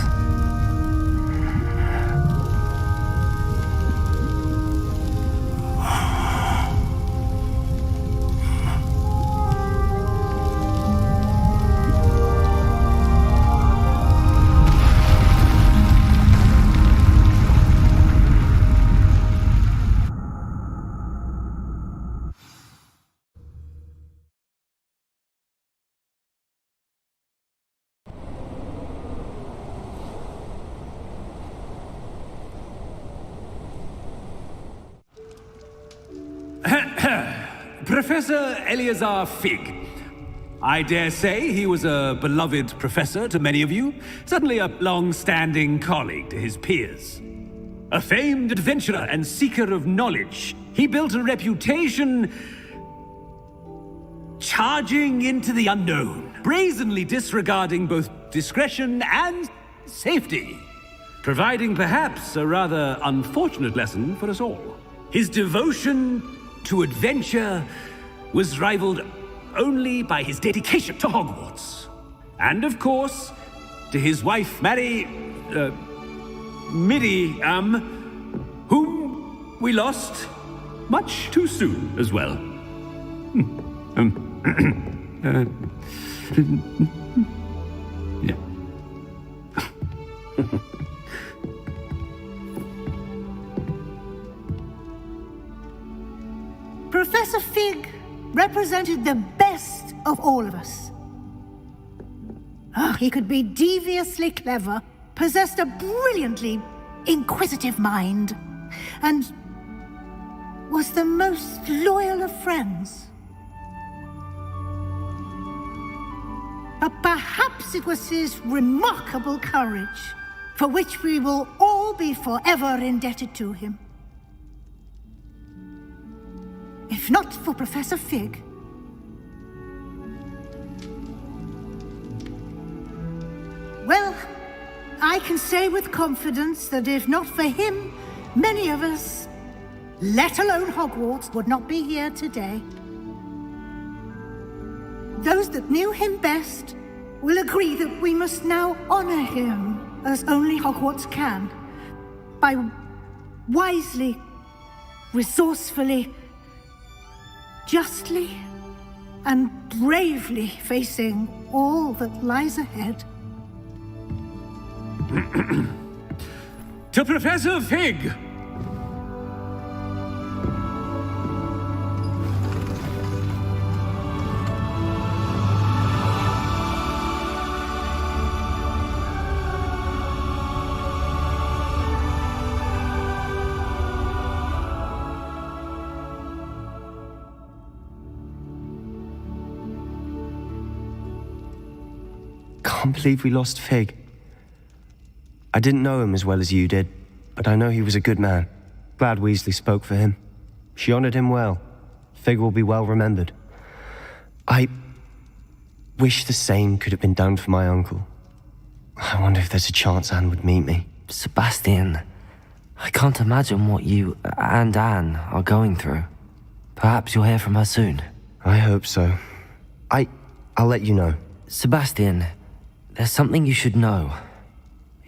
Professor Eleazar Fig. I dare say he was a beloved professor to many of you, certainly a long-standing colleague to his peers. A famed adventurer and seeker of knowledge, he built a reputation charging into the unknown, brazenly disregarding both discretion and safety, providing perhaps a rather unfortunate lesson for us all. His devotion to adventure was rivaled only by his dedication to Hogwarts. And of course, to his wife, Miriam, whom we lost much too soon as well. Yeah. Professor Fig represented the best of all of us. He could be deviously clever, possessed a brilliantly inquisitive mind, and was the most loyal of friends. But perhaps it was his remarkable courage, for which we will all be forever indebted to him. If not for Professor Fig, well, I can say with confidence that if not for him, many of us, let alone Hogwarts, would not be here today. Those that knew him best will agree that we must now honor him as only Hogwarts can, by wisely, resourcefully, justly and bravely facing all that lies ahead. To Professor Fig! Can't believe we lost Fig. I didn't know him as well as you did, but I know he was a good man. Glad Weasley spoke for him. She honored him well. Fig will be well remembered. I wish the same could have been done for my uncle. I wonder if there's a chance Anne would meet me. Sebastian, I can't imagine what you and Anne are going through. Perhaps you'll hear from her soon. I hope so. I'll let you know. Sebastian, there's something you should know.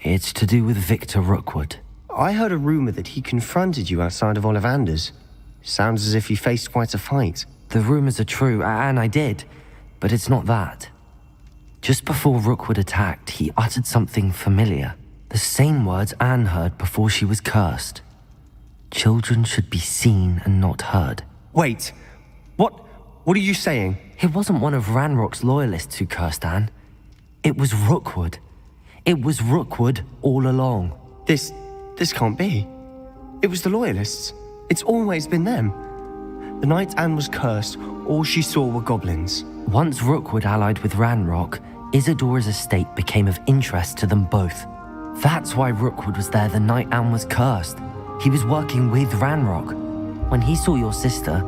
It's to do with Victor Rookwood. I heard a rumor that he confronted you outside of Ollivander's. Sounds as if he faced quite a fight. The rumors are true, and I did, but it's not that. Just before Rookwood attacked, he uttered something familiar. The same words Anne heard before she was cursed. Children should be seen and not heard. Wait, what are you saying? It wasn't one of Ranrock's loyalists who cursed Anne. It was Rookwood. It was Rookwood all along. This can't be. It was the Loyalists. It's always been them. The night Anne was cursed, all she saw were goblins. Once Rookwood allied with Ranrock, Isadora's estate became of interest to them both. That's why Rookwood was there the night Anne was cursed. He was working with Ranrock. When he saw your sister,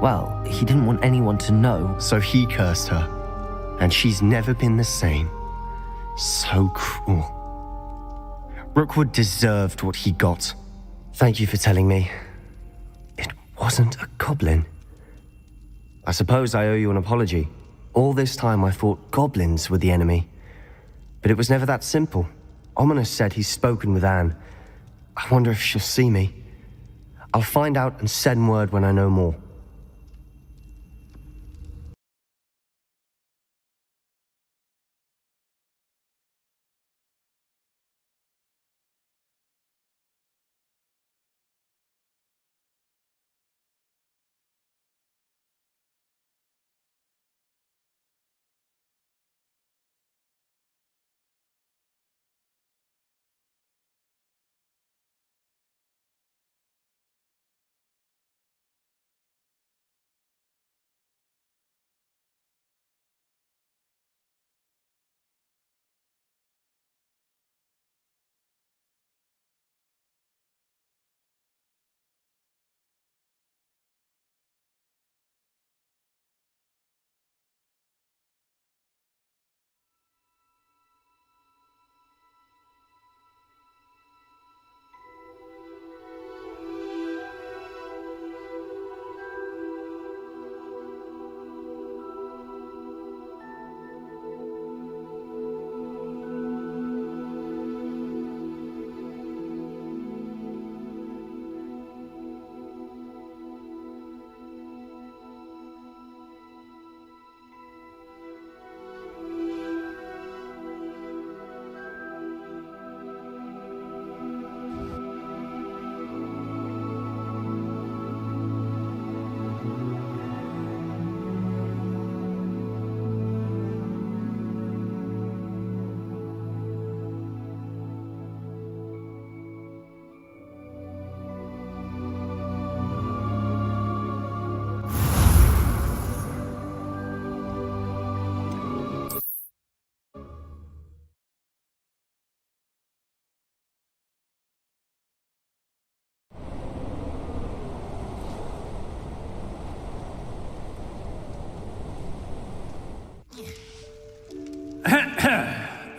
well, he didn't want anyone to know. So he cursed her. And she's never been the same. So cruel. Rookwood deserved what he got. Thank you for telling me. It wasn't a goblin. I suppose I owe you an apology. All this time I thought goblins were the enemy. But it was never that simple. Ominis said he's spoken with Anne. I wonder if she'll see me. I'll find out and send word when I know more.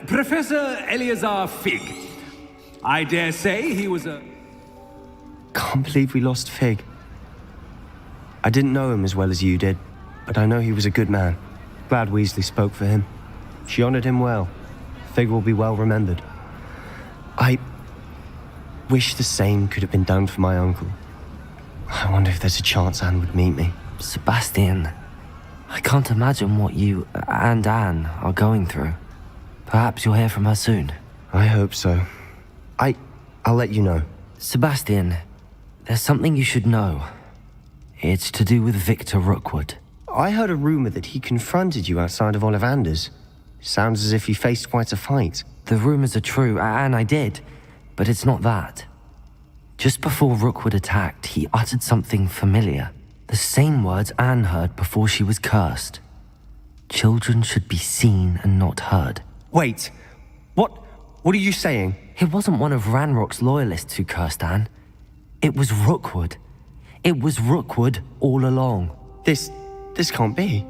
Professor Eleazar Fig. I dare say he was a... Can't believe we lost Fig. I didn't know him as well as you did, but I know he was a good man. Glad Weasley spoke for him. She honored him well. Fig will be well remembered. I wish the same could have been done for my uncle. I wonder if there's a chance Anne would meet me. Sebastian, I can't imagine what you and Anne are going through. Perhaps you'll hear from her soon. I hope so. I'll let you know. Sebastian, there's something you should know. It's to do with Victor Rookwood. I heard a rumor that he confronted you outside of Ollivander's. Sounds as if he faced quite a fight. The rumors are true, and I did, but it's not that. Just before Rookwood attacked, he uttered something familiar. The same words Anne heard before she was cursed. Children should be seen and not heard. Wait, what are you saying? It wasn't one of Ranrock's loyalists who cursed Anne. It was Rookwood. It was Rookwood all along. This can't be.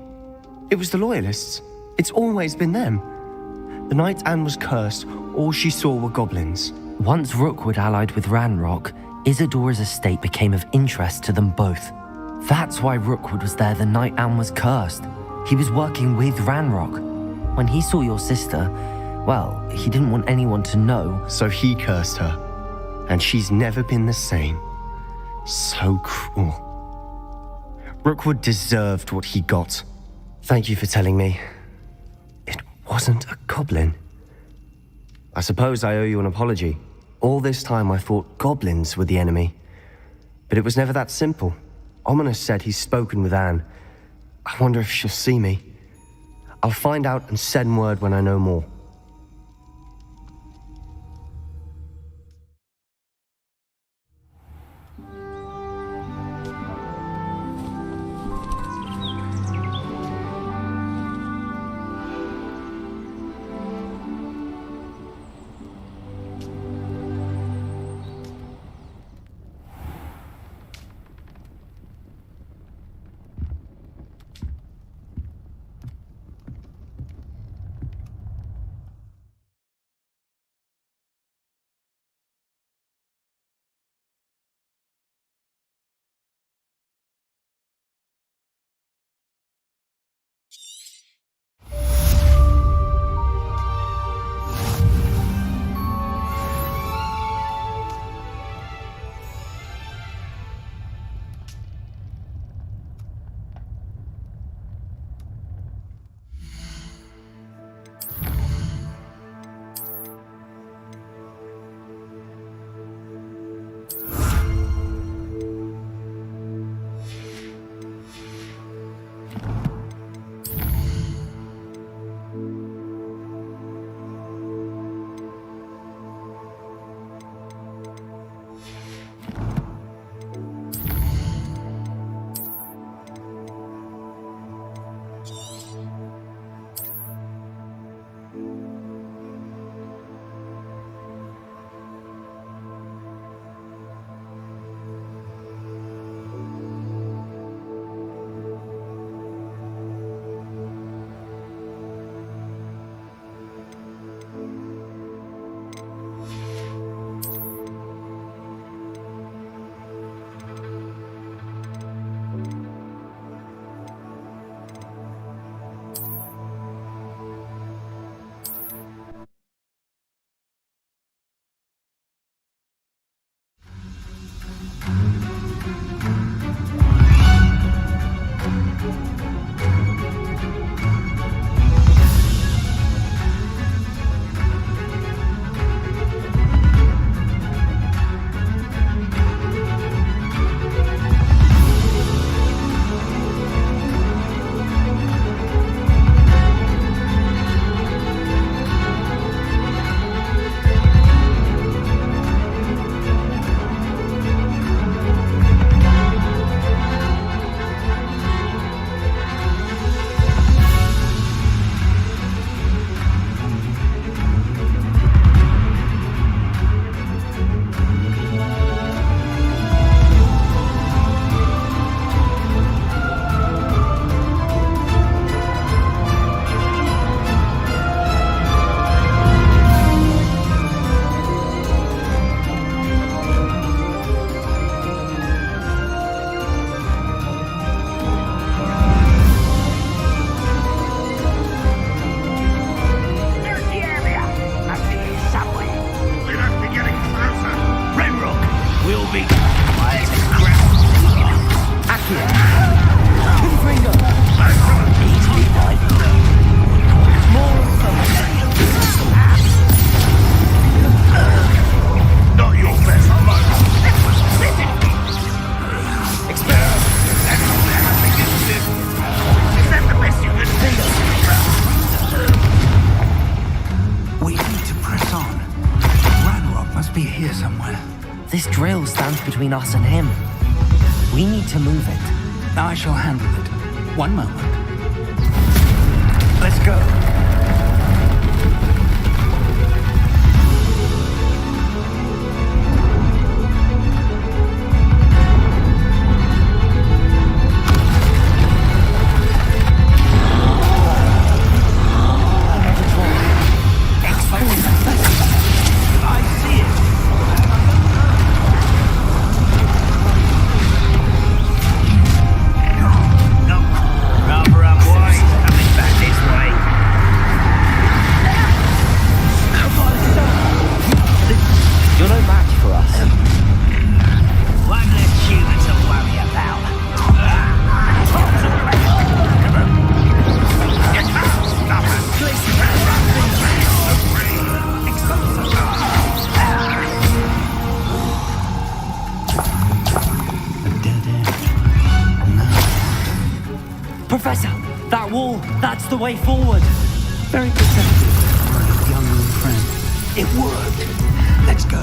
It was the loyalists. It's always been them. The night Anne was cursed, all she saw were goblins. Once Rookwood allied with Ranrock, Isadora's estate became of interest to them both. That's why Rookwood was there the night Anne was cursed. He was working with Ranrock. When he saw your sister, well, he didn't want anyone to know. So he cursed her. And she's never been the same. So cruel. Rookwood deserved what he got. Thank you for telling me. It wasn't a goblin. I suppose I owe you an apology. All this time I thought goblins were the enemy. But it was never that simple. Ominis said he's spoken with Anne. I wonder if she'll see me. I'll find out and send word when I know more. must be here somewhere. This drill stands between us and him. We need to move it. I shall handle it. One moment. Let's go. Professor, that wall, that's the way forward. Very perceptive for a young friend. It worked. Let's go.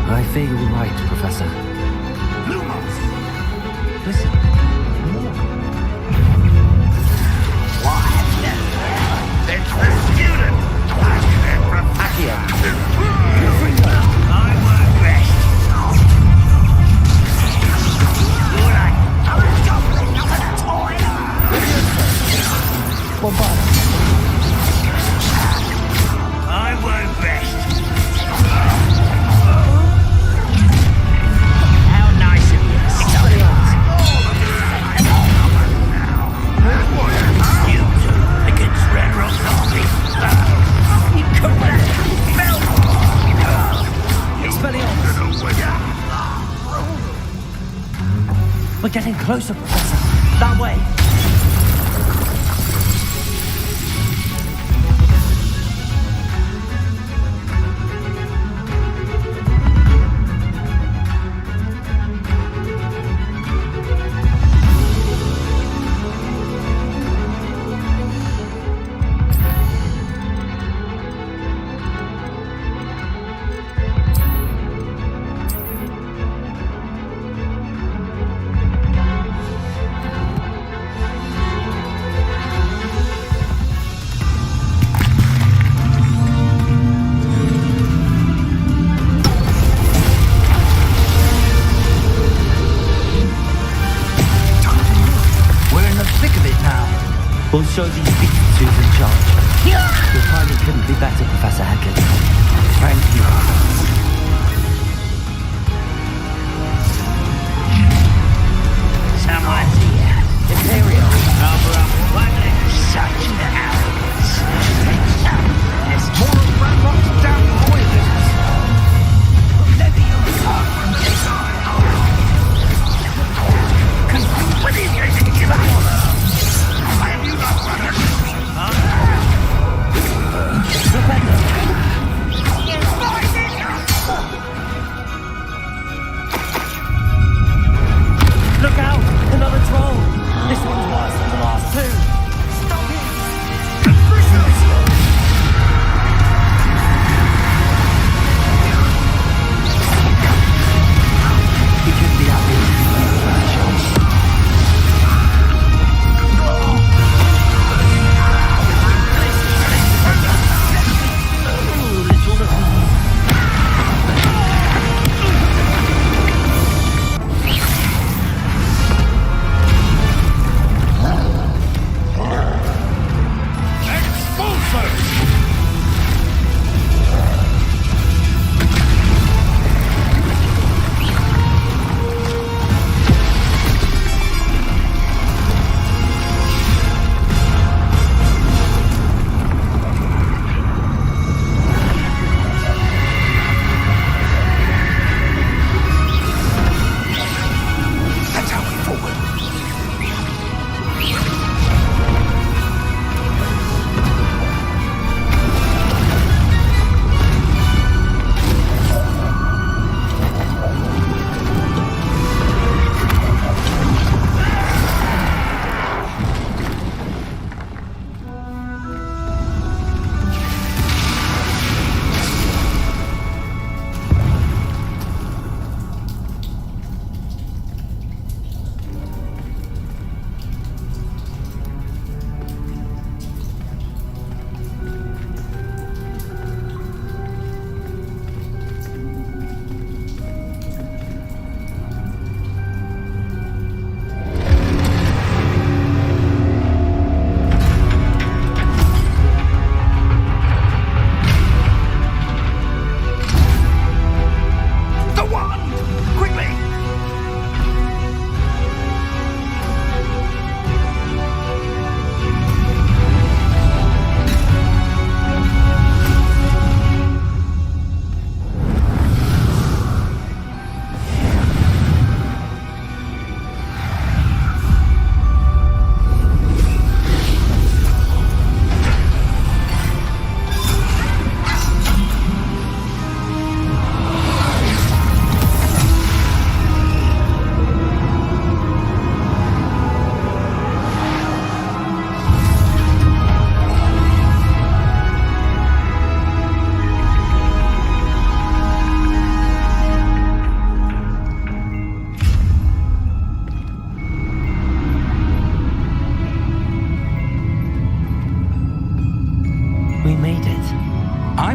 I fear you're right, Professor. Lumos! Listen. It's the student! Accio. I work best. You're like, another toy! I work best. How nice of you. You two against Ranrock's army. You come back. We're getting closer, Professor. That way. We'll show these beasts who's in charge. Your timing couldn't be better, Professor Hecat. Thank you. Someone's here. Imperial. Such arrogance. There's more of Ranrock's damn royalists. Let me What are you going to give up? Look out! Another troll!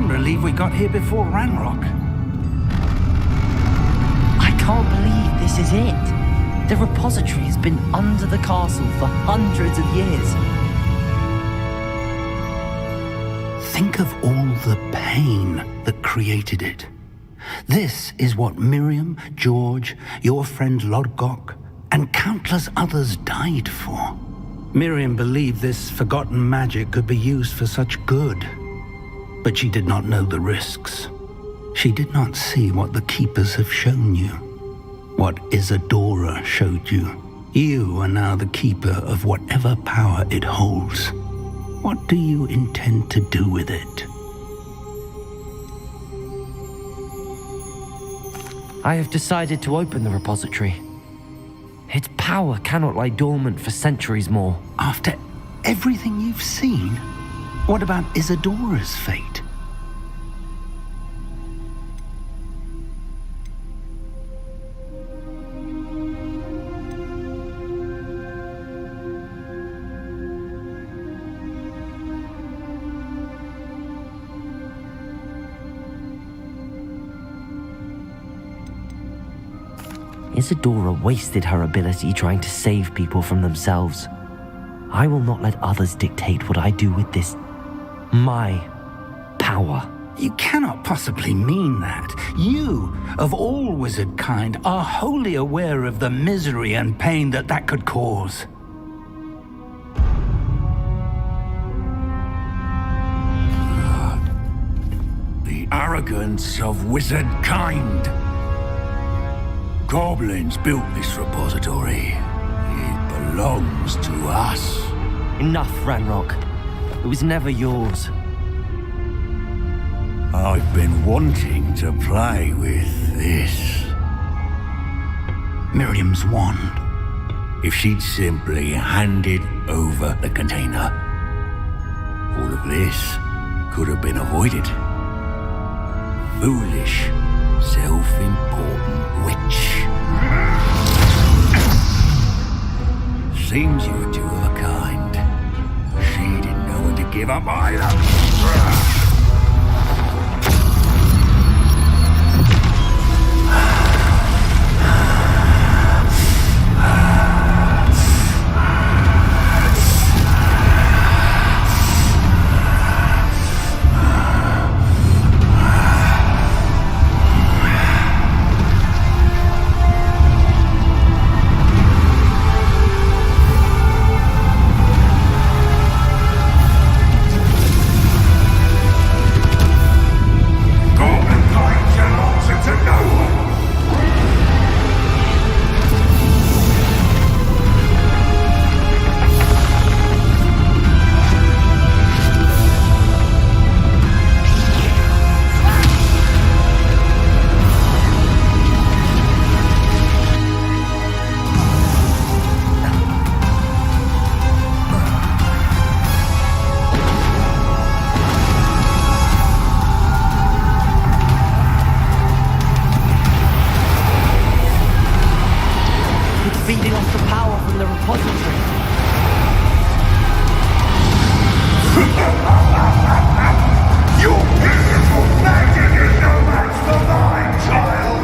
I'm relieved we got here before Ranrock. I can't believe this is it. The repository has been under the castle for hundreds of years. Think of all the pain that created it. This is what Miriam, George, your friend Lodgok, and countless others died for. Miriam believed this forgotten magic could be used for such good. But she did not know the risks. She did not see what the Keepers have shown you. What Isadora showed you. You are now the Keeper of whatever power it holds. What do you intend to do with it? I have decided to open the repository. Its power cannot lie dormant for centuries more. After everything you've seen, what about Isadora's fate? Isadora wasted her ability trying to save people from themselves. I will not let others dictate what I do with this. My power. You cannot possibly mean that. You, of all wizard kind, are wholly aware of the misery and pain that could cause. The arrogance of wizard kind. Goblins built this repository. It belongs to us. Enough, Ranrock. It was never yours. I've been wanting to play with this. Miriam's wand. If she'd simply handed over the container, all of this could have been avoided. Foolish, self-important witch. Seems you were two of a kind. She didn't know when to give up either. Feeding off the power from the repository. Your beautiful magic is no match for mine, child!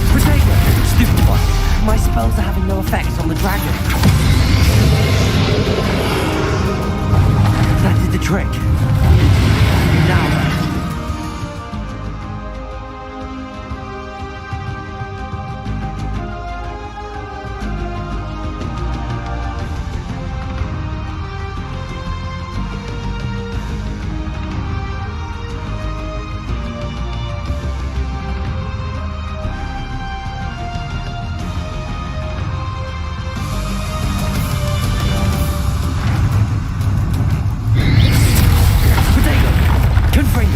Protego! Stupid one. My spells are having no effect on the dragon. That did the trick. Now. Good for you.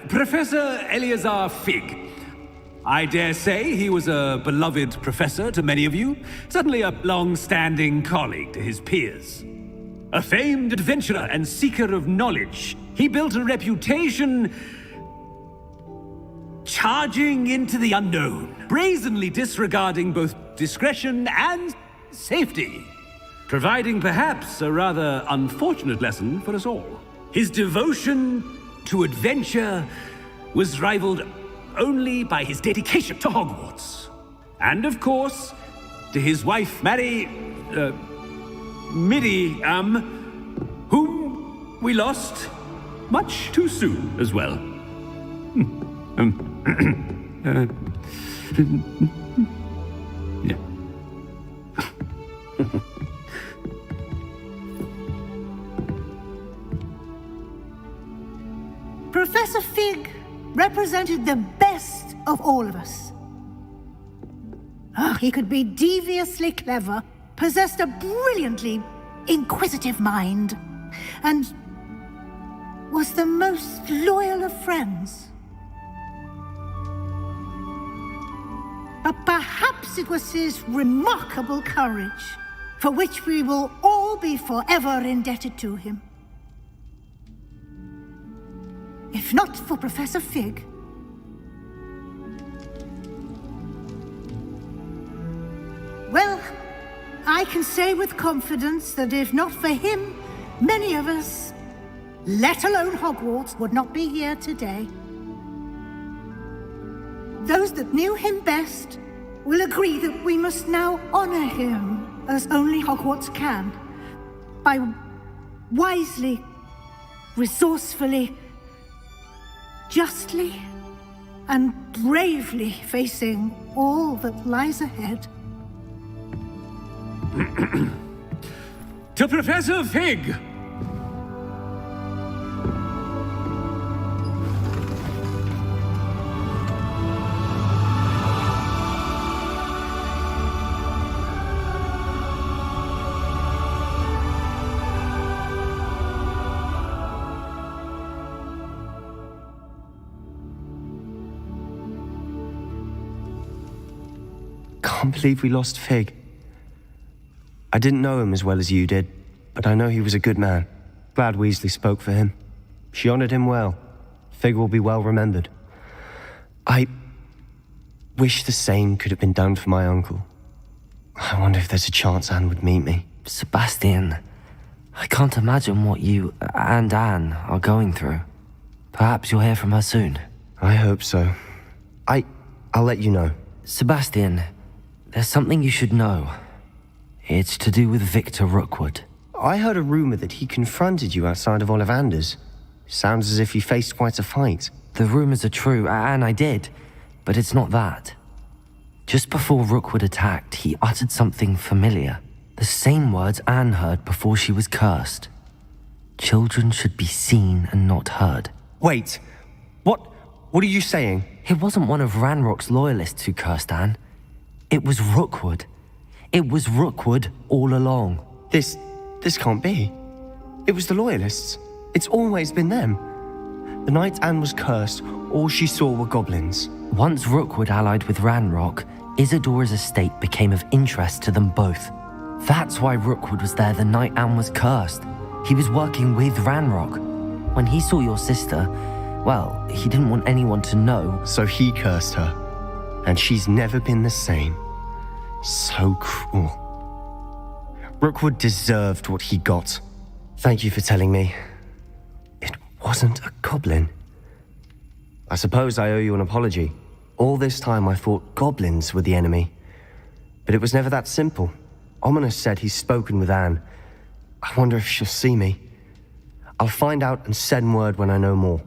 Professor Eleazar Fig. I dare say he was a beloved professor to many of you, certainly a long-standing colleague to his peers. A famed adventurer and seeker of knowledge, he built a reputation charging into the unknown, brazenly disregarding both discretion and safety, providing perhaps a rather unfortunate lesson for us all. His devotion to adventure was rivaled only by his dedication to Hogwarts. And of course, to his wife, Midi, whom we lost much too soon as well. Yeah. Professor Fig represented the best of all of us. He could be deviously clever, possessed a brilliantly inquisitive mind, and was the most loyal of friends. But perhaps it was his remarkable courage, for which we will all be forever indebted to him. If not for Professor Fig, well, I can say with confidence that if not for him, many of us, let alone Hogwarts, would not be here today. Those that knew him best will agree that we must now honor him as only Hogwarts can, by wisely, resourcefully, justly, and bravely facing all that lies ahead. To Professor Fig! Can't believe we lost Fig. I didn't know him as well as you did, but I know he was a good man. Glad Weasley spoke for him. She honored him well. Fig will be well remembered. I wish the same could have been done for my uncle. I wonder if there's a chance Anne would meet me. Sebastian, I can't imagine what you and Anne are going through. Perhaps you'll hear from her soon. I hope so. I'll let you know. Sebastian, there's something you should know. It's to do with Victor Rookwood. I heard a rumor that he confronted you outside of Ollivander's. Sounds as if you faced quite a fight. The rumors are true, and I did, but it's not that. Just before Rookwood attacked, he uttered something familiar. The same words Anne heard before she was cursed. Children should be seen and not heard. Wait, what are you saying? It wasn't one of Ranrock's loyalists who cursed Anne. It was Rookwood. It was Rookwood all along. This can't be. It was the Loyalists. It's always been them. The night Anne was cursed, all she saw were goblins. Once Rookwood allied with Ranrock, Isadora's estate became of interest to them both. That's why Rookwood was there the night Anne was cursed. He was working with Ranrock. When he saw your sister, well, he didn't want anyone to know. So he cursed her. And she's never been the same. So cruel. Rookwood deserved what he got. Thank you for telling me. It wasn't a goblin. I suppose I owe you an apology. All this time I thought goblins were the enemy. But it was never that simple. Ominis said he's spoken with Anne. I wonder if she'll see me. I'll find out and send word when I know more.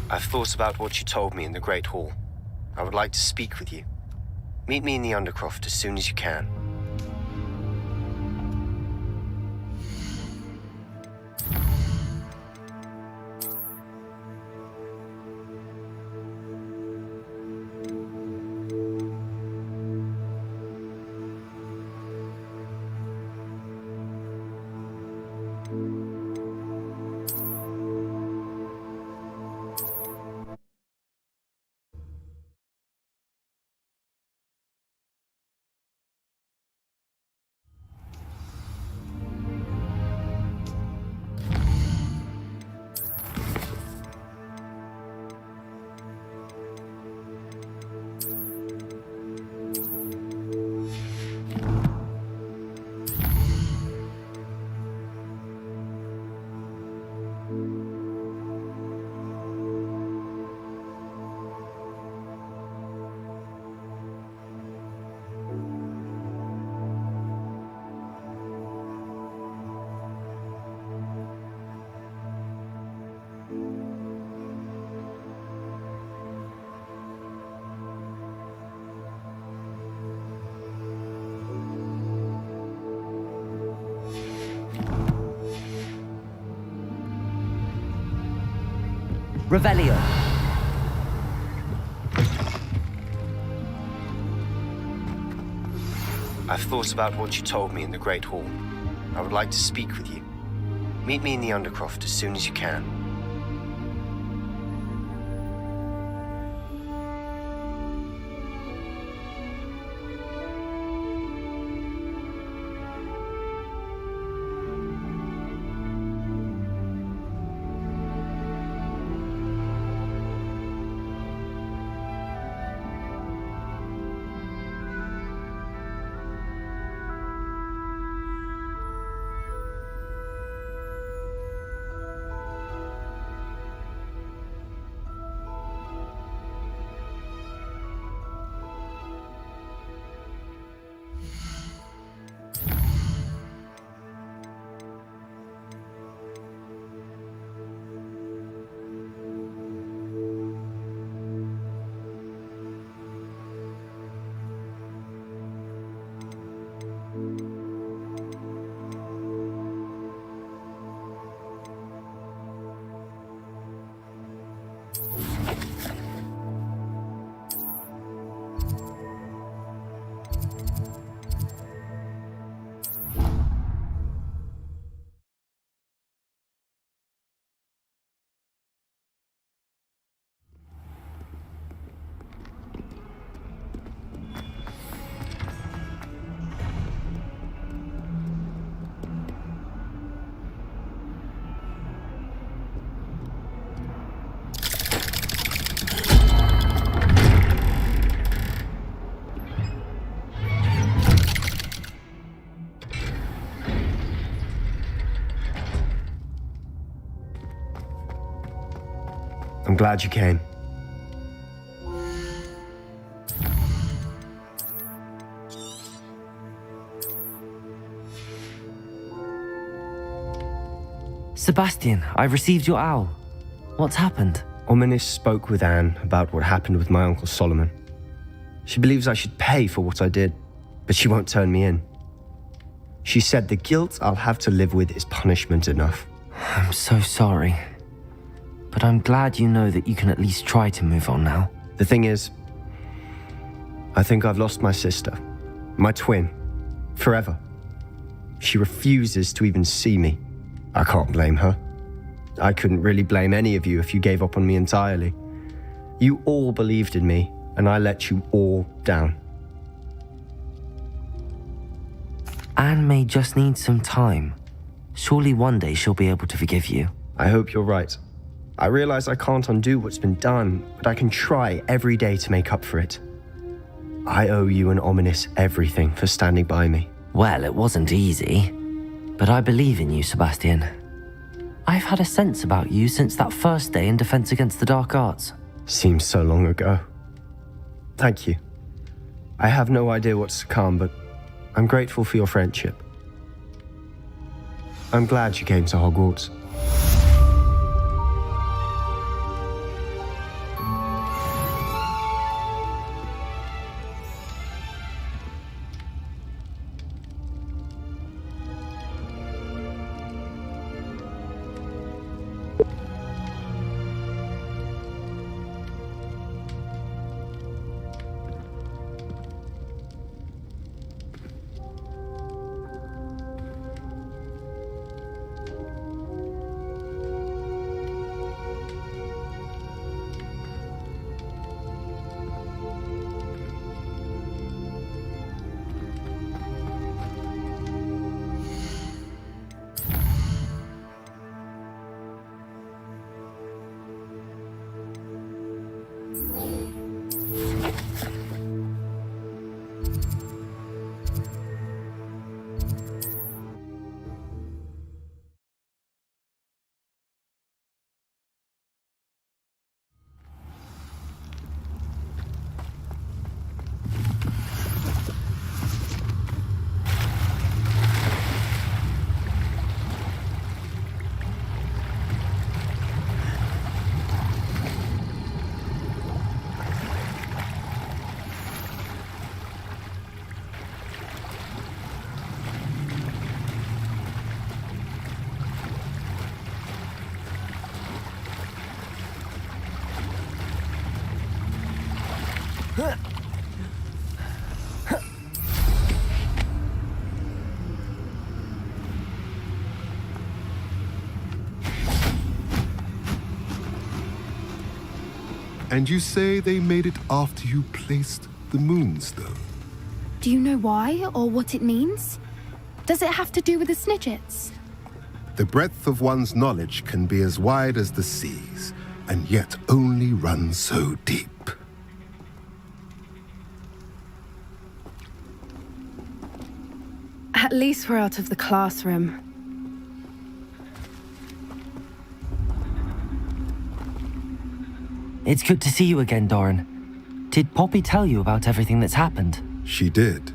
I've thought about what you told me in the Great Hall. I would like to speak with you. Meet me in the Undercroft as soon as you can. Revelio. I've thought about what you told me in the Great Hall. I would like to speak with you. Meet me in the Undercroft as soon as you can. I'm glad you came. Sebastian, I received your owl. What's happened? Ominis spoke with Anne about what happened with my Uncle Solomon. She believes I should pay for what I did, but she won't turn me in. She said the guilt I'll have to live with is punishment enough. I'm so sorry. But I'm glad you know that you can at least try to move on now. The thing is, I think I've lost my sister, my twin, forever. She refuses to even see me. I can't blame her. I couldn't really blame any of you if you gave up on me entirely. You all believed in me, and I let you all down. Anne may just need some time. Surely one day she'll be able to forgive you. I hope you're right. I realize I can't undo what's been done, but I can try every day to make up for it. I owe you and Ominis everything for standing by me. Well, it wasn't easy, but I believe in you, Sebastian. I've had a sense about you since that first day in Defense Against the Dark Arts. Seems so long ago. Thank you. I have no idea what's to come, but I'm grateful for your friendship. I'm glad you came to Hogwarts. And you say they made it after you placed the Moonstone? Do you know why or what it means? Does it have to do with the Snidgets? The breadth of one's knowledge can be as wide as the seas, and yet only run so deep. At least we're out of the classroom. It's good to see you again, Doran. Did Poppy tell you about everything that's happened? She did,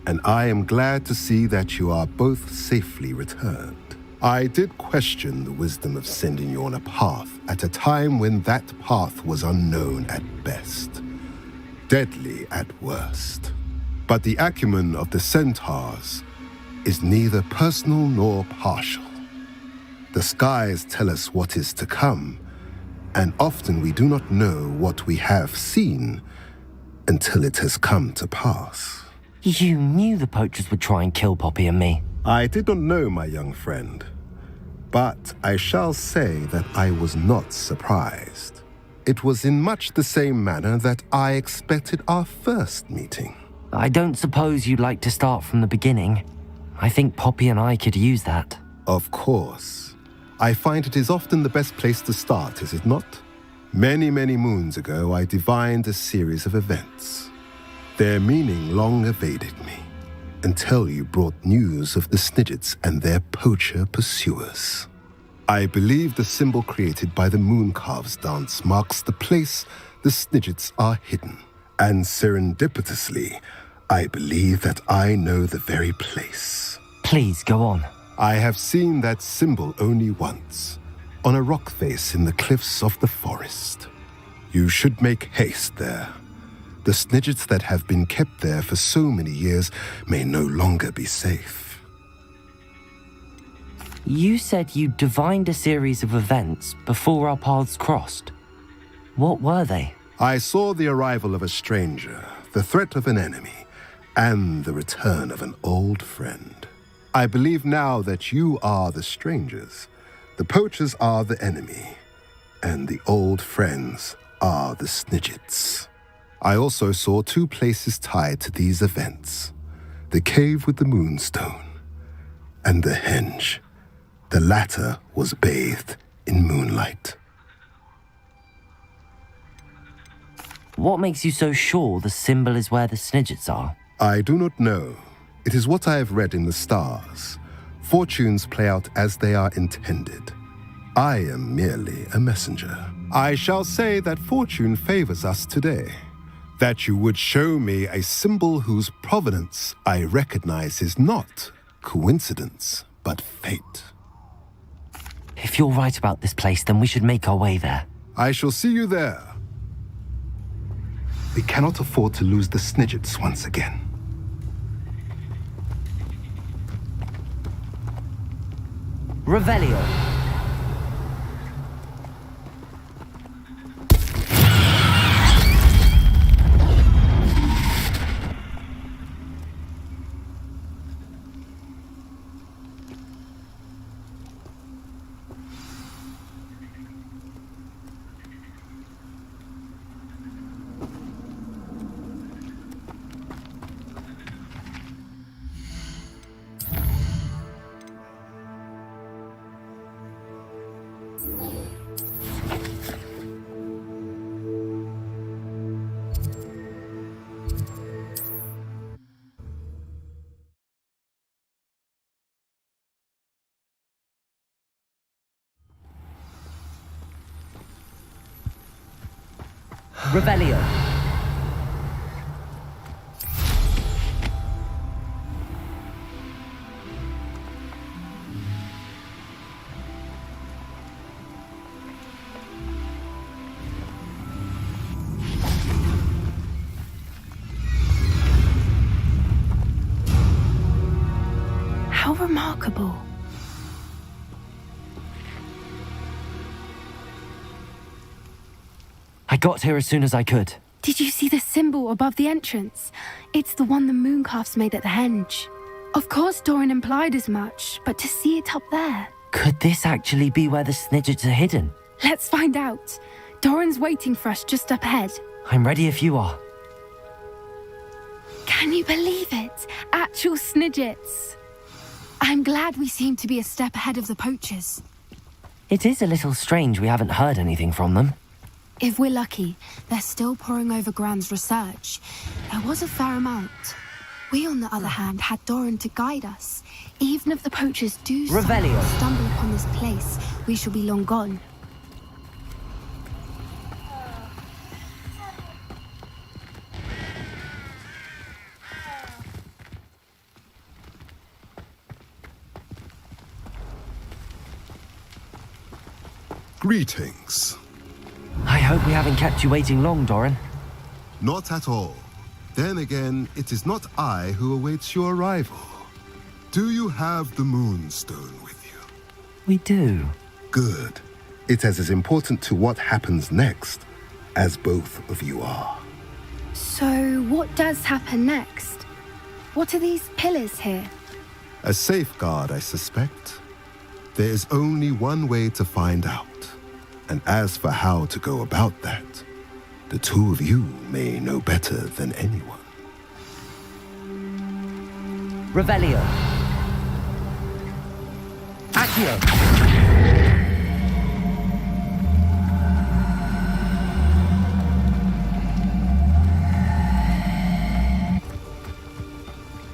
and I am glad to see that you are both safely returned. I did question the wisdom of sending you on a path at a time when that path was unknown at best, deadly at worst. But the acumen of the Centaurs is neither personal nor partial. The skies tell us what is to come, and often we do not know what we have seen until it has come to pass. You knew the poachers would try and kill Poppy and me. I did not know, my young friend, but I shall say that I was not surprised. It was in much the same manner that I expected our first meeting. I don't suppose you'd like to start from the beginning. I think Poppy and I could use that. Of course. I find it is often the best place to start, is it not? Many, many moons ago, I divined a series of events. Their meaning long evaded me, until you brought news of the Snidgets and their poacher pursuers. I believe the symbol created by the Mooncalves dance marks the place the Snidgets are hidden. And serendipitously, I believe that I know the very place. Please, go on. I have seen that symbol only once, on a rock face in the cliffs of the forest. You should make haste there. The Snidgets that have been kept there for so many years may no longer be safe. You said you divined a series of events before our paths crossed. What were they? I saw the arrival of a stranger, the threat of an enemy, and the return of an old friend. I believe now that you are the strangers, the poachers are the enemy, and the old friends are the Snidgets. I also saw two places tied to these events, the cave with the Moonstone and the henge. The latter was bathed in moonlight. What makes you so sure the symbol is where the Snidgets are? I do not know. It is what I have read in the stars. Fortunes play out as they are intended. I am merely a messenger. I shall say that fortune favors us today. That you would show me a symbol whose provenance I recognize is not coincidence, but fate. If you're right about this place, then we should make our way there. I shall see you there. We cannot afford to lose the Snidgets once again. Revelio. Revelio. How remarkable. I got here as soon as I could. Did you see the symbol above the entrance? It's the one the Mooncalves made at the henge. Of course Doran implied as much, but to see it up there... Could this actually be where the Snidgets are hidden? Let's find out. Doran's waiting for us just up ahead. I'm ready if you are. Can you believe it? Actual Snidgets. I'm glad we seem to be a step ahead of the poachers. It is a little strange we haven't heard anything from them. If we're lucky, they're still poring over Gran's research. There was a fair amount. We, on the other hand, had Doran to guide us. Even if the poachers do Revelio. stumble upon this place, we shall be long gone. Greetings. I hope we haven't kept you waiting long, Doran. Not at all. Then again, it is not I who awaits your arrival. Do you have the Moonstone with you? We do. Good. It is as important to what happens next as both of you are. So, what does happen next? What are these pillars here? A safeguard, I suspect. There is only one way to find out. And as for how to go about that, the two of you may know better than anyone. Revelio. Accio.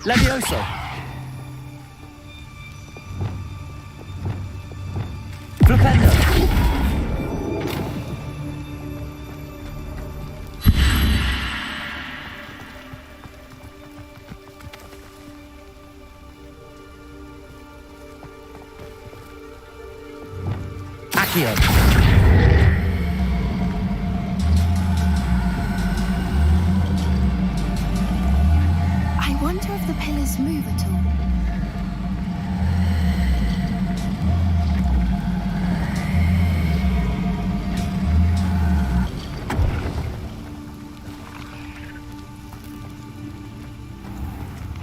Levioso. Flipendo. I wonder if the pillars move at all.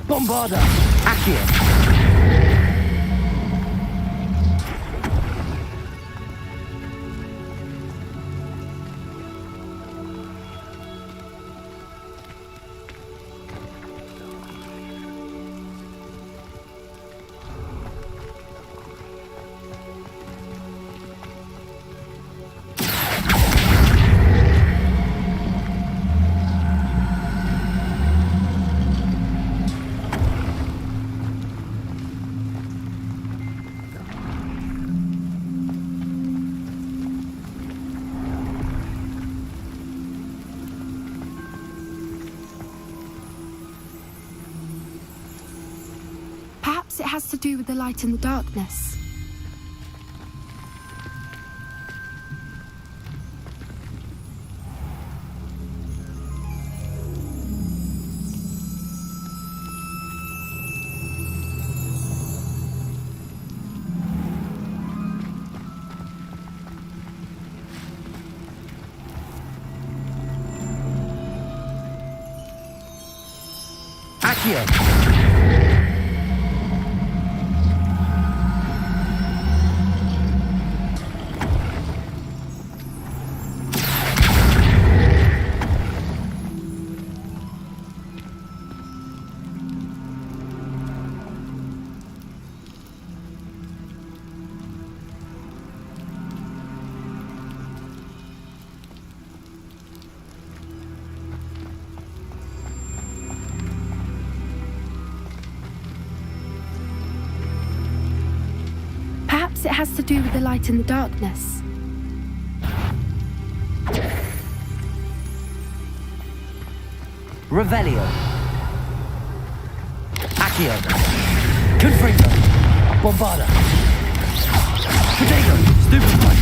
Bombarda. Accio. Perhaps it has to do with the light and the darkness. Accio. Perhaps it has to do with the light and the darkness. Revelio. Accio. Confringo. Bombarda. Potato. Stupid one.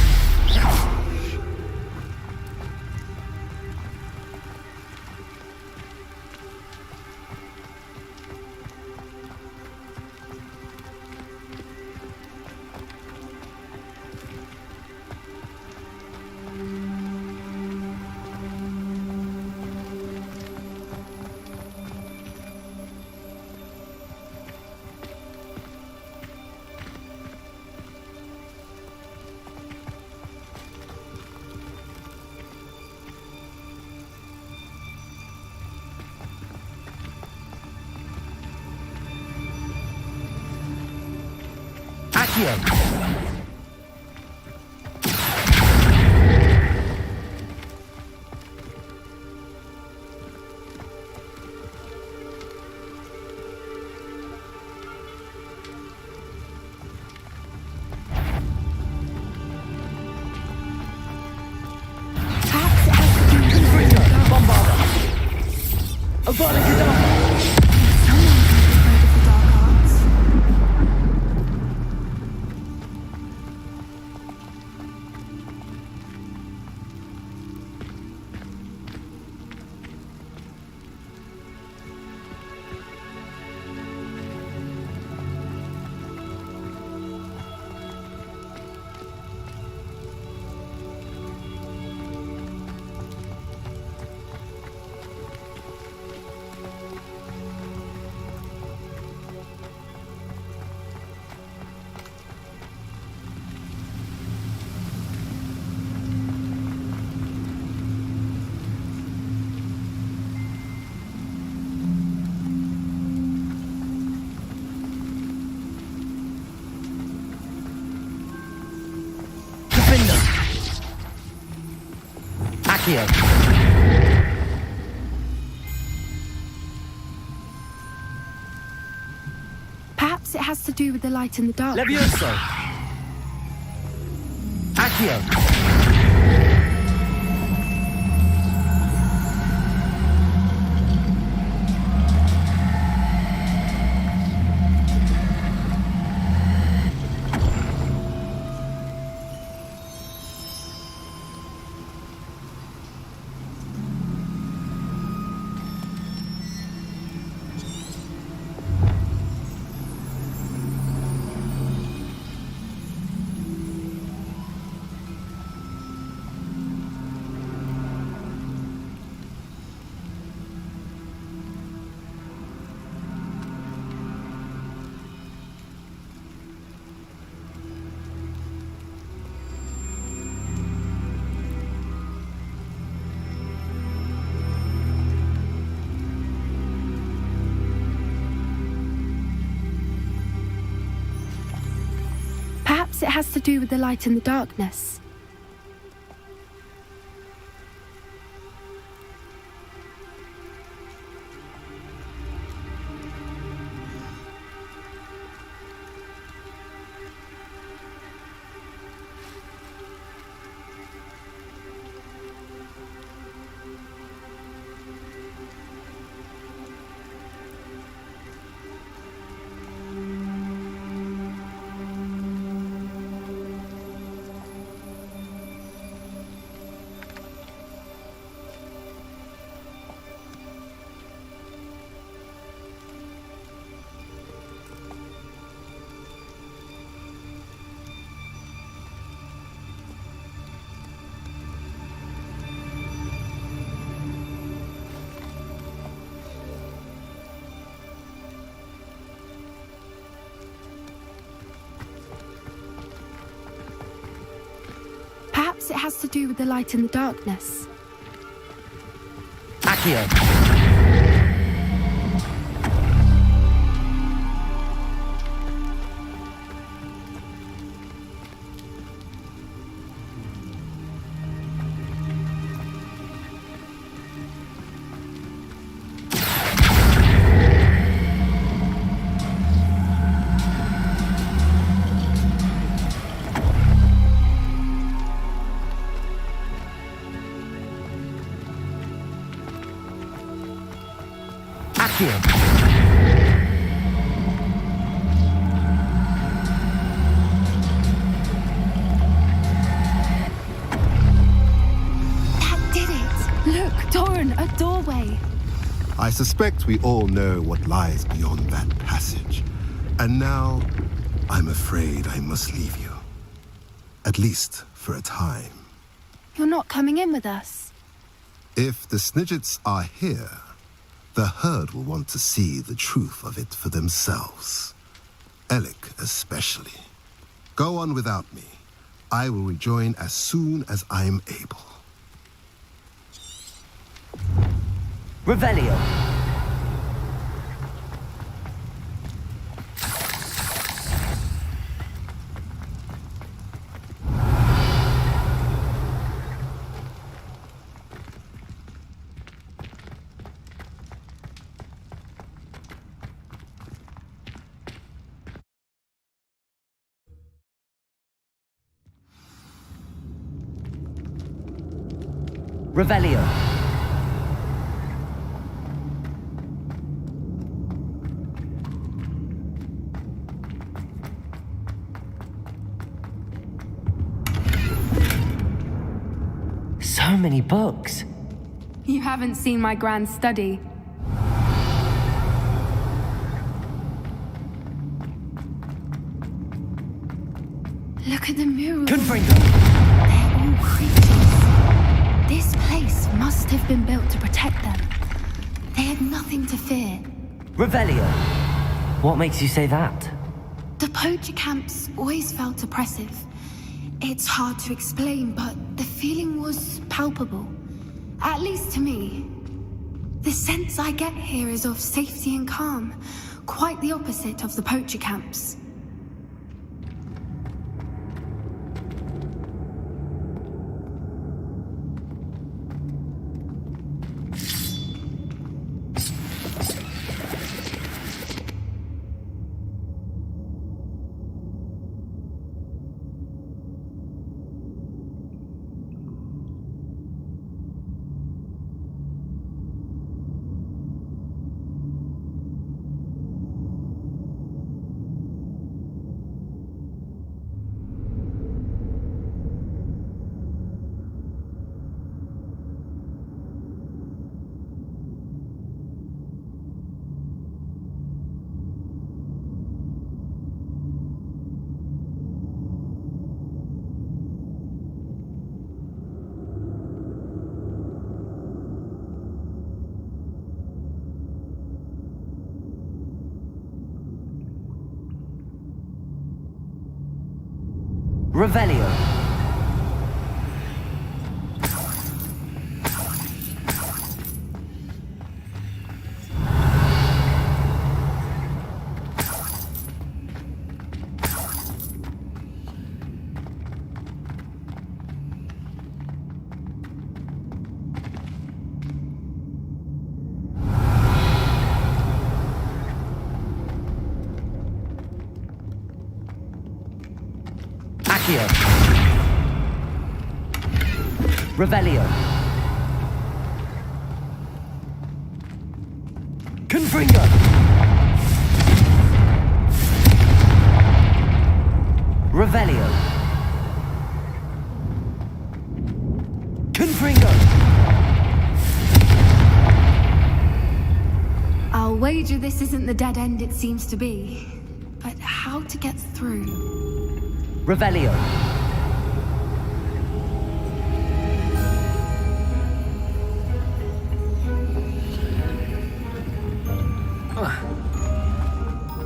Accio! Accio! Perhaps it has to do with the light in the dark. Levioso! Accio! Perhaps it has to do with the light in the darkness. Perhaps it has to do with the light in the darkness. Accio! Accio! That did it! Look, Doran, a doorway. I suspect we all know what lies beyond that passage. And now, I'm afraid I must leave you. At least for a time. You're not coming in with us. If the Snidgets are here, the herd will want to see the truth of it for themselves. Alec especially. Go on without me. I will rejoin as soon as I'm able. Revelio. Revelio. So many books. You haven't seen my grand study. Look at the murals. Confringo! They're all creatures. This place must have been built to protect them. They had nothing to fear. Revelio. What makes you say that? The poacher camps always felt oppressive. It's hard to explain, but the feeling was palpable. At least to me. The sense I get here is of safety and calm. Quite the opposite of the poacher camps. Revelio. Accio. Revelio. Confringo. Revelio. Confringo. I'll wager this isn't the dead end it seems to be. But how to get through? Revelio.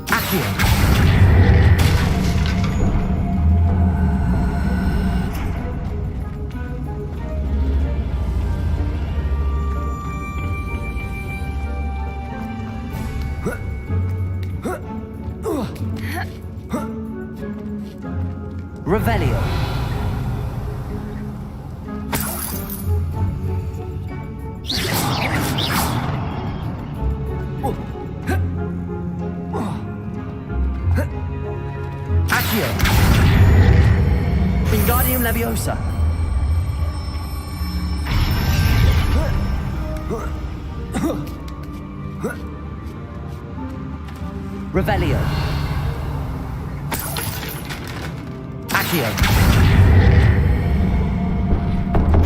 Accio. Revelio. Accio. Wingardium Leviosa. Revelio. Accio.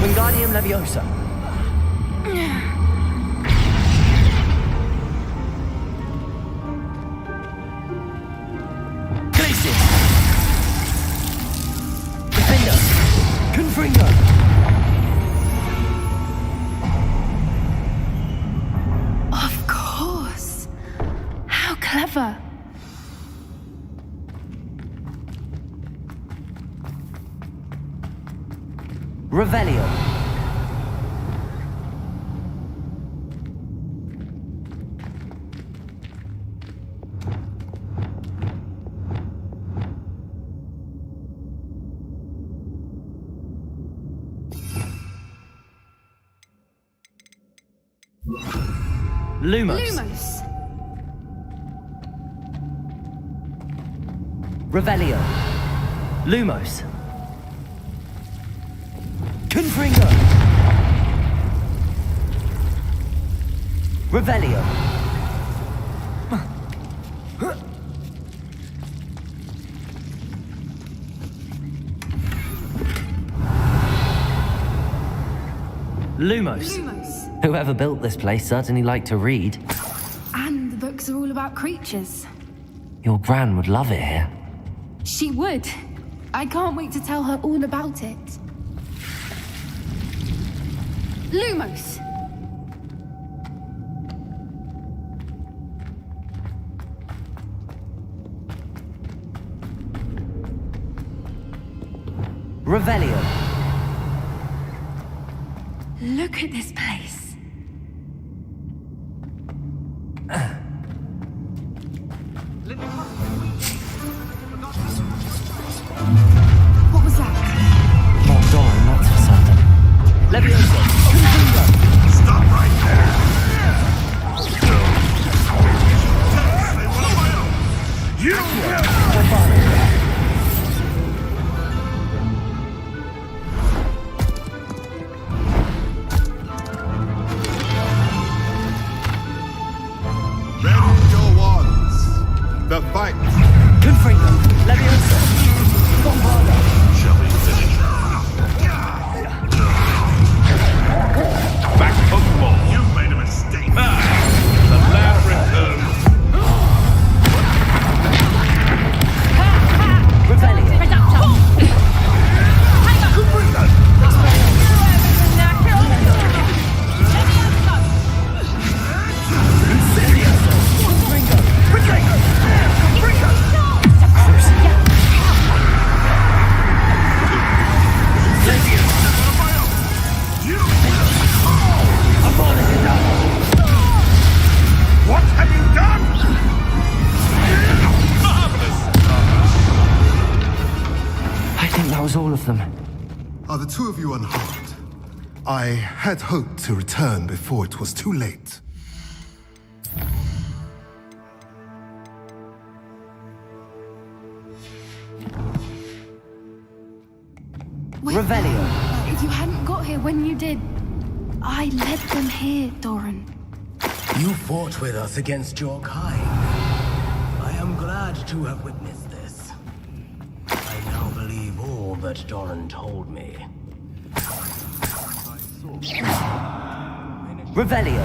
Wingardium Leviosa. Glacius. Defender. Confringo. Of course. How clever. Revelio. Lumos. Lumos. Revelio. Lumos. Confringo. Revelio. Lumos. Lumos. Whoever built this place certainly liked to read. And the books are all about creatures. Your gran would love it here. She would. I can't wait to tell her all about it. Lumos! Revelio. Look at this place. What was that? Not Doran, that's for certain. Leviosa. Stop right there! You Ready your wands. The fight. Confringo. Leviosa. Bombarda. Shall we finish? Back Pokeball. You made a mistake. The lab returns. Revelio. What have you done? I think that was all of them. Are the two of you unharmed? I had hoped to return before it was too late. Revelio. If you hadn't got here when you did, I led them here, Doran. You fought with us against your kind. I am glad to have witnessed this. I now believe all that Doran told me. Revelio.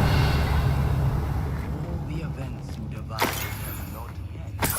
All the events you devised have not yet.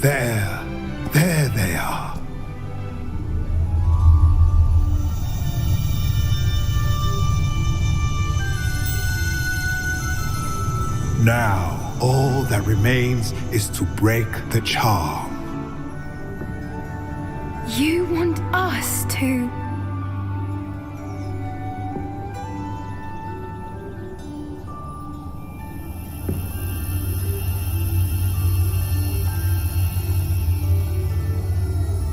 There they are. Now, all that remains is to break the charm. You want us to...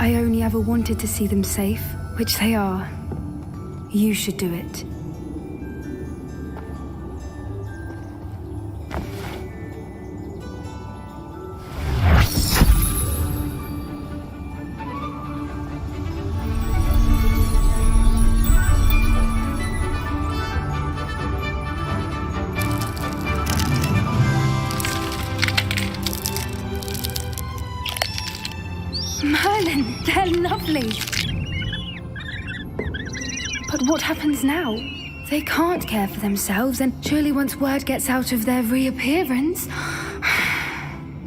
I only ever wanted to see them safe, which they are. You should do it. Merlin, they're lovely. But what happens now? They can't care for themselves, and surely once word gets out of their reappearance...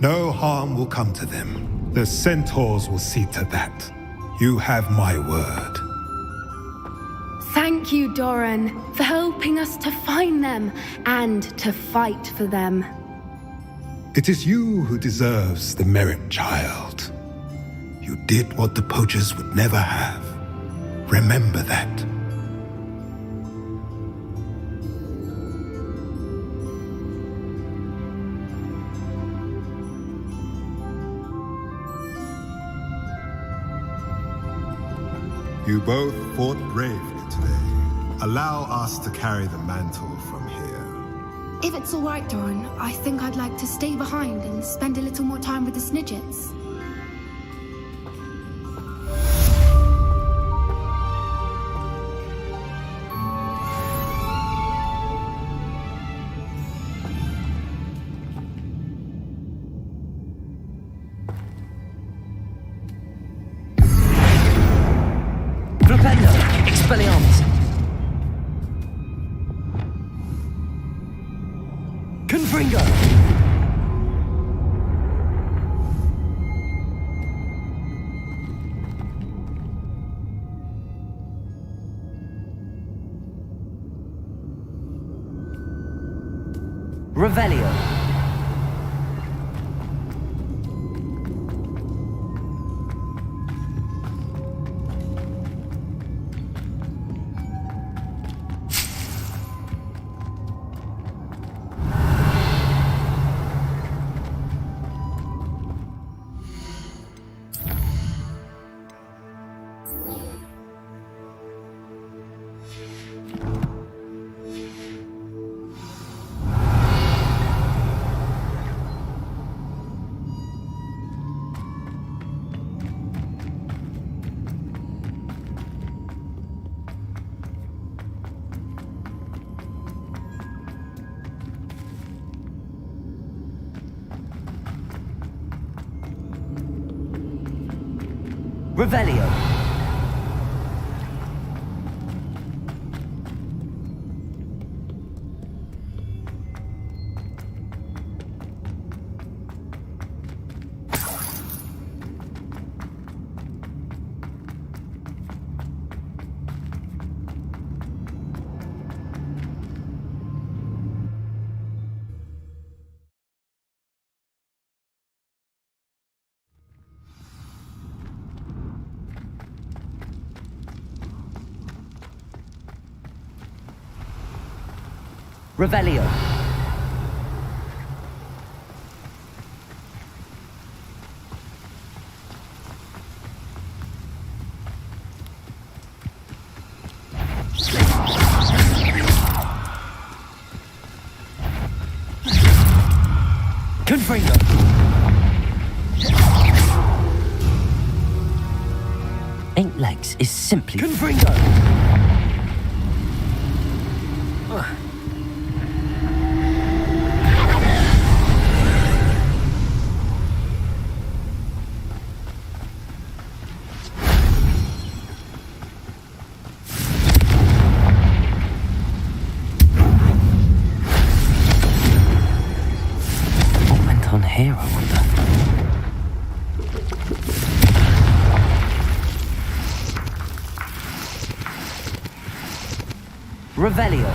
No harm will come to them. The centaurs will see to that. You have my word. Thank you, Doran, for helping us to find them and to fight for them. It is you who deserves the merit, child. You did what the poachers would never have. Remember that. You both fought bravely today. Allow us to carry the mantle from here. If it's all right, Doran, I think I'd like to stay behind and spend a little more time with the Snidgets. Expelliarmus! Confringo! Revelio! Revelio. Revelio. Confringo. Ain't legs is simply Confringo. Here, I wonder. Revelio.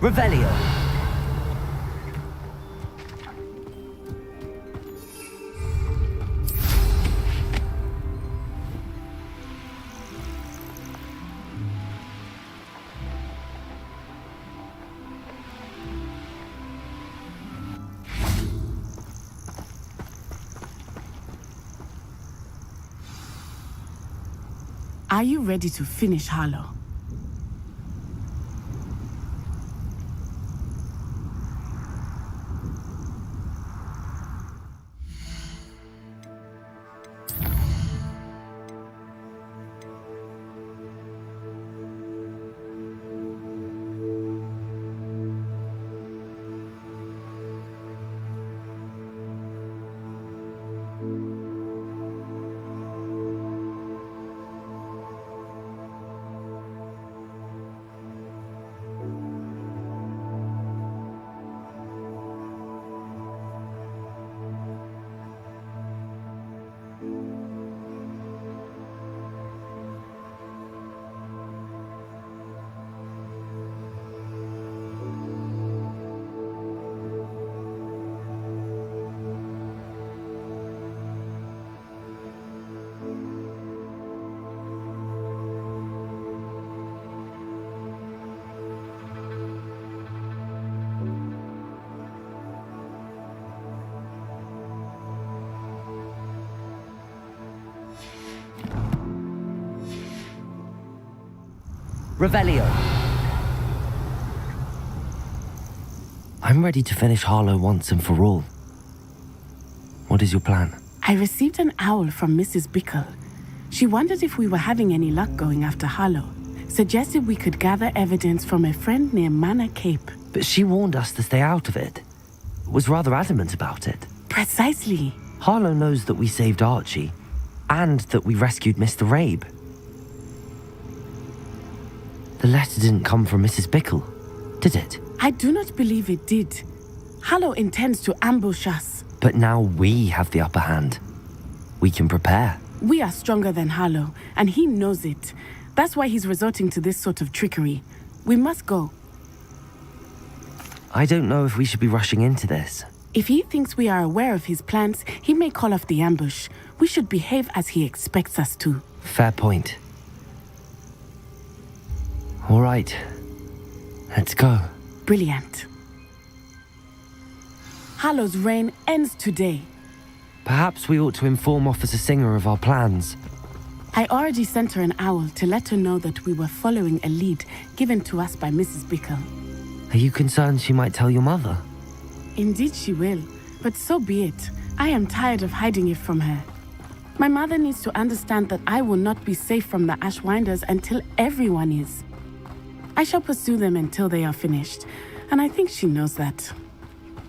Revelio. Are you ready to finish Harlow? Revelio. I'm ready to finish Harlow once and for all. What is your plan? I received an owl from Mrs. Bickle. She wondered if we were having any luck going after Harlow. Suggested we could gather evidence from a friend near Manor Cape. But she warned us to stay out of it. Was rather adamant about it. Precisely. Harlow knows that we saved Archie, and that we rescued Mr. Rabe. The letter didn't come from Mrs. Bickle, did it? I do not believe it did. Harlow intends to ambush us. But now we have the upper hand. We can prepare. We are stronger than Harlow, and he knows it. That's why he's resorting to this sort of trickery. We must go. I don't know if we should be rushing into this. If he thinks we are aware of his plans, he may call off the ambush. We should behave as he expects us to. Fair point. All right. Let's go. Brilliant. Harlow's reign ends today. Perhaps we ought to inform Officer Singer of our plans. I already sent her an owl to let her know that we were following a lead given to us by Mrs. Bickle. Are you concerned she might tell your mother? Indeed she will, but so be it. I am tired of hiding it from her. My mother needs to understand that I will not be safe from the Ashwinders until everyone is. I shall pursue them until they are finished, and I think she knows that.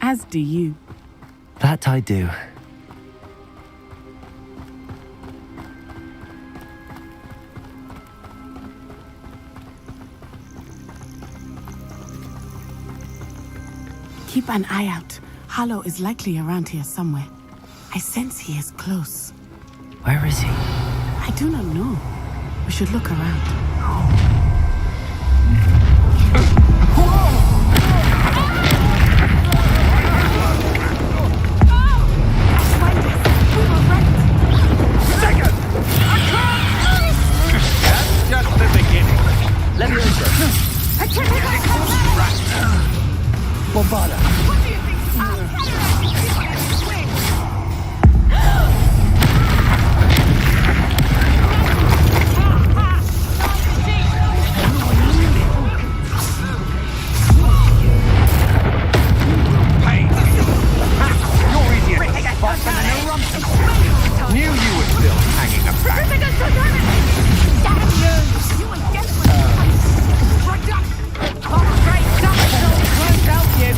As do you. That I do. Keep an eye out. Harlow is likely around here somewhere. I sense he is close. Where is he? I do not know. We should look around. Bombarda. What do you think? Knew you were still hanging about. Damn you! You were desperate. Concentrate, won't help you.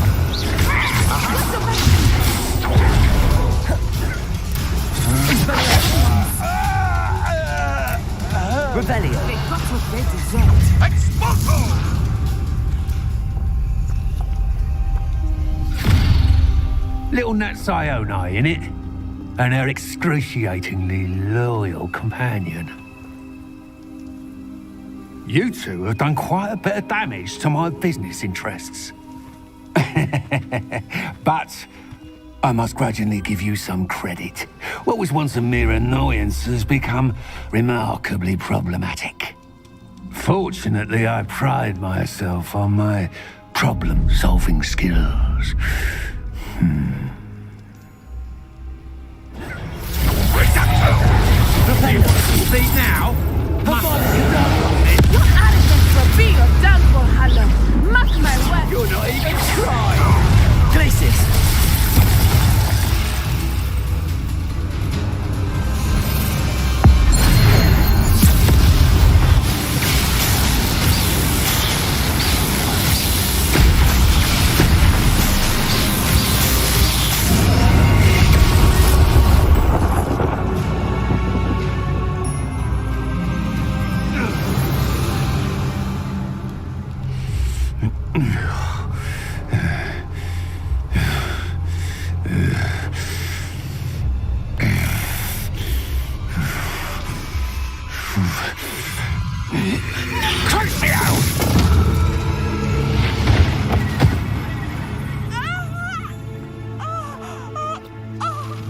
Revelio. They got what they deserved. Expulso! Little Nat Sione, innit? And her excruciatingly loyal companion. You two have done quite a bit of damage to my business interests. But I must grudgingly give you some credit. What was once a mere annoyance has become remarkably problematic. Fortunately, I pride myself on my problem-solving skills. See now? Your arrogance will be your downfall, Harlow. Mark my words. You're not even trying. Glacis!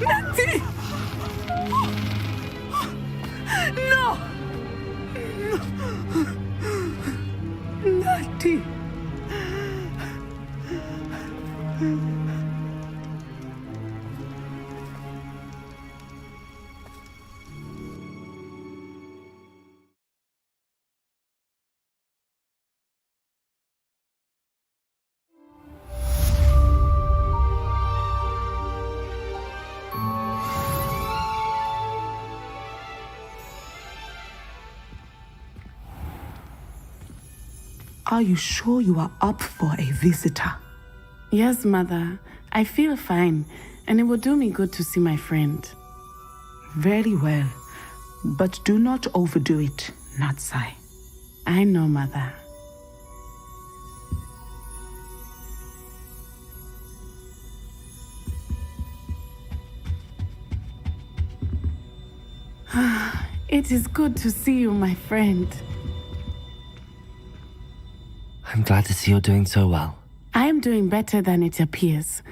Natty! No! Natty! Are you sure you are up for a visitor? Yes, Mother. I feel fine, and it will do me good to see my friend. Very well. But do not overdo it, Natsai. I know, Mother. It is good to see you, my friend. I'm glad to see you're doing so well. I am doing better than it appears.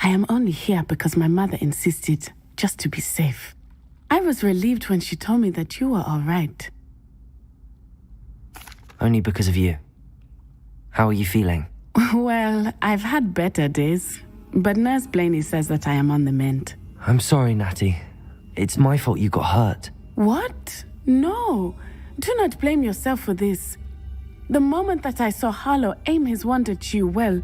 I am only here because my mother insisted, just to be safe. I was relieved when she told me that you were all right. Only because of you. How are you feeling? Well, I've had better days, but Nurse Blaney says that I am on the mend. I'm sorry, Natty. It's my fault you got hurt. What? No. Do not blame yourself for this. The moment that I saw Harlow aim his wand at you, well...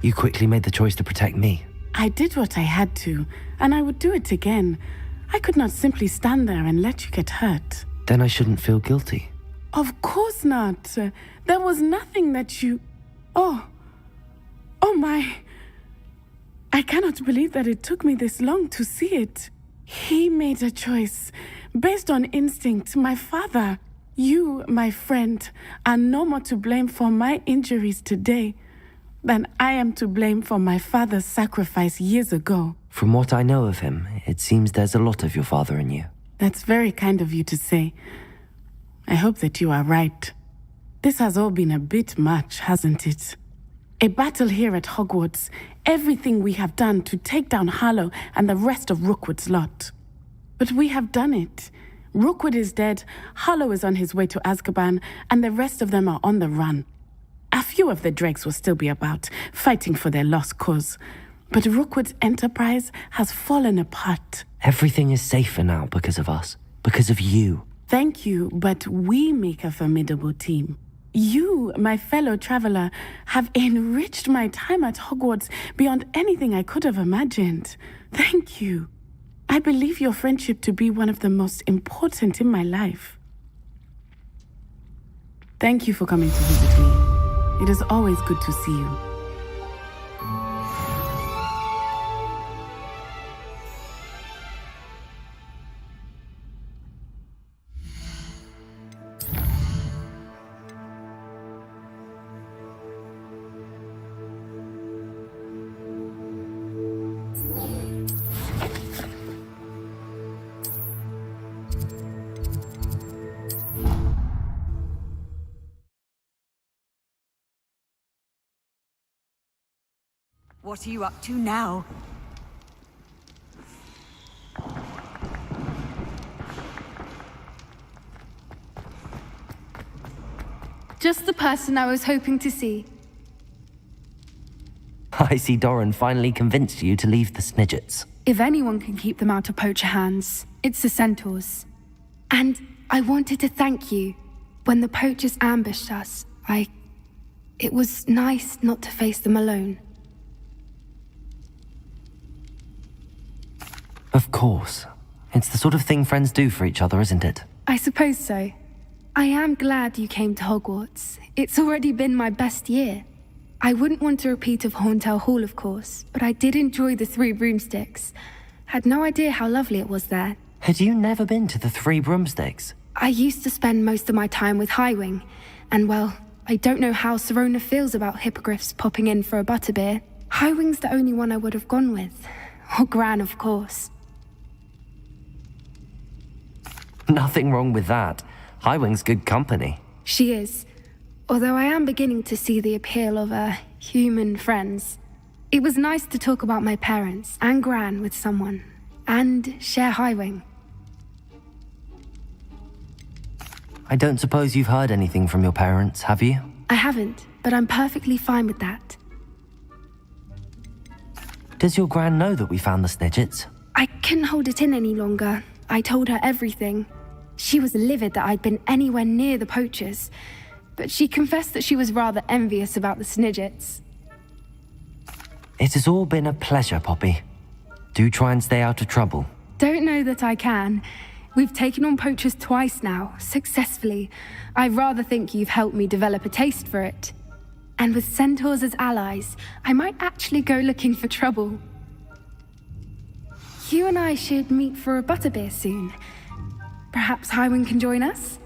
You quickly made the choice to protect me. I did what I had to, and I would do it again. I could not simply stand there and let you get hurt. Then I shouldn't feel guilty. Of course not. There was nothing that you... Oh my... I cannot believe that it took me this long to see it. He made a choice based on instinct. My father, you, my friend, are no more to blame for my injuries today than I am to blame for my father's sacrifice years ago. From what I know of him, it seems there's a lot of your father in you. That's very kind of you to say. I hope that you are right. This has all been a bit much, hasn't it? A battle here at Hogwarts, everything we have done to take down Harlow and the rest of Rookwood's lot. But we have done it. Rookwood is dead, Harlow is on his way to Azkaban, and the rest of them are on the run. A few of the dregs will still be about, fighting for their lost cause. But Rookwood's enterprise has fallen apart. Everything is safer now because of us. Because of you. Thank you, but we make a formidable team. You, my fellow traveler, have enriched my time at Hogwarts beyond anything I could have imagined. Thank you. I believe your friendship to be one of the most important in my life. Thank you for coming to visit me. It is always good to see you. What are you up to now? Just the person I was hoping to see. I see Doran finally convinced you to leave the Snidgets. If anyone can keep them out of poacher hands, it's the centaurs. And I wanted to thank you. When the poachers ambushed us, it was nice not to face them alone. Of course. It's the sort of thing friends do for each other, isn't it? I suppose so. I am glad you came to Hogwarts. It's already been my best year. I wouldn't want a repeat of Horntail Hall, of course, but I did enjoy the Three Broomsticks. Had no idea how lovely it was there. Had you never been to the Three Broomsticks? I used to spend most of my time with Highwing, and well, I don't know how Sirona feels about hippogriffs popping in for a butterbeer. Highwing's the only one I would have gone with. Or Gran, of course. Nothing wrong with that. Highwing's good company. She is. Although I am beginning to see the appeal of human friends. It was nice to talk about my parents and Gran with someone, and share Highwing. I don't suppose you've heard anything from your parents, have you? I haven't, but I'm perfectly fine with that. Does your Gran know that we found the Snidgets? I couldn't hold it in any longer. I told her everything. She was livid that I'd been anywhere near the poachers, but she confessed that she was rather envious about the Snidgets. It has all been a pleasure, Poppy. Do try and stay out of trouble. Don't know that I can. We've taken on poachers twice now, successfully. I rather think you've helped me develop a taste for it. And with centaurs as allies, I might actually go looking for trouble. You and I should meet for a butterbeer soon. Perhaps Highwing can join us?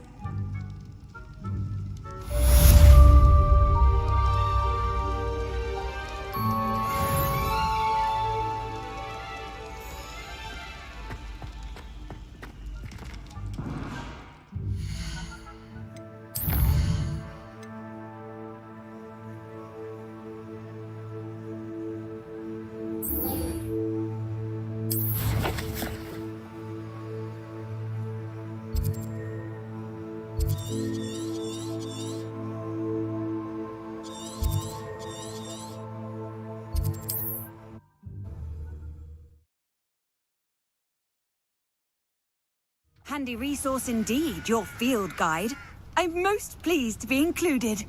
Handy resource indeed, your field guide. I'm most pleased to be included.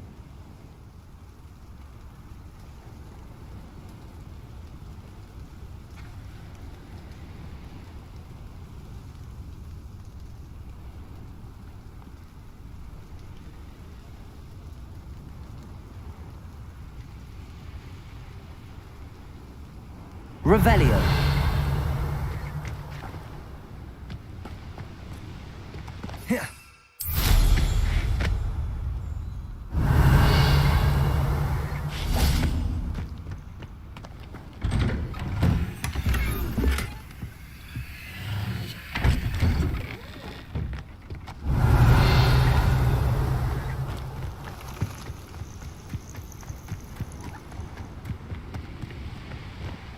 Revelio.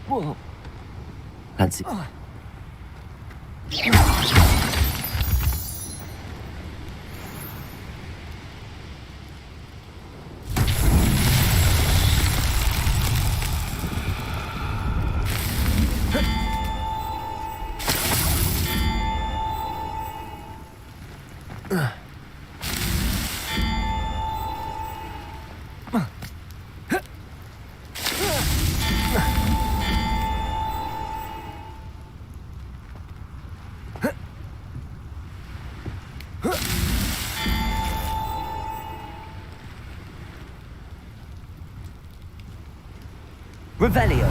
Whoa. Let's see. Revelio.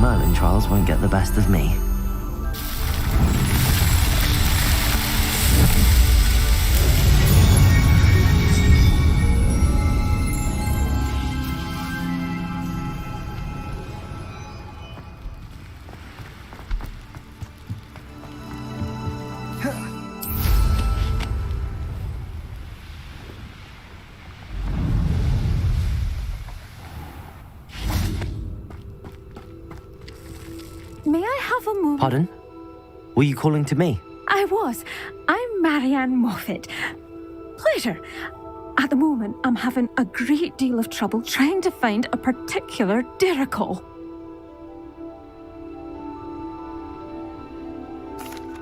Merlin trials won't get the best of me. May I have a moment? Pardon? Were you calling to me? I was. I'm Marianne Moffat. Pleasure. At the moment, I'm having a great deal of trouble trying to find a particular Diricol.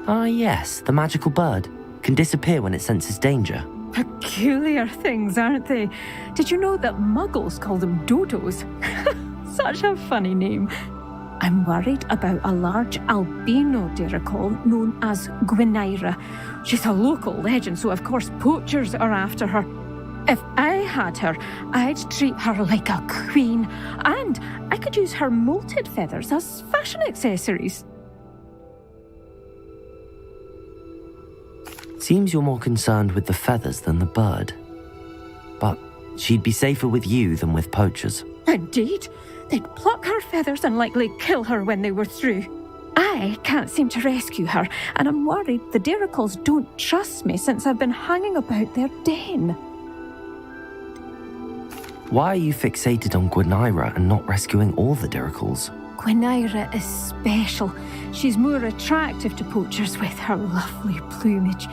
Ah, yes, the magical bird. Can disappear when it senses danger. Peculiar things, aren't they? Did you know that muggles call them dodos? Such a funny name. I'm worried about a large albino Diricol known as Gwynaira. She's a local legend, so of course poachers are after her. If I had her, I'd treat her like a queen, and I could use her molted feathers as fashion accessories. Seems you're more concerned with the feathers than the bird. But she'd be safer with you than with poachers. Indeed. They'd pluck her feathers and likely kill her when they were through. I can't seem to rescue her, and I'm worried the Diricols don't trust me since I've been hanging about their den. Why are you fixated on Gwynaira and not rescuing all the Diricols? Gwynaira is special. She's more attractive to poachers with her lovely plumage.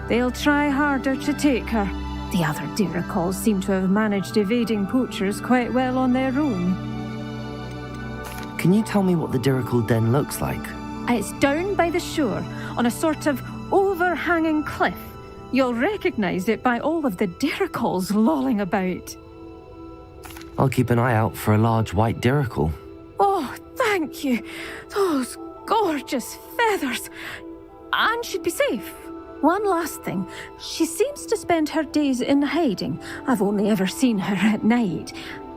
They'll try harder to take her. The other Diricols seem to have managed evading poachers quite well on their own. Can you tell me what the Diricol den looks like? It's down by the shore, on a sort of overhanging cliff. You'll recognise it by all of the Diricols lolling about. I'll keep an eye out for a large white Diricol. Oh, thank you. Those gorgeous feathers. And she'd be safe. One last thing. She seems to spend her days in hiding. I've only ever seen her at night.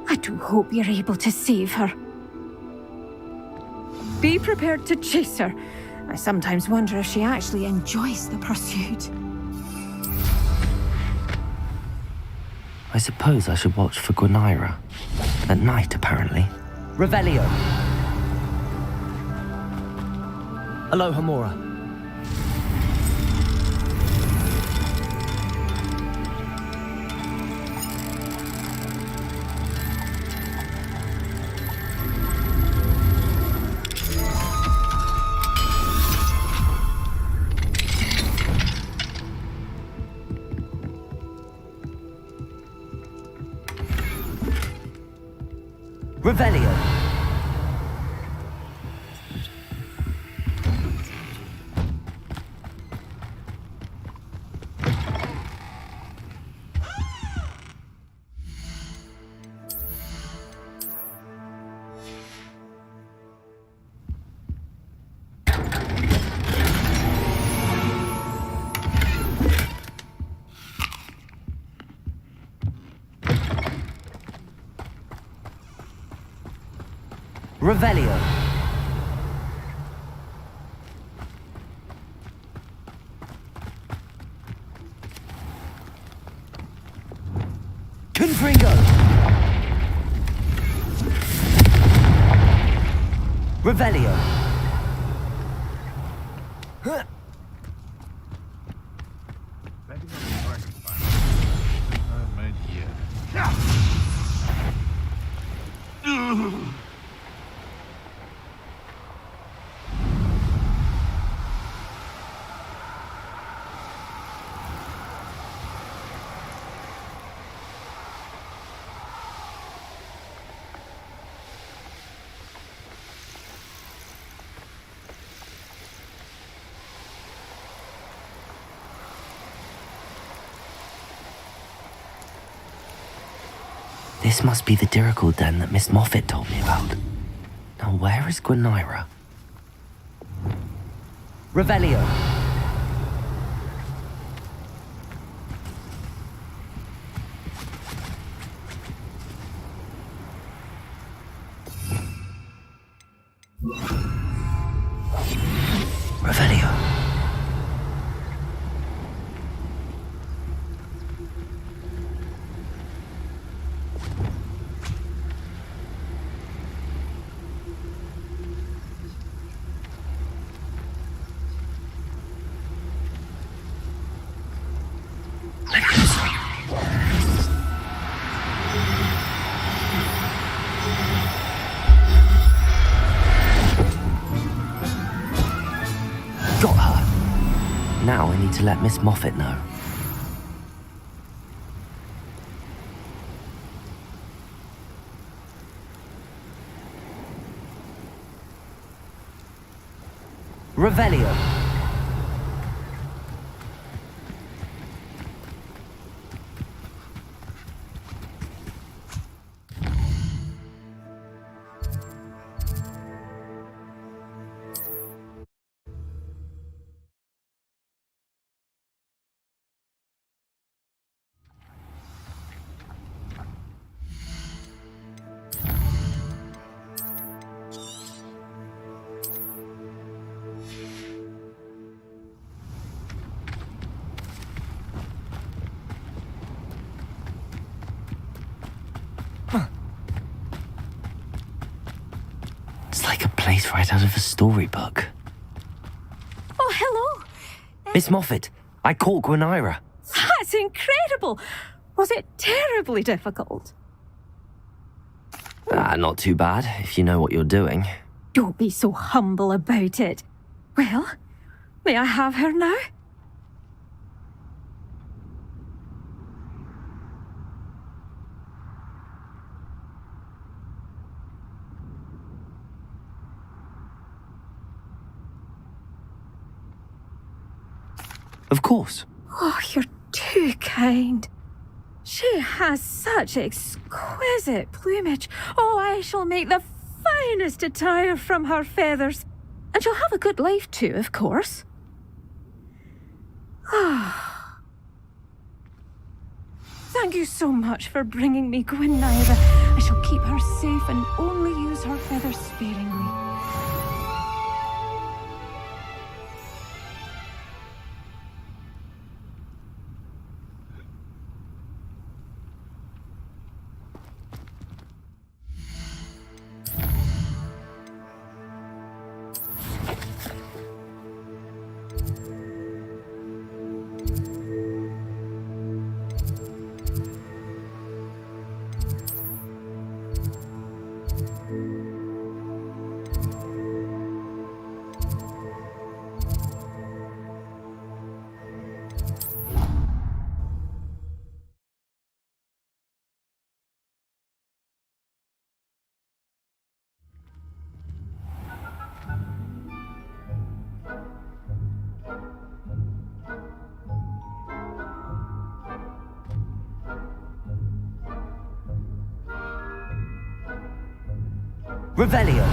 I do hope you're able to save her. Be prepared to chase her. I sometimes wonder if she actually enjoys the pursuit. I suppose I should watch for Gwynaira. At night, apparently. Revelio! Alohomora. Revelio. Revelio. Confringo. Revelio. This must be the Diricol den that Miss Moffat told me about. Now where is Gwynaira? Revelio. Revelio. Got her. Now I need to let Miss Moffat know. Revelio. It's like a place right out of a storybook. Oh, hello. Miss Moffat, I caught Gwenira. That's incredible. Was it terribly difficult? Not too bad, if you know what you're doing. Don't be so humble about it. Well, may I have her now? Of course. Oh, you're too kind. She has such exquisite plumage. Oh, I shall make the finest attire from her feathers. And she'll have a good life too, of course. Ah. Thank you so much for bringing me Gwenira. I shall keep her safe and only use her feathers sparingly. Revelio.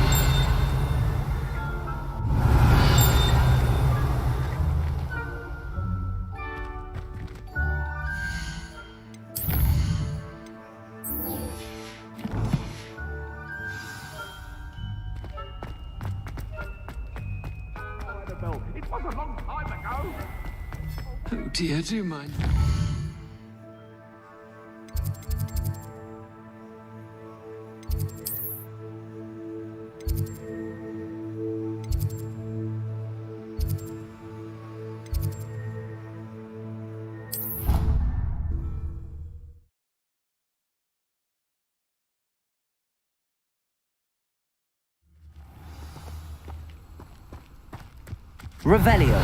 It was a long time ago. Oh dear, do mind. Revelio.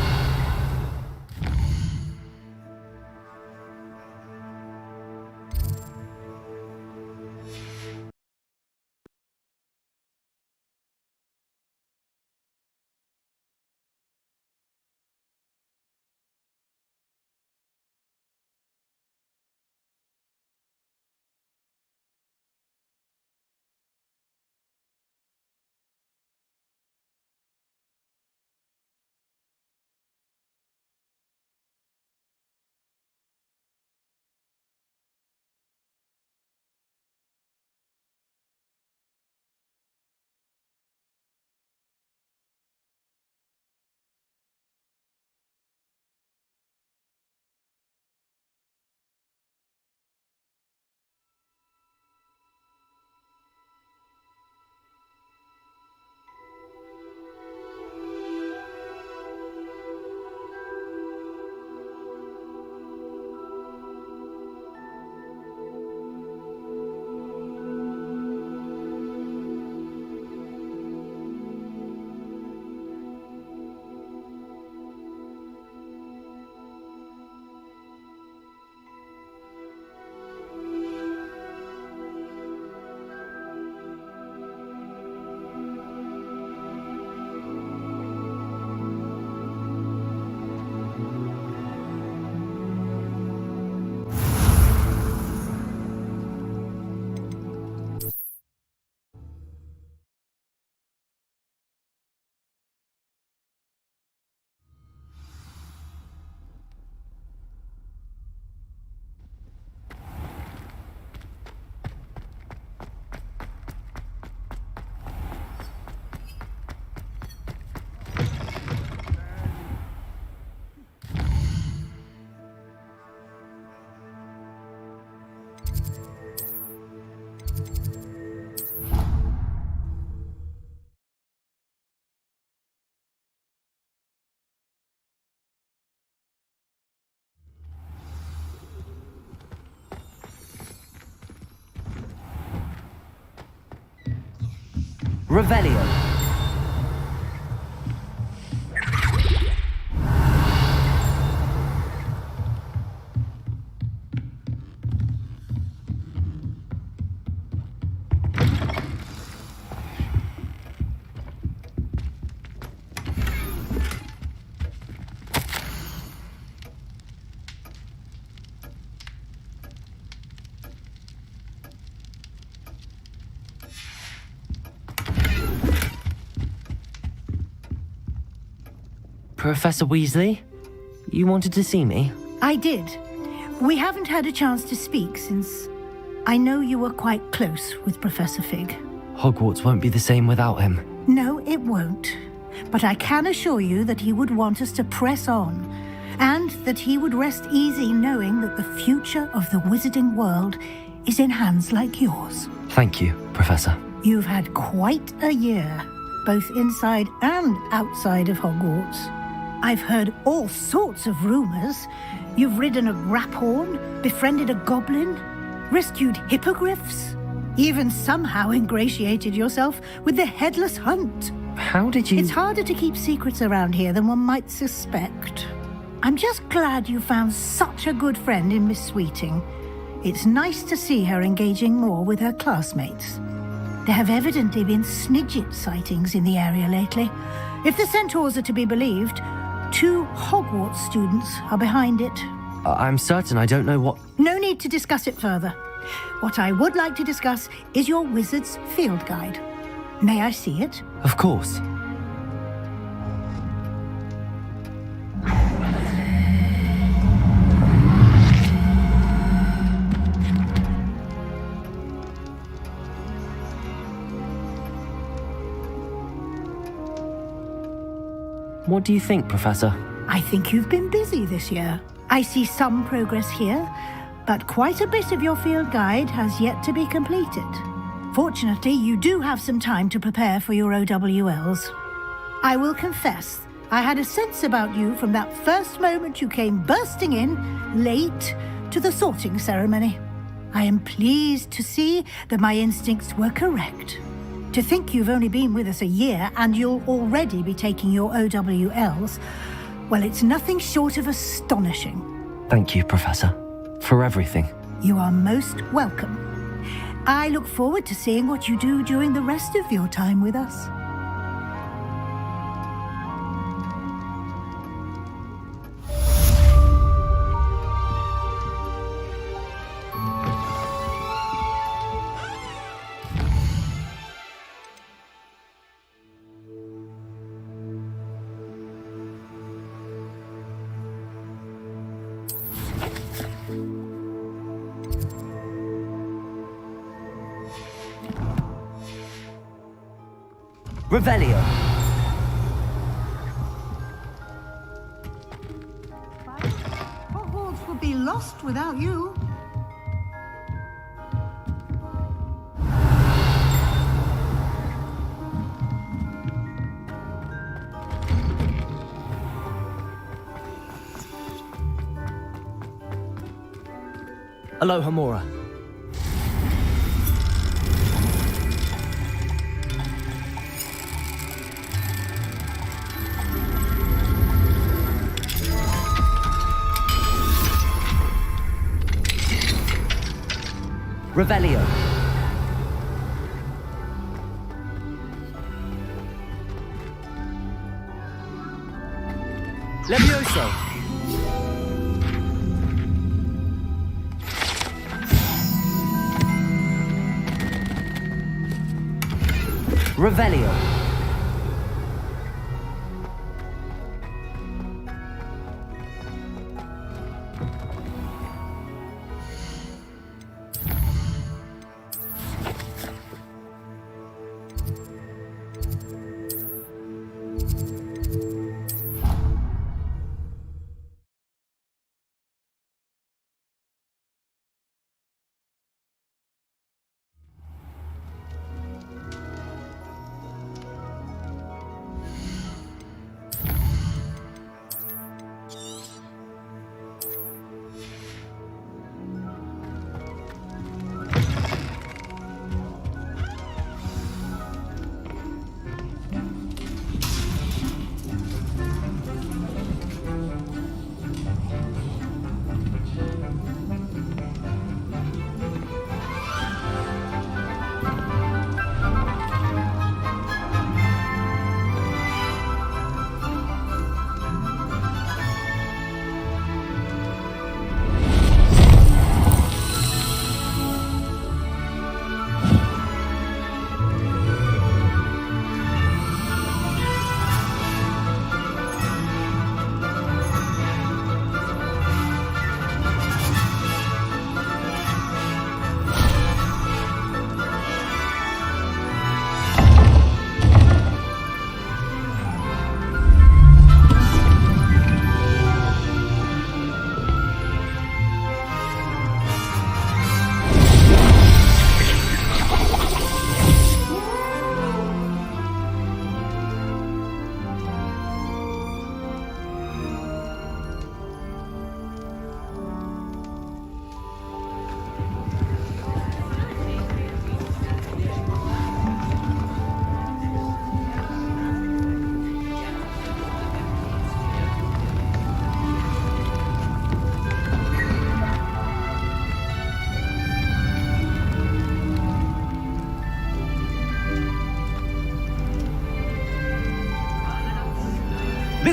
Revelio. Professor Weasley? You wanted to see me? I did. We haven't had a chance to speak since I know you were quite close with Professor Fig. Hogwarts won't be the same without him. No, it won't. But I can assure you that he would want us to press on, and that he would rest easy knowing that the future of the wizarding world is in hands like yours. Thank you, Professor. You've had quite a year, both inside and outside of Hogwarts. I've heard all sorts of rumors. You've ridden a Graphorn, befriended a goblin, rescued hippogriffs, even somehow ingratiated yourself with the Headless Hunt. How did you... It's harder to keep secrets around here than one might suspect. I'm just glad you found such a good friend in Miss Sweeting. It's nice to see her engaging more with her classmates. There have evidently been Snidget sightings in the area lately. If the Centaurs are to be believed, 2 Hogwarts students are behind it. I'm certain I don't know what... No need to discuss it further. What I would like to discuss is your wizard's field guide. May I see it? Of course. What do you think, Professor? I think you've been busy this year. I see some progress here, but quite a bit of your field guide has yet to be completed. Fortunately, you do have some time to prepare for your OWLs. I will confess, I had a sense about you from that first moment you came bursting in, late, to the sorting ceremony. I am pleased to see that my instincts were correct. To think you've only been with us a year and you'll already be taking your OWLs, well, it's nothing short of astonishing. Thank you, Professor, for everything. You are most welcome. I look forward to seeing what you do during the rest of your time with us. Revelio. Hogwarts would be lost without you. Alohomora. Revelio. Levioso. Revelio.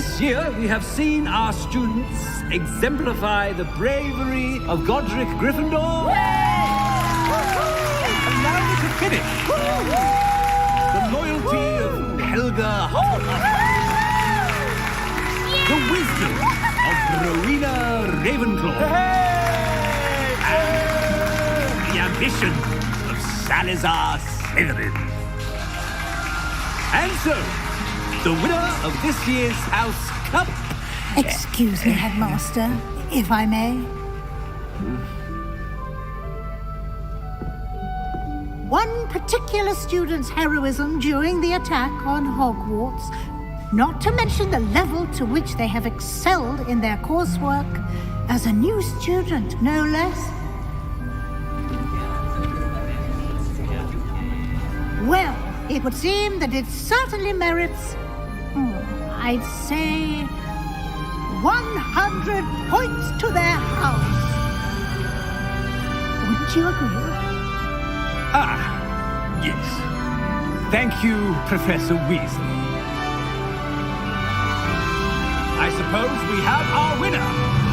This year, we have seen our students exemplify the bravery of Godric Gryffindor. And now we can finish. The loyalty of Helga Hufflepuff. The wisdom of Rowena Ravenclaw. And the ambition of Salazar Slytherin. And so, the winner of this year's House Cup... Excuse me, Headmaster, if I may. One particular student's heroism during the attack on Hogwarts, not to mention the level to which they have excelled in their coursework, as a new student, no less. Well, it would seem that it certainly merits, I'd say, 100 points to their house. Wouldn't you agree? Ah, yes. Thank you, Professor Weasley. I suppose we have our winner.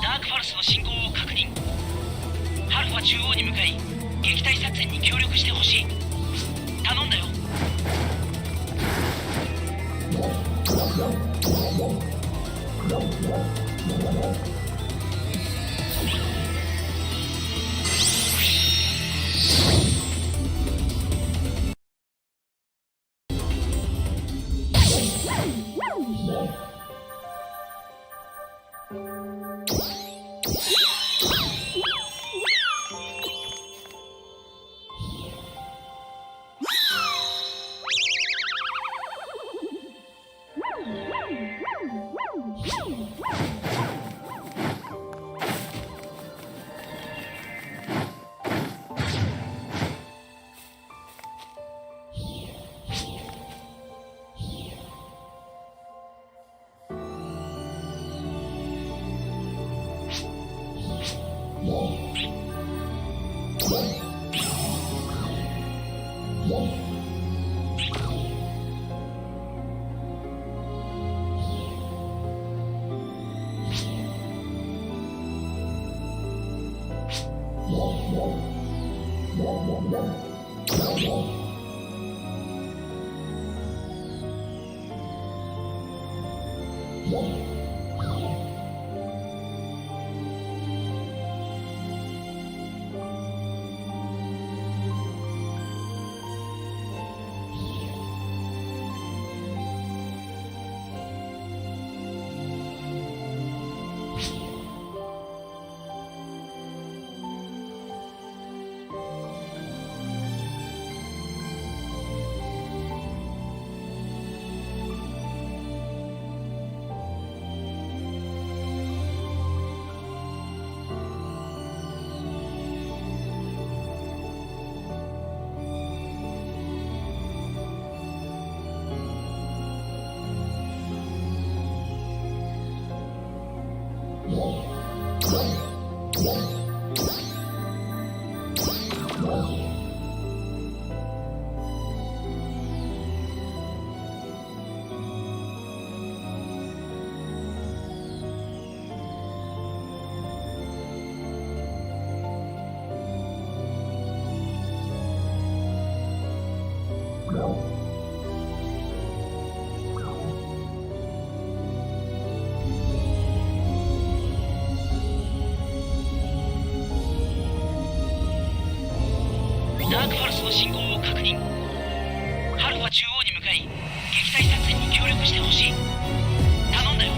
ダークファルスの進行を確認。ハルファ中央に向かい撃退作戦に協力してほしい。頼んだよ。信号を確認。ハルファ中央に向かい撃退作戦に協力してほしい。頼んだよ。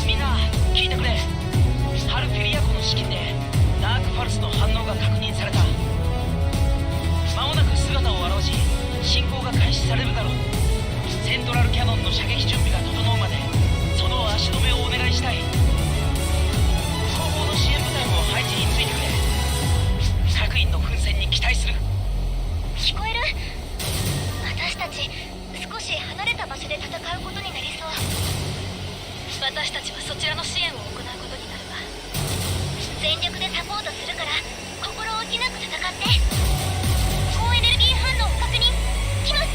みんな聞いてくれ。ハルフェリア湖の資金でダークファルスの反応が確認された。間もなく姿を現し進行が開始されるだろう。セントラルキャノンの射撃準備が整うまでその足止めをお願いしたい。後方の支援部隊も配置についてくれ。各員の奮戦に期待する。聞こえる？私たち少し離れた場所で戦うことになりそう。私たちはそちらの支援を行うことになるわ。全力でサポートするから心置きなく戦って。高エネルギー反応確認。来ます。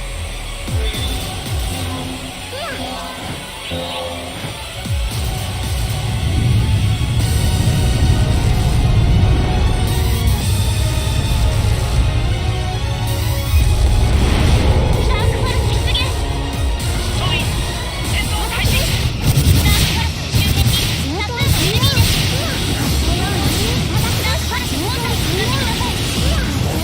こ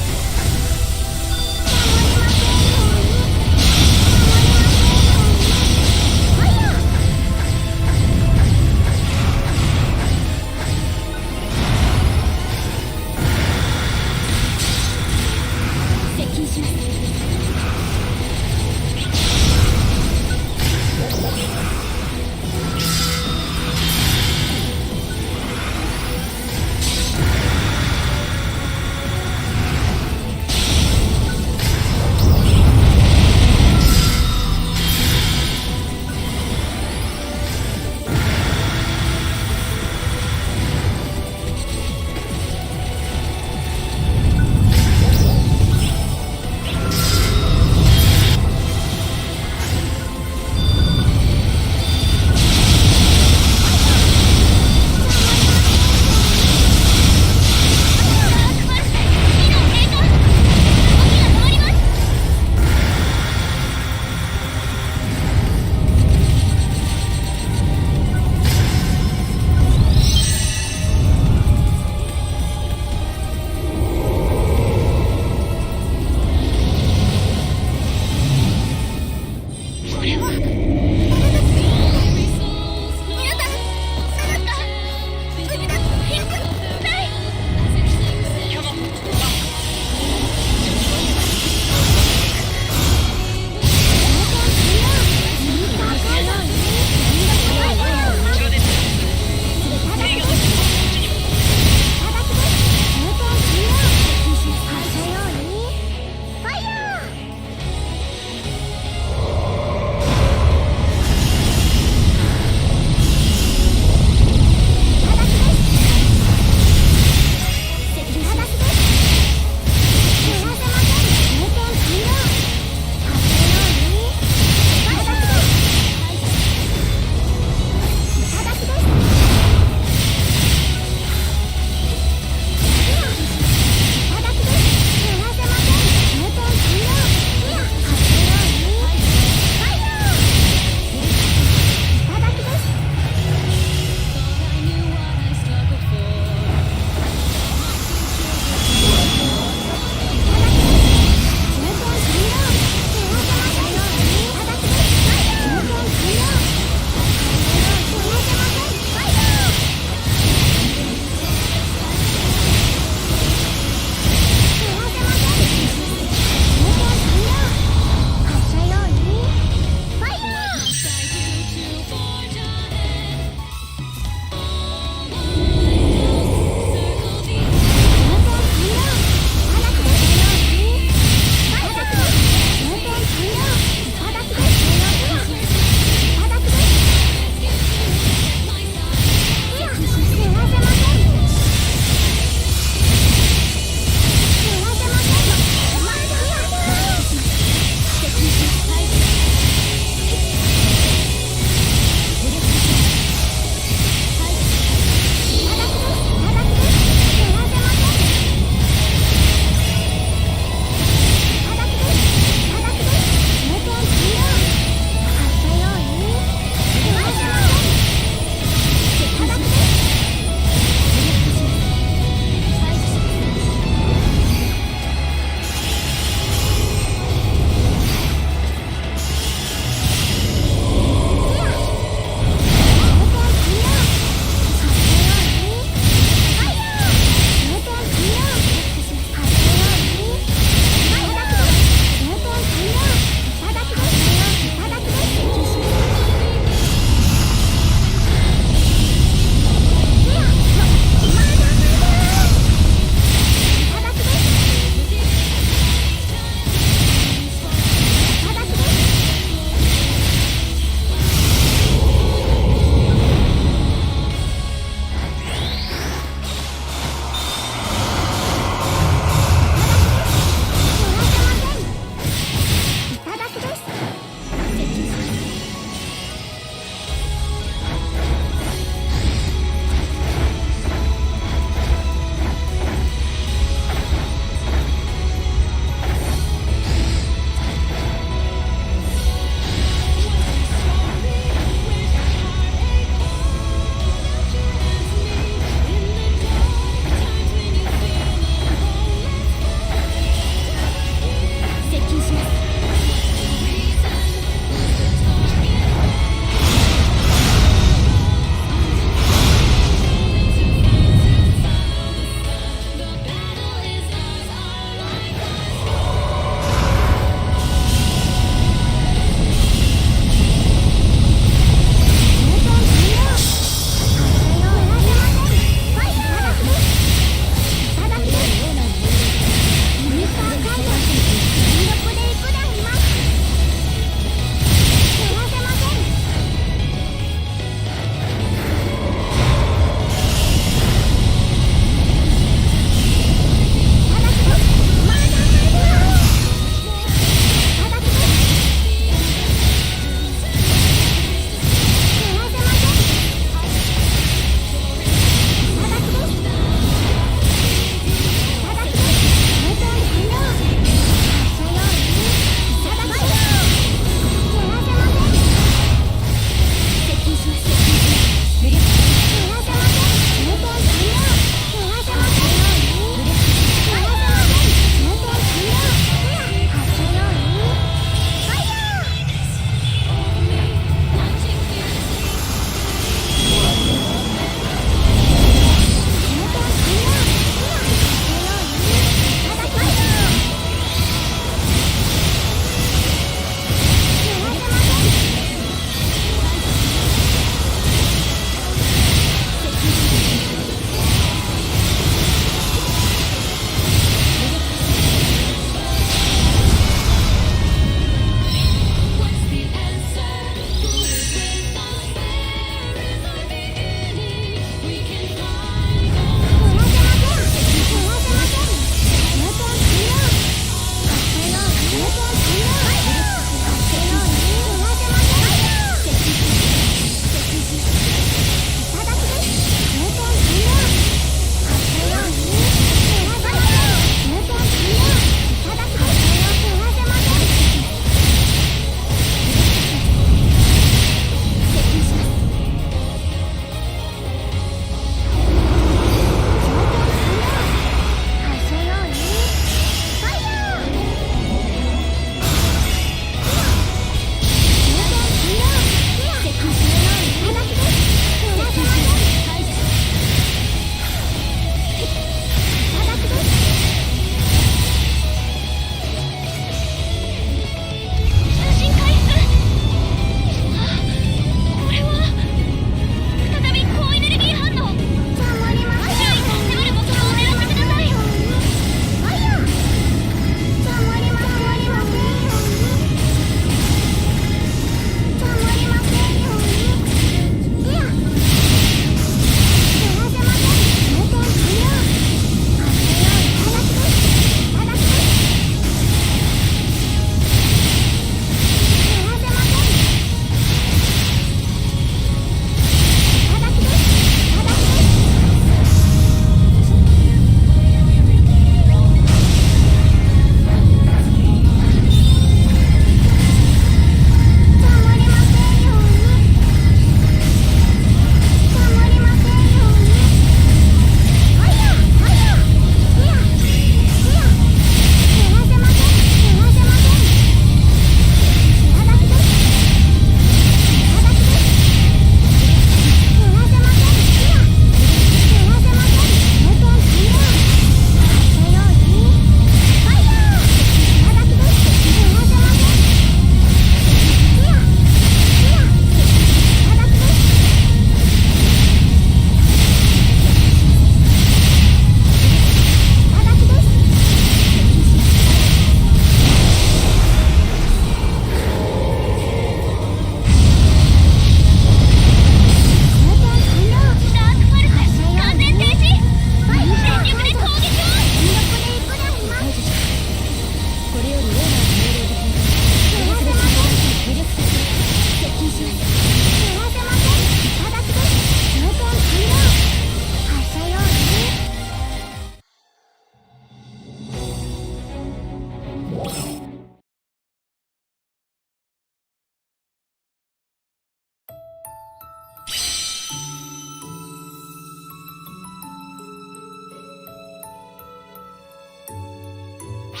ダー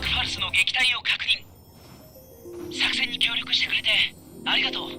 クファルスの撃退を確認。作戦に協力してくれてありがとう。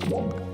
you